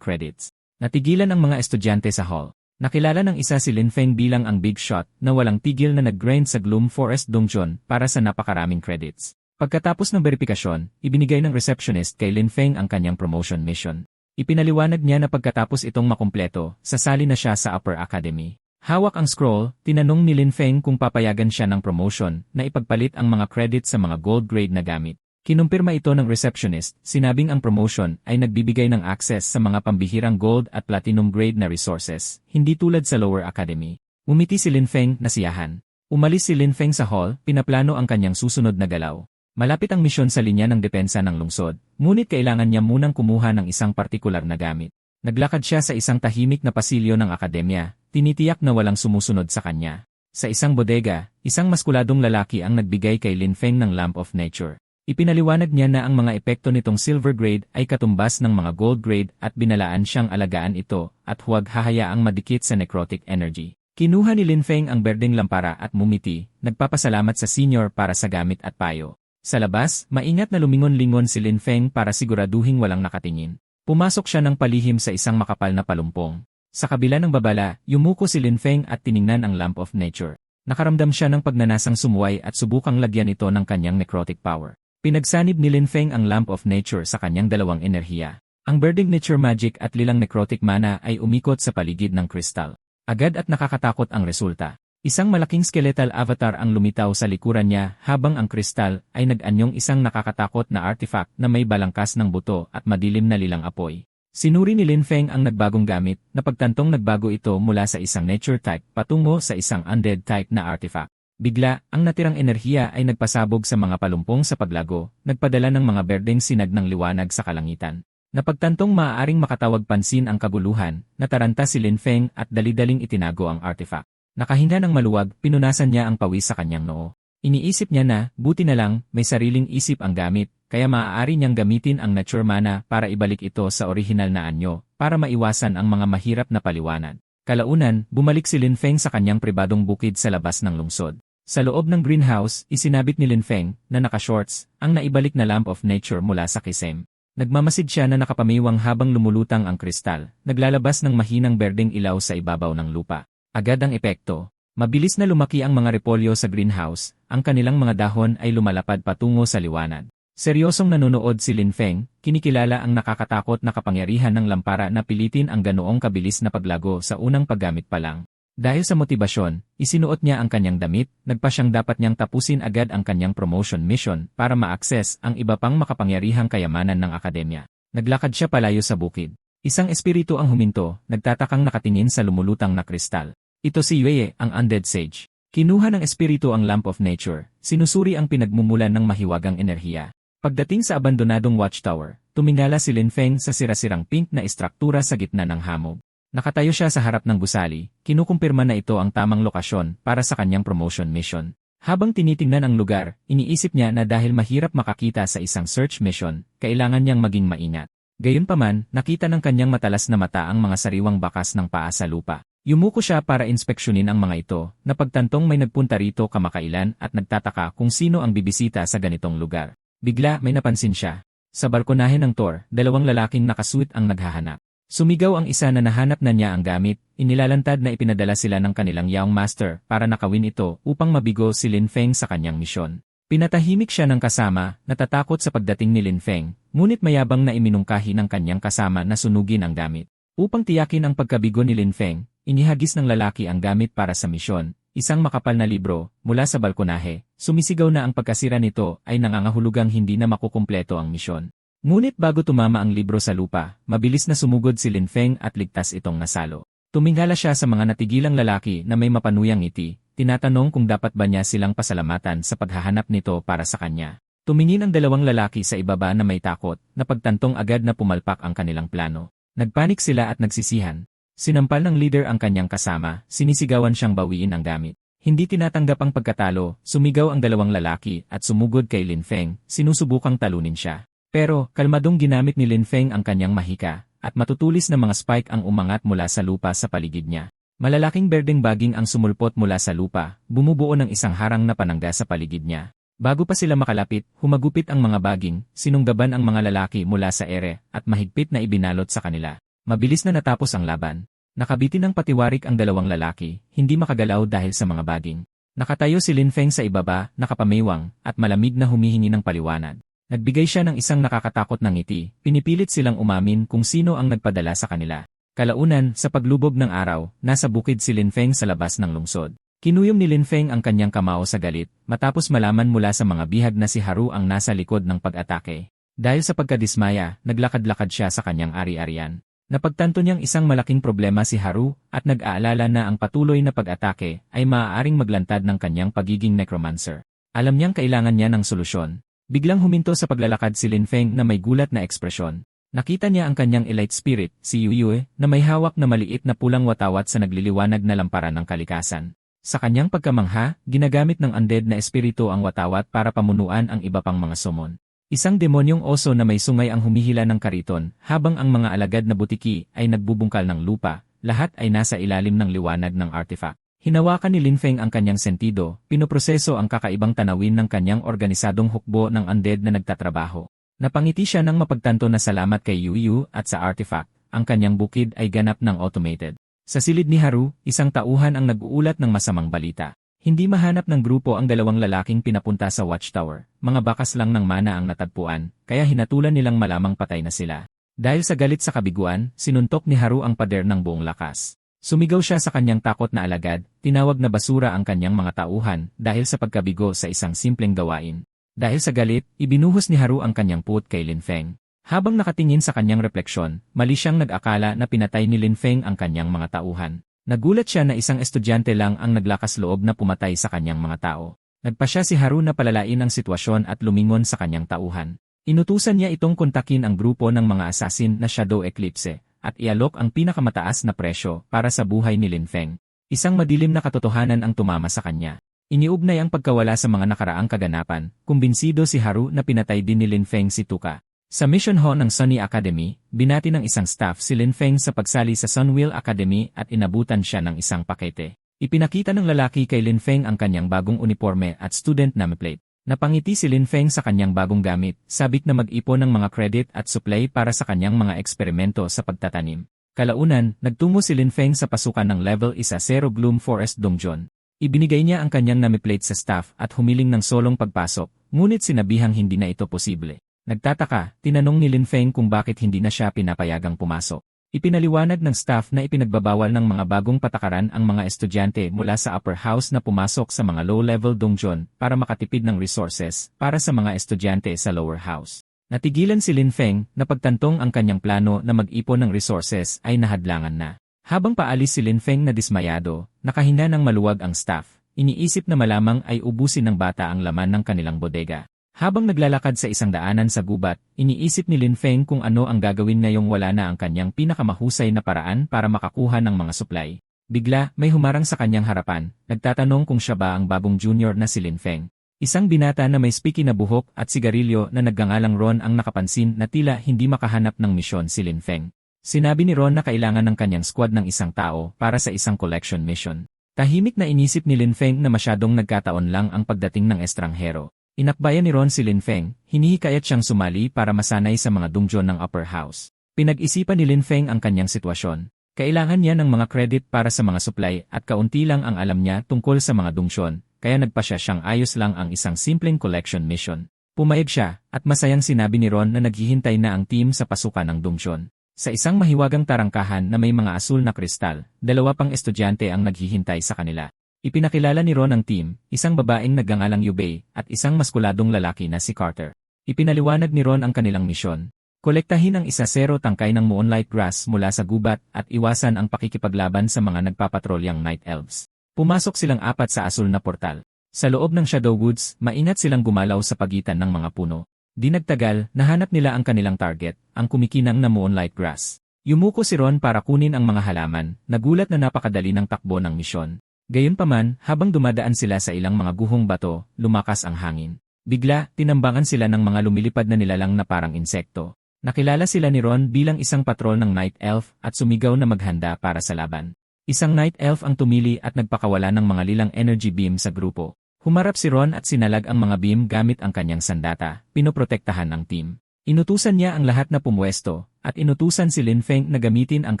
credits. Natigilan ang mga estudyante sa hall. Nakilala ng isa si Lin Feng bilang ang big shot na walang tigil na nag-grind sa Gloom Forest Dongxuan para sa napakaraming credits. Pagkatapos ng verifikasyon, ibinigay ng receptionist kay Lin Feng ang kanyang promotion mission. Ipinaliwanag niya na pagkatapos itong makumpleto, sasali na siya sa Upper Academy. Hawak ang scroll, tinanong ni Lin Feng kung papayagan siya ng promotion na ipagpalit ang mga credits sa mga gold grade na gamit. Kinumpirma ito ng receptionist, sinabing ang promotion ay nagbibigay ng access sa mga pambihirang gold at platinum grade na resources, hindi tulad sa Lower Academy. Umiti si Lin Feng, nasiyahan. Umalis si Lin Feng sa hall, pinaplano ang kanyang susunod na galaw. Malapit ang misyon sa linya ng depensa ng lungsod, ngunit kailangan niya munang kumuha ng isang partikular na gamit. Naglakad siya sa isang tahimik na pasilyo ng akademya, tinitiyak na walang sumusunod sa kanya. Sa isang bodega, isang maskuladong lalaki ang nagbigay kay Lin Feng ng Lamp of Nature. Ipinaliwanag niya na ang mga epekto nitong silver grade ay katumbas ng mga gold grade at binalaan siyang alagaan ito at huwag hahayaang madikit sa necrotic energy. Kinuha ni Lin Feng ang berdeng lampara at mumiti, nagpapasalamat sa senior para sa gamit at payo. Sa labas, maingat na lumingon-lingon si Lin Feng para siguraduhing walang nakatingin. Pumasok siya ng palihim sa isang makapal na palumpong. Sa kabila ng babala, yumuko si Lin Feng at tiningnan ang Lamp of Nature. Nakaramdam siya ng pagnanasang sumuway at subukang lagyan ito ng kanyang necrotic power. Pinagsanib ni Lin Feng ang Lamp of Nature sa kanyang dalawang enerhiya. Ang Burning Nature Magic at lilang necrotic mana ay umikot sa paligid ng kristal. Agad at nakakatakot ang resulta. Isang malaking skeletal avatar ang lumitaw sa likuran niya habang ang kristal ay nag-anyong isang nakakatakot na artifact na may balangkas ng buto at madilim na lilang apoy. Sinuri ni Lin Feng ang nagbagong gamit na pagtantong nagbago ito mula sa isang nature type patungo sa isang undead type na artifact. Bigla, ang natirang enerhiya ay nagpasabog sa mga palumpong sa paglago, nagpadala ng mga berdeng sinag ng liwanag sa kalangitan. Napagtantong maaaring makatawag pansin ang kaguluhan, nataranta si Lin Feng at dali-daling itinago ang artifact. Nakahinga ng maluwag, pinunasan niya ang pawis sa kanyang noo. Iniisip niya na, buti na lang, may sariling isip ang gamit, kaya maaari niyang gamitin ang nature mana para ibalik ito sa orihinal na anyo, para maiwasan ang mga mahirap na paliwanag. Kalaunan, bumalik si Lin Feng sa kanyang pribadong bukid sa labas ng lungsod. Sa loob ng greenhouse, isinabit ni Lin Feng, na naka-shorts, ang naibalik na Lamp of Nature mula sa kisame. Nagmamasid siya na nakapamiwang habang lumulutang ang kristal, naglalabas ng mahinang berdeng ilaw sa ibabaw ng lupa. Agad ang epekto. Mabilis na lumaki ang mga repolyo sa greenhouse, ang kanilang mga dahon ay lumalapad patungo sa liwanag. Seryosong nanonood si Lin Feng, kinikilala ang nakakatakot na kapangyarihan ng lampara na pilitin ang ganoong kabilis na paglago sa unang paggamit pa lang. Dahil sa motibasyon, isinuot niya ang kanyang damit, nagpa siyang dapat niyang tapusin agad ang kanyang promotion mission para ma-access ang iba pang makapangyarihang kayamanan ng akademya. Naglakad siya palayo sa bukid. Isang espiritu ang huminto, nagtatakang nakatingin sa lumulutang na kristal. Ito si Yue, ang undead sage. Kinuha ng espiritu ang Lamp of Nature, sinusuri ang pinagmumulan ng mahiwagang enerhiya. Pagdating sa abandonadong watchtower, tumingala si Lin Feng sa sirasirang pink na istruktura sa gitna ng hamog. Nakatayo siya sa harap ng gusali, kinukumpirma na ito ang tamang lokasyon para sa kanyang promotion mission. Habang tinitingnan ang lugar, iniisip niya na dahil mahirap makakita sa isang search mission, kailangan niyang maging maingat. Gayunpaman, nakita ng kanyang matalas na mata ang mga sariwang bakas ng paa sa lupa. Yumuko siya para inspeksyonin ang mga ito, na pagtantong may nagpunta rito kamakailan at nagtataka kung sino ang bibisita sa ganitong lugar. Bigla may napansin siya. Sa balkonahe ng Tor, dalawang lalaking nakasuit ang naghahanap. Sumigaw ang isa na nahanap na niya ang gamit, inilalantad na ipinadala sila ng kanilang Yaong Master para nakawin ito upang mabigo si Lin Feng sa kanyang misyon. Pinatahimik siya ng kasama, natatakot sa pagdating ni Lin Feng, ngunit mayabang na iminungkahi ng kanyang kasama na sunugin ang gamit. Upang tiyakin ang pagkabigo ni Lin Feng, inihagis ng lalaki ang gamit para sa misyon. Isang makapal na libro, mula sa balkonahe, sumisigaw na ang pagkasira nito ay nangangahulugang hindi na makukumpleto ang misyon. Ngunit bago tumama ang libro sa lupa, mabilis na sumugod si Lin Feng at ligtas itong nasalo. Tumingala siya sa mga natigilang lalaki na may mapanuyang ngiti, tinatanong kung dapat ba niya silang pasalamatan sa paghahanap nito para sa kanya. Tumingin ang dalawang lalaki sa ibaba na may takot, na pagtantong agad na pumalpak ang kanilang plano. Nagpanik sila at nagsisihan. Sinampal ng leader ang kanyang kasama, sinisigawan siyang bawiin ang gamit. Hindi tinatanggap ang pagkatalo, sumigaw ang dalawang lalaki at sumugod kay Lin Feng, sinusubukang talunin siya. Pero, kalmadong ginamit ni Lin Feng ang kanyang mahika, at matutulis na mga spike ang umangat mula sa lupa sa paligid niya. Malalaking berdeng baging ang sumulpot mula sa lupa, bumubuo ng isang harang na panangga sa paligid niya. Bago pa sila makalapit, humagupit ang mga baging, sinunggaban ang mga lalaki mula sa ere, at mahigpit na ibinalot sa kanila. Mabilis na natapos ang laban. Nakabitin ng patiwarik ang dalawang lalaki, hindi makagalaw dahil sa mga baging. Nakatayo si Lin Feng sa ibaba, nakapamiwang, at malamig na humihingi ng paliwanag. Nagbigay siya ng isang nakakatakot na ngiti, pinipilit silang umamin kung sino ang nagpadala sa kanila. Kalaunan, sa paglubog ng araw, nasa bukid si Lin Feng sa labas ng lungsod. Kinuyom ni Lin Feng ang kanyang kamao sa galit, matapos malaman mula sa mga bihag na si Haru ang nasa likod ng pag-atake. Dahil sa pagkadismaya, naglakad-lakad siya sa kanyang ari-arian. Napagtanto niyang isang malaking problema si Haru at nag-aalala na ang patuloy na pag-atake ay maaaring maglantad ng kanyang pagiging necromancer. Alam niyang kailangan niya ng solusyon. Biglang huminto sa paglalakad si Lin Feng na may gulat na ekspresyon. Nakita niya ang kanyang elite spirit, si Yue, na may hawak na maliit na pulang watawat sa nagliliwanag na lampara ng kalikasan. Sa kanyang pagkamangha, ginagamit ng undead na espiritu ang watawat para pamunuan ang iba pang mga summon. Isang demonyong oso na may sungay ang humihila ng kariton, habang ang mga alagad na butiki ay nagbubungkal ng lupa, lahat ay nasa ilalim ng liwanag ng artifact. Hinawakan ni Lin Feng ang kanyang sentido, pinoproseso ang kakaibang tanawin ng kanyang organisadong hukbo ng undead na nagtatrabaho. Napangiti siya nang mapagtanto na salamat kay Yu at sa artifact, ang kanyang bukid ay ganap ng automated. Sa silid ni Haru, isang tauhan ang nag-uulat ng masamang balita. Hindi mahanap ng grupo ang dalawang lalaking pinapunta sa watchtower, mga bakas lang ng mana ang natagpuan, kaya hinatulan nilang malamang patay na sila. Dahil sa galit sa kabiguan, sinuntok ni Haru ang pader ng buong lakas. Sumigaw siya sa kanyang takot na alagad, tinawag na basura ang kanyang mga tauhan dahil sa pagkabigo sa isang simpleng gawain. Dahil sa galit, ibinuhos ni Haru ang kanyang put kay Lin Feng. Habang nakatingin sa kanyang refleksyon, mali siyang nag-akala na pinatay ni Lin Feng ang kanyang mga tauhan. Nagulat siya na isang estudyante lang ang naglakas loob na pumatay sa kanyang mga tao. Nagpa siya si Haru na palalain ang sitwasyon at lumingon sa kanyang tauhan. Inutusan niya itong kontakin ang grupo ng mga assassin na Shadow Eclipse at ialok ang pinakamataas na presyo para sa buhay ni Lin Feng. Isang madilim na katotohanan ang tumama sa kanya. Iniugnay ang pagkawala sa mga nakaraang kaganapan, kumbinsido si Haru na pinatay din ni Lin Feng si Tuka. Sa mission ho ng Sunny Academy, binati ng isang staff si Lin Feng sa pagsali sa Sunwheel Academy at inabutan siya ng isang pakete. Ipinakita ng lalaki kay Lin Feng ang kanyang bagong uniforme at student nameplate. Napangiti si Lin Feng sa kanyang bagong gamit, sabik na mag-ipon ng mga credit at supply para sa kanyang mga eksperimento sa pagtatanim. Kalaunan, nagtungo si Lin Feng sa pasukan ng Level 1-0 Gloom Forest Donjon. Ibinigay niya ang kanyang nameplate sa staff at humiling ng solong pagpasok, ngunit sinabihang hindi na ito posible. Nagtataka, tinanong ni Lin Feng kung bakit hindi na siya pinapayagang pumasok. Ipinaliwanag ng staff na ipinagbabawal ng mga bagong patakaran ang mga estudyante mula sa upper house na pumasok sa mga low-level donjon para makatipid ng resources para sa mga estudyante sa lower house. Natigilan si Lin Feng na pagtantong ang kanyang plano na mag-ipon ng resources ay nahadlangan na. Habang paalis si Lin Feng na dismayado, nakahinga ng maluwag ang staff, iniisip na malamang ay ubusin ng bata ang laman ng kanilang bodega. Habang naglalakad sa isang daanan sa gubat, iniisip ni Lin Feng kung ano ang gagawin ngayong wala na ang kanyang pinakamahusay na paraan para makakuha ng mga supply. Bigla, may humarang sa kanyang harapan, nagtatanong kung siya ba ang bagong junior na si Lin Feng. Isang binata na may spiky na buhok at sigarilyo na nagngangalang Ron ang nakapansin na tila hindi makahanap ng misyon si Lin Feng. Sinabi ni Ron na kailangan ng kanyang squad ng isang tao para sa isang collection mission. Tahimik na inisip ni Lin Feng na masyadong nagkataon lang ang pagdating ng estranghero. Inakbayan ni Ron si Lin Feng, hinihikayat siyang sumali para masanay sa mga dungeon ng upper house. Pinag-isipan ni Lin Feng ang kanyang sitwasyon. Kailangan niya ng mga credit para sa mga supply at kaunti lang ang alam niya tungkol sa mga dungeon, kaya nagpasya siyang ayos lang ang isang simpleng collection mission. Pumayag siya, at masayang sinabi ni Ron na naghihintay na ang team sa pasukan ng dungeon. Sa isang mahiwagang tarangkahan na may mga asul na kristal, 2 pang estudyante ang naghihintay sa kanila. Ipinakilala ni Ron ang team, isang babaeng nagngangalang Yubei, at isang maskuladong lalaki na si Carter. Ipinaliwanag ni Ron ang kanilang misyon. Kolektahin ang 1-0 tangkay ng moonlight grass mula sa gubat at iwasan ang pakikipaglaban sa mga nagpapatrolyang night elves. Pumasok silang 4 sa asul na portal. Sa loob ng Shadow Woods, maingat silang gumalaw sa pagitan ng mga puno. Di nagtagal, nahanap nila ang kanilang target, ang kumikinang na moonlight grass. Yumuko si Ron para kunin ang mga halaman, nagulat na napakadali ng takbo ng misyon. Gayunpaman, habang dumadaan sila sa ilang mga guhong bato, lumakas ang hangin. Bigla, tinambangan sila ng mga lumilipad na nilalang na parang insekto. Nakilala sila ni Ron bilang isang patrol ng Night Elf at sumigaw na maghanda para sa laban. Isang Night Elf ang tumili at nagpakawala ng mga lilang energy beam sa grupo. Humarap si Ron at sinalag ang mga beam gamit ang kanyang sandata, pinoprotektahan ng team. Inutusan niya ang lahat na pumwesto, at inutusan si Lin Feng na gamitin ang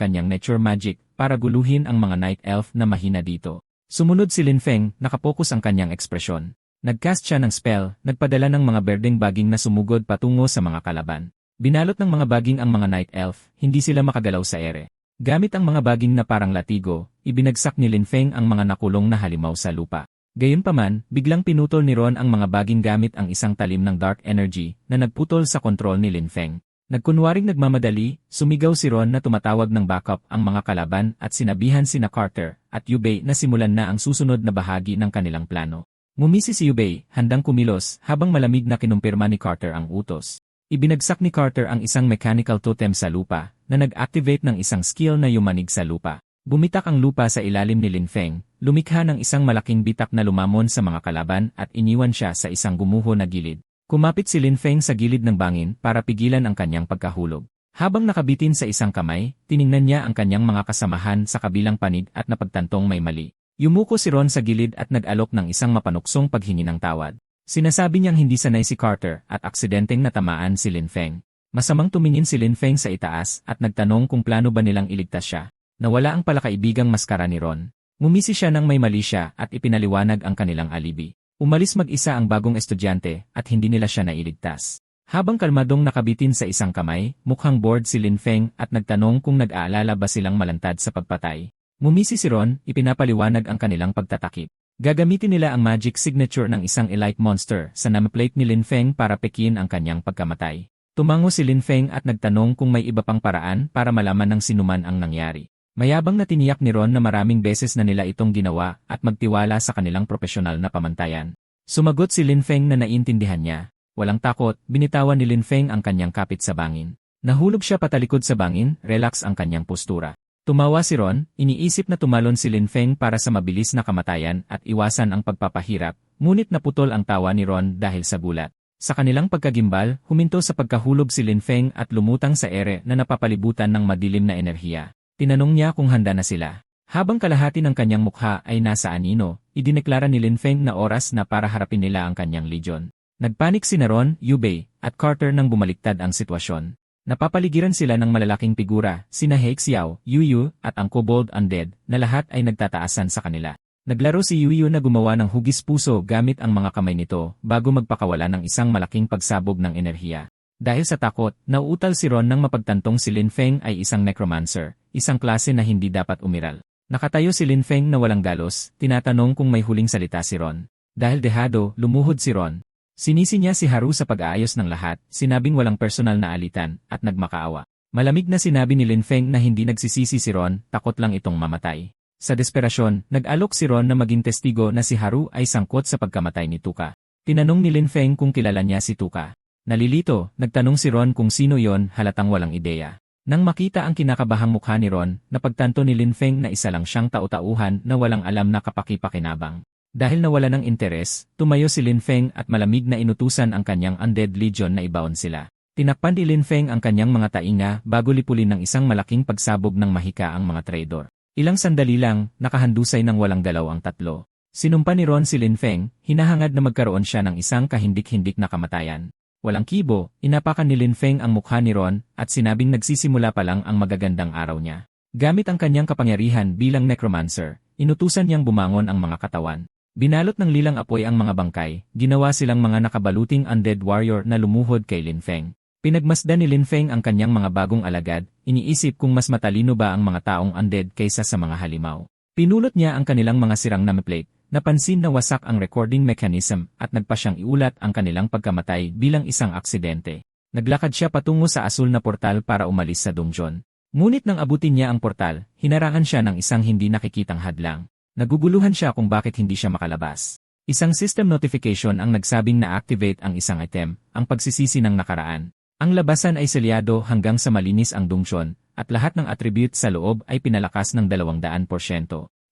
kanyang nature magic para guluhin ang mga Night Elf na mahina dito. Sumunod si Lin Feng, nakapokus ang kanyang ekspresyon. Nagcast siya ng spell, nagpadala ng mga berdeng baging na sumugod patungo sa mga kalaban. Binalot ng mga baging ang mga Night Elf, hindi sila makagalaw sa ere. Gamit ang mga baging na parang latigo, ibinagsak ni Lin Feng ang mga nakulong na halimaw sa lupa. Gayunpaman, biglang pinutol ni Ron ang mga baging gamit ang isang talim ng dark energy na nagputol sa kontrol ni Lin Feng. Nagkunwaring nagmamadali, sumigaw si Ron na tumatawag ng backup ang mga kalaban at sinabihan sina Carter at Yubei na simulan na ang susunod na bahagi ng kanilang plano. Ngumisi si Yubei, handang kumilos, habang malamig na kinumpirma ni Carter ang utos. Ibinagsak ni Carter ang isang mechanical totem sa lupa na nag-activate ng isang skill na yumanig sa lupa. Bumitak ang lupa sa ilalim ni Lin Feng, lumikha ng isang malaking bitak na lumamon sa mga kalaban at iniwan siya sa isang gumuho na gilid. Kumapit si Lin Feng sa gilid ng bangin para pigilan ang kanyang pagkahulog. Habang nakabitin sa isang kamay, tiningnan niya ang kanyang mga kasamahan sa kabilang panig at napagtantong may mali. Yumuko si Ron sa gilid at nag-alok ng isang mapanuksong paghingi ng tawad. Sinasabi niyang hindi sanay si Carter at aksidenteng natamaan si Lin Feng. Masamang tumingin si Lin Feng sa itaas at nagtanong kung plano ba nilang iligtas siya. Nawala ang palakaibigang maskara ni Ron. Ngumisi siya nang may mali siya at ipinaliwanag ang kanilang alibi. Umalis mag-isa ang bagong estudyante at hindi nila siya nailigtas. Habang kalmadong nakabitin sa isang kamay, mukhang bored si Lin Feng at nagtanong kung nag-aalala ba silang malantad sa pagpatay. Ngumisi si Ron, ipinapaliwanag ang kanilang pagtatakip. Gagamitin nila ang magic signature ng isang elite monster sa nameplate ni Lin Feng para pekin ang kanyang pagkamatay. Tumango si Lin Feng at nagtanong kung may iba pang paraan para malaman ng sinuman ang nangyari. Mayabang na tiniyak ni Ron na maraming beses na nila itong ginawa at magtiwala sa kanilang profesional na pamantayan. Sumagot si Lin Feng na naiintindihan niya. Walang takot, binitawan ni Lin Feng ang kanyang kapit sa bangin. Nahulog siya patalikod sa bangin, relax ang kanyang postura. Tumawa si Ron, iniisip na tumalon si Lin Feng para sa mabilis na kamatayan at iwasan ang pagpapahirap, ngunit naputol ang tawa ni Ron dahil sa gulat. Sa kanilang pagkagimbal, huminto sa pagkahulog si Lin Feng at lumutang sa ere na napapalibutan ng madilim na enerhiya. Tinanong niya kung handa na sila. Habang kalahati ng kanyang mukha ay nasa anino, idineklara ni Lin Feng na oras na para harapin nila ang kanyang legion. Nagpanik si Ron, Yubei, at Carter nang bumaliktad ang sitwasyon. Napapaligiran sila ng malalaking figura, sina He Xiao, Yu Yu, at ang Kobold Undead, na lahat ay nagtataasan sa kanila. Naglaro si Yuyu na gumawa ng hugis puso gamit ang mga kamay nito bago magpakawala ng isang malaking pagsabog ng enerhiya. Dahil sa takot, nauutal si Ron nang mapagtantong si Lin Feng ay isang necromancer, isang klase na hindi dapat umiral. Nakatayo si Lin Feng na walang galos, tinatanong kung may huling salita si Ron. Dahil dehado, lumuhod si Ron. Sinisi niya si Haru sa pag-aayos ng lahat, sinabing walang personal na alitan, at nagmakaawa. Malamig na sinabi ni Lin Feng na hindi nagsisisi si Ron, takot lang itong mamatay. Sa desperasyon, nag-alok si Ron na maging testigo na si Haru ay sangkot sa pagkamatay ni Tuka. Tinanong ni Lin Feng kung kilala niya si Tuka. Nalilito, nagtanong si Ron kung sino yon, halatang walang ideya. Nang makita ang kinakabahang mukha ni Ron, napagtanto ni Lin Feng na isa lang siyang tau-tauhan na walang alam na kapaki-pakinabang. Dahil nawala ng interes, tumayo si Lin Feng at malamig na inutusan ang kanyang Undead Legion na ibaon sila. Tinakpan ni Lin Feng ang kanyang mga tainga bago lipulin ng isang malaking pagsabog ng mahika ang mga traidor. Ilang sandali lang, nakahandusay ng walang galaw ang tatlo. Sinumpa ni Ron si Lin Feng, hinahangad na magkaroon siya ng isang kahindik-hindik na kamatayan. Walang kibo, inapakan ni Lin Feng ang mukha ni Ron at sinabing nagsisimula pa lang ang magagandang araw niya. Gamit ang kanyang kapangyarihan bilang necromancer, inutusan niyang bumangon ang mga katawan. Binalot ng lilang apoy ang mga bangkay, ginawa silang mga nakabaluting undead warrior na lumuhod kay Lin Feng. Pinagmasdan ni Lin Feng ang kanyang mga bagong alagad, iniisip kung mas matalino ba ang mga taong undead kaysa sa mga halimaw. Pinulot niya ang kanilang mga sirang nameplate, napansin na wasak ang recording mechanism at nagpa siyang iulat ang kanilang pagkamatay bilang isang aksidente. Naglakad siya patungo sa asul na portal para umalis sa dungeon. Ngunit nang abutin niya ang portal, hinarangan siya ng isang hindi nakikitang hadlang. Naguguluhan siya kung bakit hindi siya makalabas. Isang system notification ang nagsabing na-activate ang isang item, ang pagsisisi ng nakaraan. Ang labasan ay selyado hanggang sa malinis ang dungeon, at lahat ng attribute sa loob ay pinalakas ng 200%.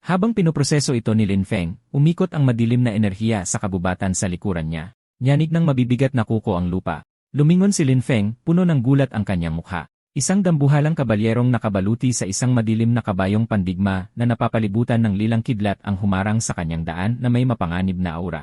Habang pinoproseso ito ni Lin Feng, umikot ang madilim na enerhiya sa kabubatan sa likuran niya. Nyanig ng mabibigat na kuko ang lupa. Lumingon si Lin Feng, puno ng gulat ang kanyang mukha. Isang dambuhalang kabalyerong nakabaluti sa isang madilim na kabayong pandigma na napapalibutan ng lilang kidlat ang humarang sa kanyang daan na may mapanganib na aura.